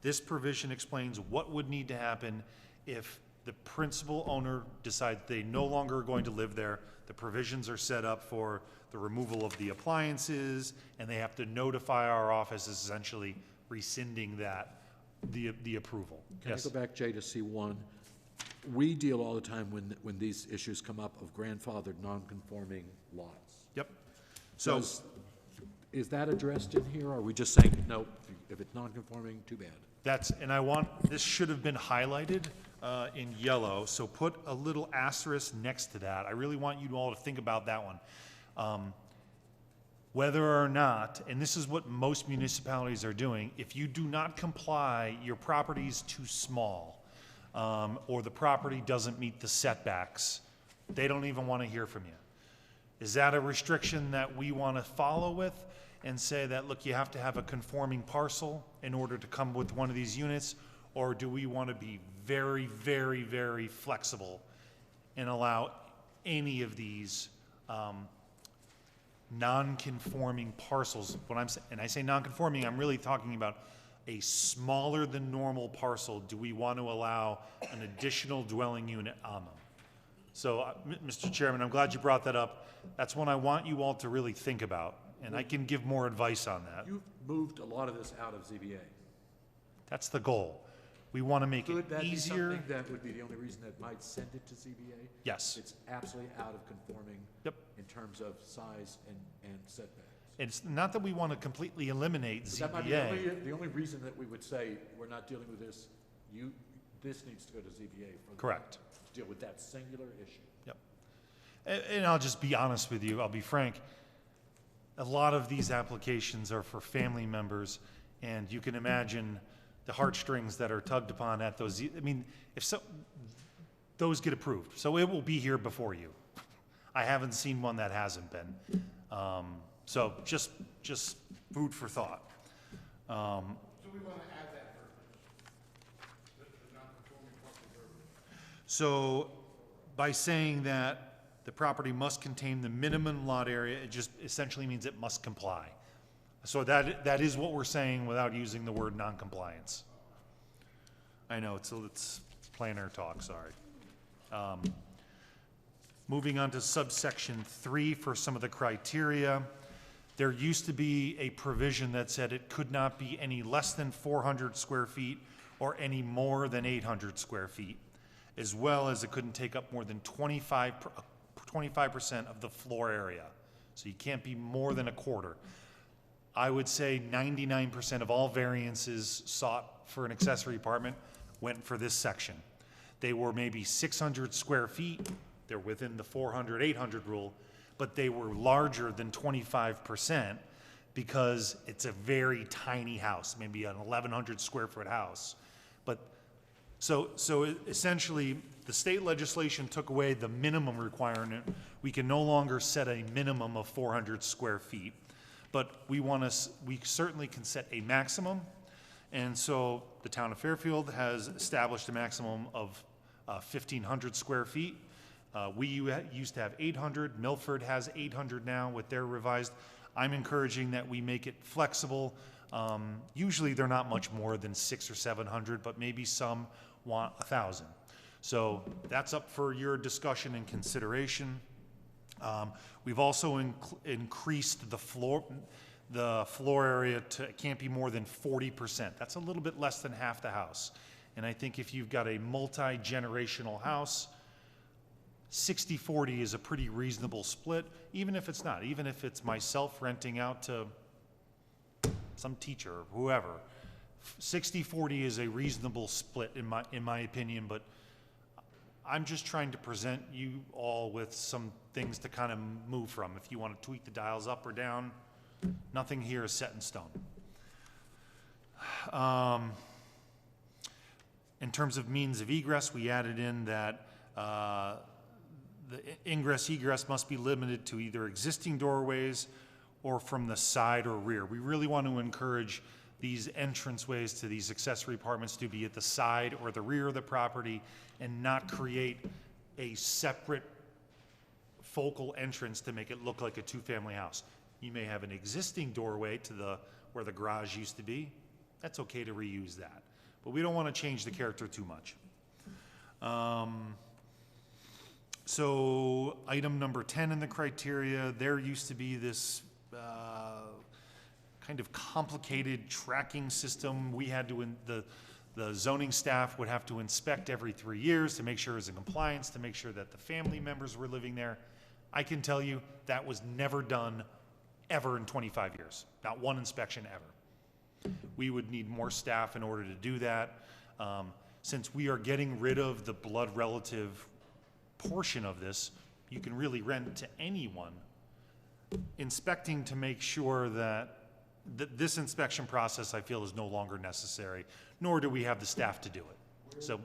This provision explains what would need to happen if the principal owner decides they no longer are going to live there. The provisions are set up for the removal of the appliances, and they have to notify our office, essentially rescinding the approval. Can I go back, Jay, to C1? We deal all the time when these issues come up of grandfathered non-conforming lots. Yep. So Is that addressed in here, or are we just saying, no, if it's non-conforming, too bad? This should have been highlighted in yellow, so put a little asterisk next to that. I really want you all to think about that one. Whether or not, and this is what most municipalities are doing, if you do not comply, your property's too small, or the property doesn't meet the setbacks, they don't even want to hear from you. Is that a restriction that we want to follow with and say that, look, you have to have a conforming parcel in order to come with one of these units? Or do we want to be very, very, very flexible and allow any of these non-conforming parcels? And I say non-conforming, I'm really talking about a smaller than normal parcel. Do we want to allow an additional dwelling unit on them? So, Mr. Chairman, I'm glad you brought that up. That's one I want you all to really think about, and I can give more advice on that. You've moved a lot of this out of ZBA. That's the goal. We want to make it Could that be easier. something that would be the only reason that might send it to ZBA? Yes. It's absolutely out of conforming. Yep. In terms of size and setbacks. It's not that we want to completely eliminate But that might be ZBA. the only reason that we would say, we're not dealing with this, this needs to go to ZBA. Correct. To deal with that singular issue. Yep. And I'll just be honest with you, I'll be frank. A lot of these applications are for family members, and you can imagine the heartstrings that are tugged upon at those. I mean, those get approved. So it will be here before you. I haven't seen one that hasn't been. So just food for thought. So we want to add that verbiage, the non-conforming parcel verbiage. So by saying that the property must contain the minimum lot area, it just essentially means it must comply. So that is what we're saying without using the word non-compliance. I know, it's plainer talk, sorry. Moving on to subsection 3 for some of the criteria. There used to be a provision that said it could not be any less than 400 square feet or any more than 800 square feet, as well as it couldn't take up more than 25% of the floor area. So you can't be more than a quarter. I would say 99% of all variances sought for an accessory apartment went for this section. They were maybe 600 square feet, they're within the 400, 800 rule, but they were larger than 25% because it's a very tiny house, maybe an 1,100 square foot house. But so essentially, the state legislation took away the minimum requirement. We can no longer set a minimum of 400 square feet, but we certainly can set a maximum. And so the town of Fairfield has established a maximum of 1,500 square feet. We used to have 800. Milford has 800 now with their revised. I'm encouraging that we make it flexible. Usually they're not much more than 600 or 700, but maybe some want 1,000. So that's up for your discussion and consideration. We've also increased the floor area to, it can't be more than 40%. That's a little bit less than half the house. And I think if you've got a multi-generational house, 60-40 is a pretty reasonable split, even if it's not. Even if it's myself renting out to some teacher or whoever. 60-40 is a reasonable split in my opinion, but I'm just trying to present you all with some things to kind of move from. If you want to tweak the dials up or down, nothing here is set in stone. In terms of means of egress, we added in that the ingress-egress must be limited to either existing doorways or from the side or rear. We really want to encourage these entranceways to these accessory apartments to be at the side or the rear of the property and not create a separate focal entrance to make it look like a two-family house. You may have an existing doorway to where the garage used to be. That's okay to reuse that. But we don't want to change the character too much. So item number 10 in the criteria, there used to be this kind of complicated tracking system. We had to, the zoning staff would have to inspect every 3 years to make sure it was in compliance, to make sure that the family members were living there. I can tell you that was never done ever in 25 years, not one inspection ever. We would need more staff in order to do that. Since we are getting rid of the blood relative portion of this, you can really rent to anyone. Inspecting to make sure that this inspection process, I feel, is no longer necessary, nor do we have the staff to do it. So,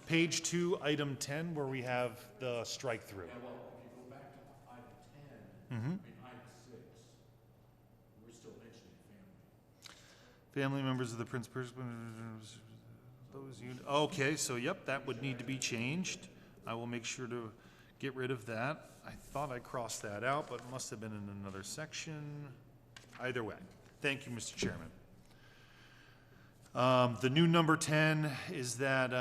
page 2, item 10, where we have the strike through. Yeah, well, if you go back to item 10, Mhm. I mean, item 6, we're still mentioning family. Family members of the principal. Okay, so yep, that would need to be changed. I will make sure to get rid of that. I thought I crossed that out, but it must have been in another section. Either way, thank you, Mr. Chairman. The new number 10 is that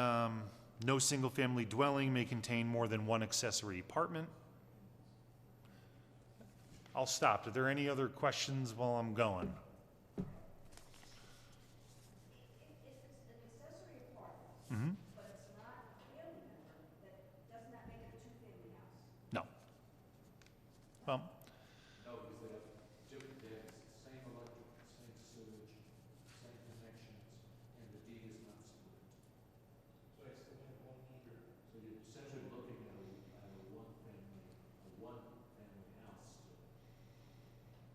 no single-family dwelling may contain more than one accessory apartment. I'll stop. Are there any other questions while I'm going? Mm-hmm. But it's not a family member, doesn't that make it a two-family house? No. Well, No, because they have the same electric, same sewage, same connections, and the deed is not split. So I still have one meter. So you're essentially looking at a one-family house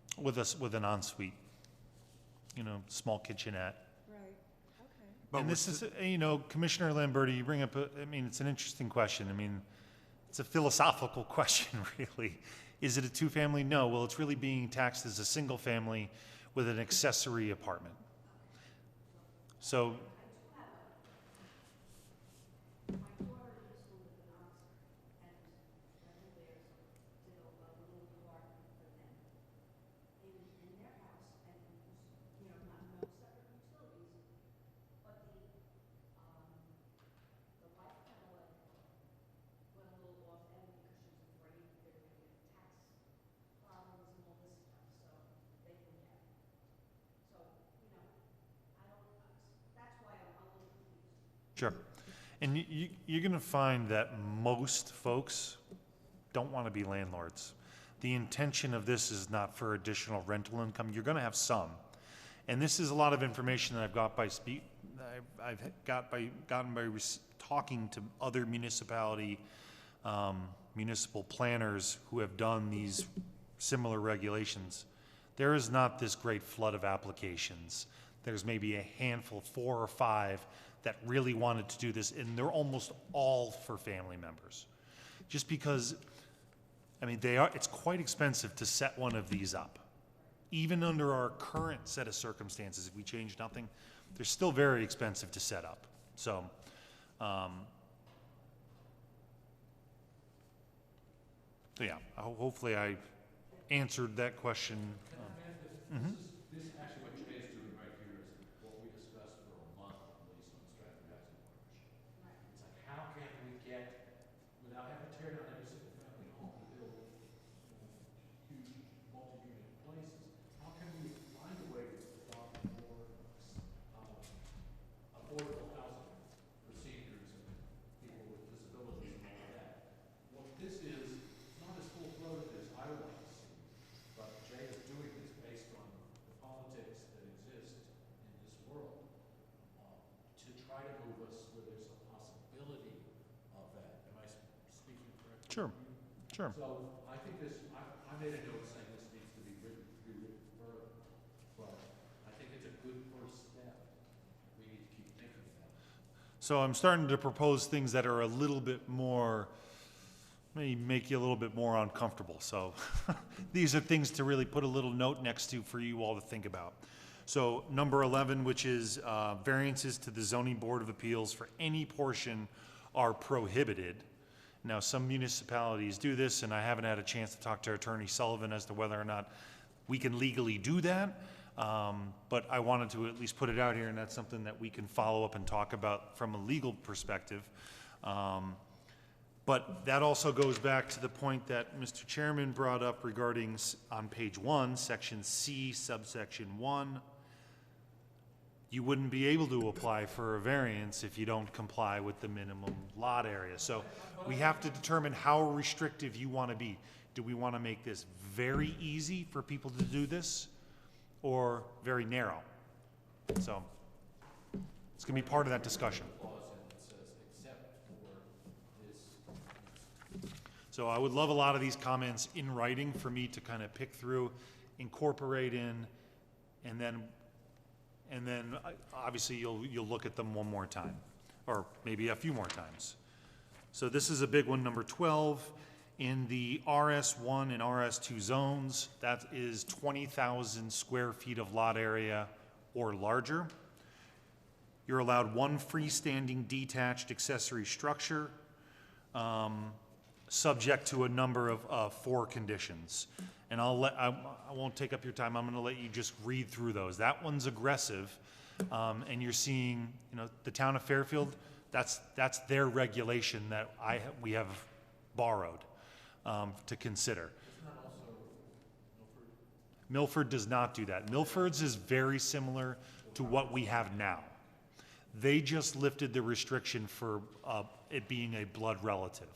still. with an ensuite, small kitchenette. Right, okay. And this is, Commissioner Lamberti, you bring up, it's an interesting question. It's a philosophical question, really. Is it a two-family? No. Well, it's really being taxed as a single family with an accessory apartment. So, sure. And you're going to find that most folks don't want to be landlords. The intention of this is not for additional rental income. You're going to have some. And this is a lot of information that I've got gotten by talking to other municipal planners who have done these similar regulations. There is not this great flood of applications. There's maybe a handful, 4 or 5, that really wanted to do this, and they're almost all for family members. Just because, it's quite expensive to set one of these up. Even under our current set of circumstances, if we change nothing, they're still very expensive to set up. So, yeah, hopefully I answered that question. This is actually what Jay is doing right here is what we discussed for a month at least on Stratford Housing Partnership. It's like, how can we get, without having to tear down every single family home to build huge multi-unit places, how can we find a way to adopt more affordable housing for seniors and people with disabilities and all that? What this is not as full-throated as I would like to see, but Jay is doing this based on the politics that exist in this world to try to move us where there's a possibility of that. Am I speaking correctly? Sure, sure. So I think I made a note saying this needs to be rewritten further, but I think it's a good first step. We need to keep thinking about it. So I'm starting to propose things that are a little bit more, may make you a little bit more uncomfortable. So these are things to really put a little note next to for you all to think about. So number 11, which is variances to the Zoning Board of Appeals for any portion are prohibited. Now, some municipalities do this, and I haven't had a chance to talk to Attorney Sullivan as to whether or not we can legally do that. But I wanted to at least put it out here, and that's something that we can follow up and talk about from a legal perspective. But that also goes back to the point that Mr. Chairman brought up regarding on page 1, section C, subsection 1. You wouldn't be able to apply for a variance if you don't comply with the minimum lot area. So we have to determine how restrictive you want to be. Do we want to make this very easy for people to do this or very narrow? So it's going to be part of that discussion. So I would love a lot of these comments in writing for me to kind of pick through, incorporate in, and then obviously you'll look at them one more time, or maybe a few more times. So this is a big one, number 12. In the RS1 and RS2 zones, that is 20,000 square feet of lot area or larger. You're allowed one freestanding detached accessory structure, subject to a number of 4 conditions. And I won't take up your time. I'm going to let you just read through those. That one's aggressive, and you're seeing, the town of Fairfield. That's their regulation that we have borrowed to consider. Milford does not do that. Milford's is very similar to what we have now. They just lifted the restriction for it being a blood relative.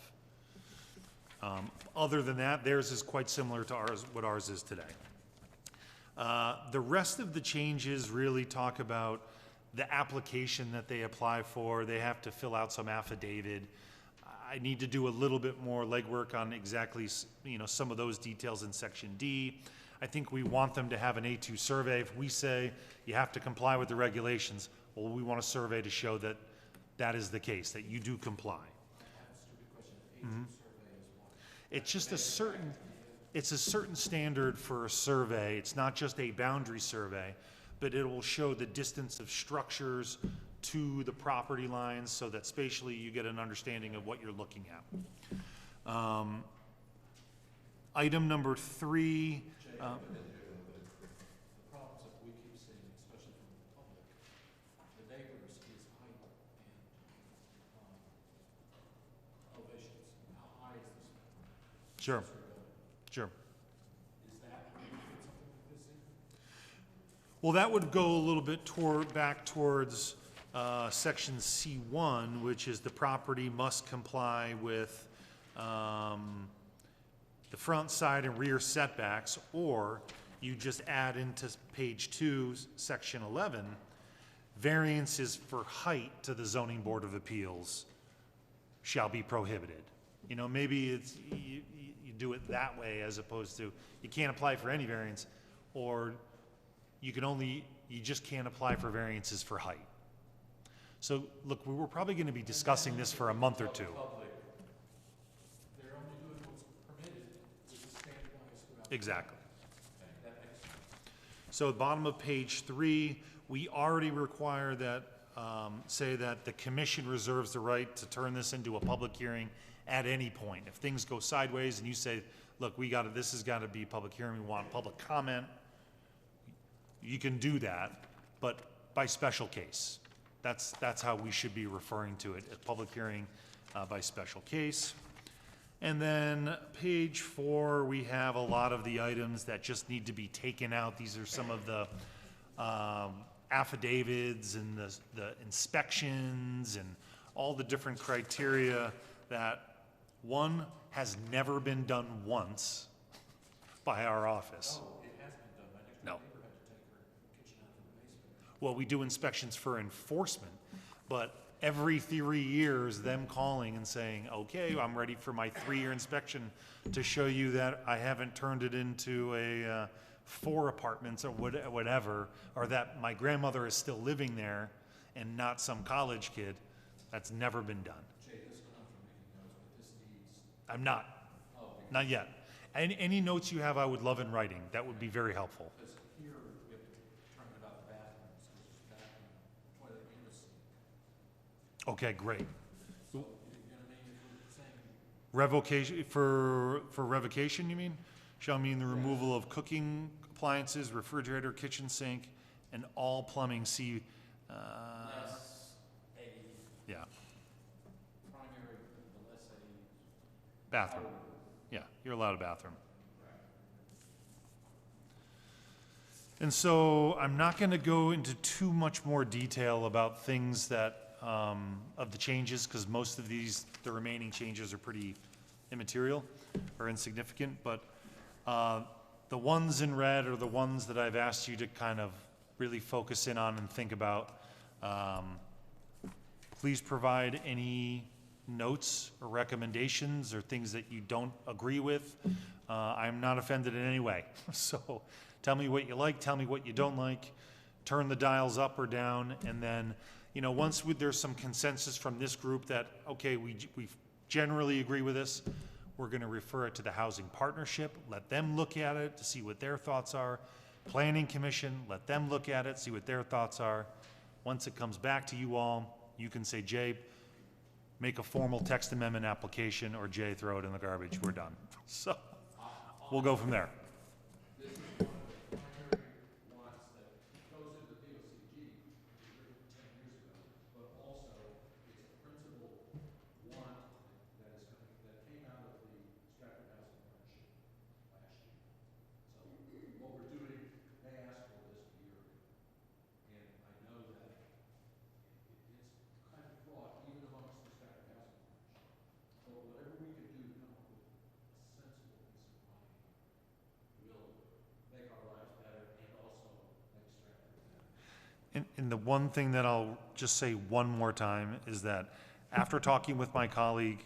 Other than that, theirs is quite similar to what ours is today. The rest of the changes really talk about the application that they apply for. They have to fill out some affidavit. I need to do a little bit more legwork on exactly, some of those details in Section D. I think we want them to have an A2 survey. If we say you have to comply with the regulations, well, we want a survey to show that that is the case, that you do comply. Mm-hmm. It's just it's a certain standard for a survey. It's not just a boundary survey, but it will show the distance of structures to the property lines so that spatially you get an understanding of what you're looking at. Item number 3. The problems that we keep seeing, especially from the public, the neighbors, is height and elevations. How high is this? Sure. Sure. Is that something like this in? Well, that would go a little bit back towards Section C1, which is the property must comply with the front, side, and rear setbacks, or you just add into page 2, Section 11, variances for height to the Zoning Board of Appeals shall be prohibited. Maybe it's you do it that way as opposed to you can't apply for any variance, or you just can't apply for variances for height. So look, we're probably going to be discussing this for a month or 2. They're only doing what's permitted, which is standardized throughout. Exactly. Okay, that makes sense. So at the bottom of page 3, we already require that, say that the commission reserves the right to turn this into a public hearing at any point. If things go sideways and you say, look, this has got to be a public hearing, we want public comment, you can do that, but by special case. That's how we should be referring to it, a public hearing by special case. And then page 4, we have a lot of the items that just need to be taken out. These are some of the affidavits and the inspections and all the different criteria that, one, has never been done once by our office. No, it has been done. My next No. neighbor had to take her kitchen out of the basement. Well, we do inspections for enforcement, but every 3 years, them calling and saying, okay, I'm ready for my 3-year inspection to show you that I haven't turned it into a 4 apartments or whatever, or that my grandmother is still living there and not some college kid. That's never been done. Jay, this one I'm making notes, but this needs. I'm not. Oh, okay. Not yet. Any notes you have, I would love in writing. That would be very helpful. Because here, we have to turn it about the bathrooms, because it's bathroom, toilet, and a sink. Okay, great. So, you know what I mean, if we're saying. Revocation, for revocation, you mean? Shall mean the removal of cooking appliances, refrigerator, kitchen sink, and all plumbing, see, Less a yeah, primary, the less a. bathroom. Yeah, you're allowed a bathroom. And so I'm not going to go into too much more detail about things that, of the changes, because most of the remaining changes are pretty immaterial or insignificant, but the ones in red are the ones that I've asked you to kind of really focus in on and think about. Please provide any notes or recommendations or things that you don't agree with. I'm not offended in any way. So tell me what you like, tell me what you don't like, turn the dials up or down, and then, you know, once there's some consensus from this group that, okay, we generally agree with this, we're gonna refer it to the Housing Partnership, let them look at it to see what their thoughts are. Planning Commission, let them look at it, see what their thoughts are. Once it comes back to you all, you can say, Jay, make a formal text amendment application, or Jay, throw it in the garbage, we're done. So, we'll go from there. This is one of the primary wants that goes into the POCG, it was written 10 years ago, but also it's a principal want that is coming, that came out of the Stratford Housing Partnership last year. So what we're doing, they asked for this a year ago. And I know that it's kind of fraught even amongst the Stratford Housing Partnership. But whatever we can do to come up with a sensible piece of money will make our lives better and also make Stratford better. And the one thing that I'll just say one more time is that after talking with my colleague,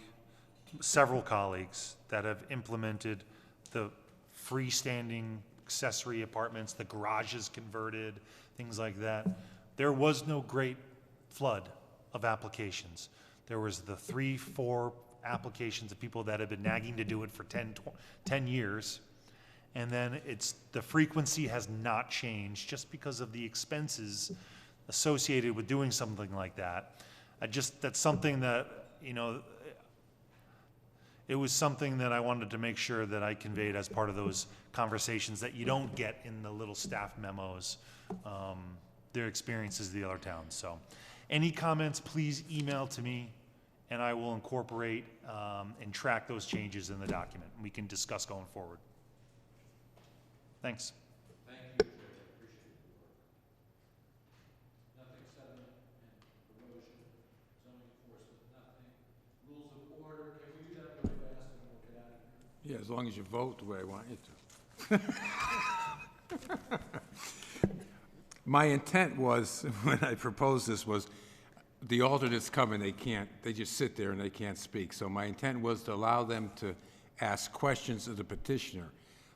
several colleagues that have implemented the freestanding accessory apartments, the garages converted, things like that, there was no great flood of applications. There was the 3-4 applications of people that have been nagging to do it for 10 years. And then the frequency has not changed just because of the expenses associated with doing something like that. That's something that, you know, it was something that I wanted to make sure that I conveyed as part of those conversations that you don't get in the little staff memos, their experiences of the other towns. So any comments, please email to me, and I will incorporate and track those changes in the document. We can discuss going forward. Thanks. Thank you, Jay, I appreciate the work. Nothing sediment and erosion, zoning enforcement, nothing. Rules of order, can we do that really fast and then we'll get out of here? Yeah, as long as you vote the way I want you to. My intent was, when I proposed this, was the alternates come and they just sit there and they can't speak. So my intent was to allow them to ask questions of the petitioner.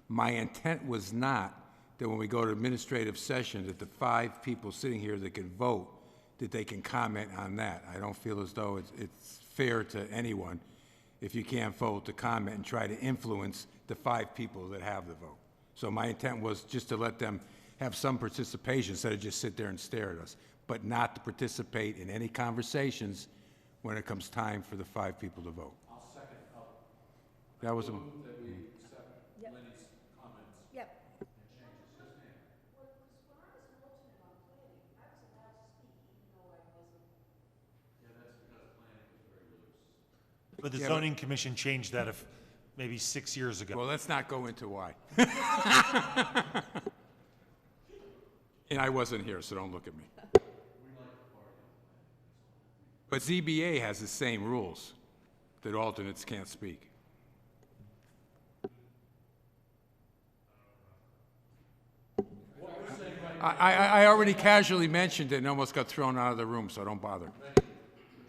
My intent was not that when we go to administrative session, that the 5 people sitting here that can vote, that they can comment on that. I don't feel as though it's fair to anyone, if you can't vote, to comment and try to influence the 5 people that have the vote. So my intent was just to let them have some participation instead of just sit there and stare at us, but not to participate in any conversations when it comes time for the 5 people to vote. I'll second, That was a... move that we accept Lenny's comments Yep. and changes. Yes, ma'am. Well, because when I was an alternate on planning, I was allowed to speak even though I wasn't. Yeah, that's because planning was very loose. But the zoning commission changed that maybe 6 years ago. Well, let's not go into why. And I wasn't here, so don't look at me. But ZBA has the same rules, that alternates can't speak. I already casually mentioned it and almost got thrown out of the room, so don't bother. What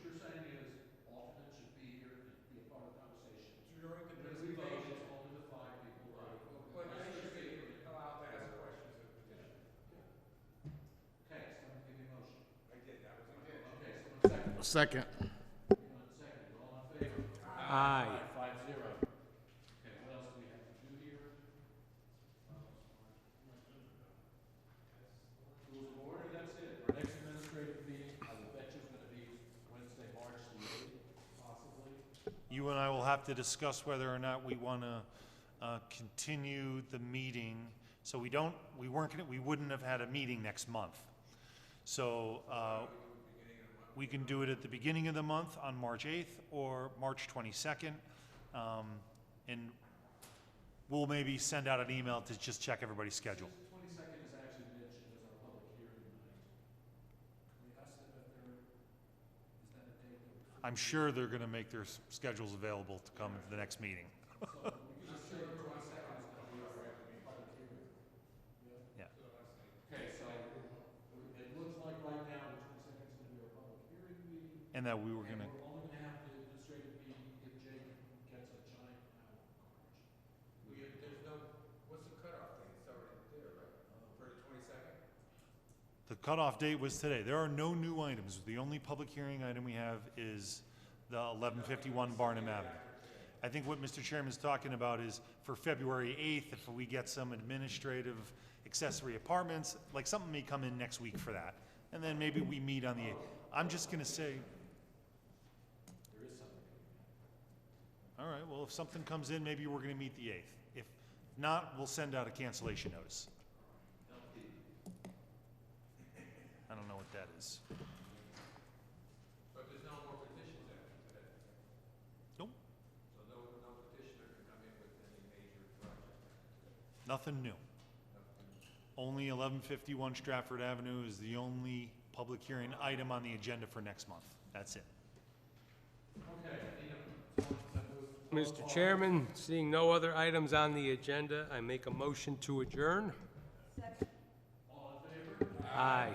you're saying is alternates should be here and be a part of the conversation. During the presentation. It's only the 5 people voting. But they should be allowed to ask questions of the petitioner. Okay, someone give me a motion. I did, that was my motion. Okay, someone second. Second. Anyone second, all in favor? Aye. 5-0. Okay, what else do we have to do here? Rules of order, that's it. Our next administrative meeting, I will bet you is gonna be Wednesday, March the 8th, possibly. You and I will have to discuss whether or not we want to continue the meeting. So we wouldn't have had a meeting next month. So we can do it at the beginning of the month on March 8th or March 22nd. And we'll maybe send out an email to just check everybody's schedule. 22nd is actually mentioned as our public hearing night. Can we ask them if they're, is that a date that would? I'm sure they're gonna make their schedules available to come to the next meeting. Yeah. Okay, so it looks like right now the 22nd is going to be our public hearing meeting. And that we were And gonna, we're only going to have the administrative meeting if Jacob gets a giant pile of garbage. There's no, what's the cutoff date? It's already there, right? For the 22nd? the cutoff date was today. There are no new items. The only public hearing item we have is the 1151 Barnum Avenue. I think what Mr. Chairman's talking about is for February 8th, if we get some administrative accessory apartments, like something may come in next week for that. And then maybe we meet on the 8th. I'm just gonna say, There is something. all right, well, if something comes in, maybe we're gonna meet the 8th. If not, we'll send out a cancellation notice. I don't know what that is. But there's no more petitions after today. Nope, So no petitioner can come in with any major project. nothing new. Only 1151 Stratford Avenue is the only public hearing item on the agenda for next month. That's it. Okay, I need a Mr. Chairman, seeing no other items on the agenda, I make a motion to adjourn. all in favor? Aye.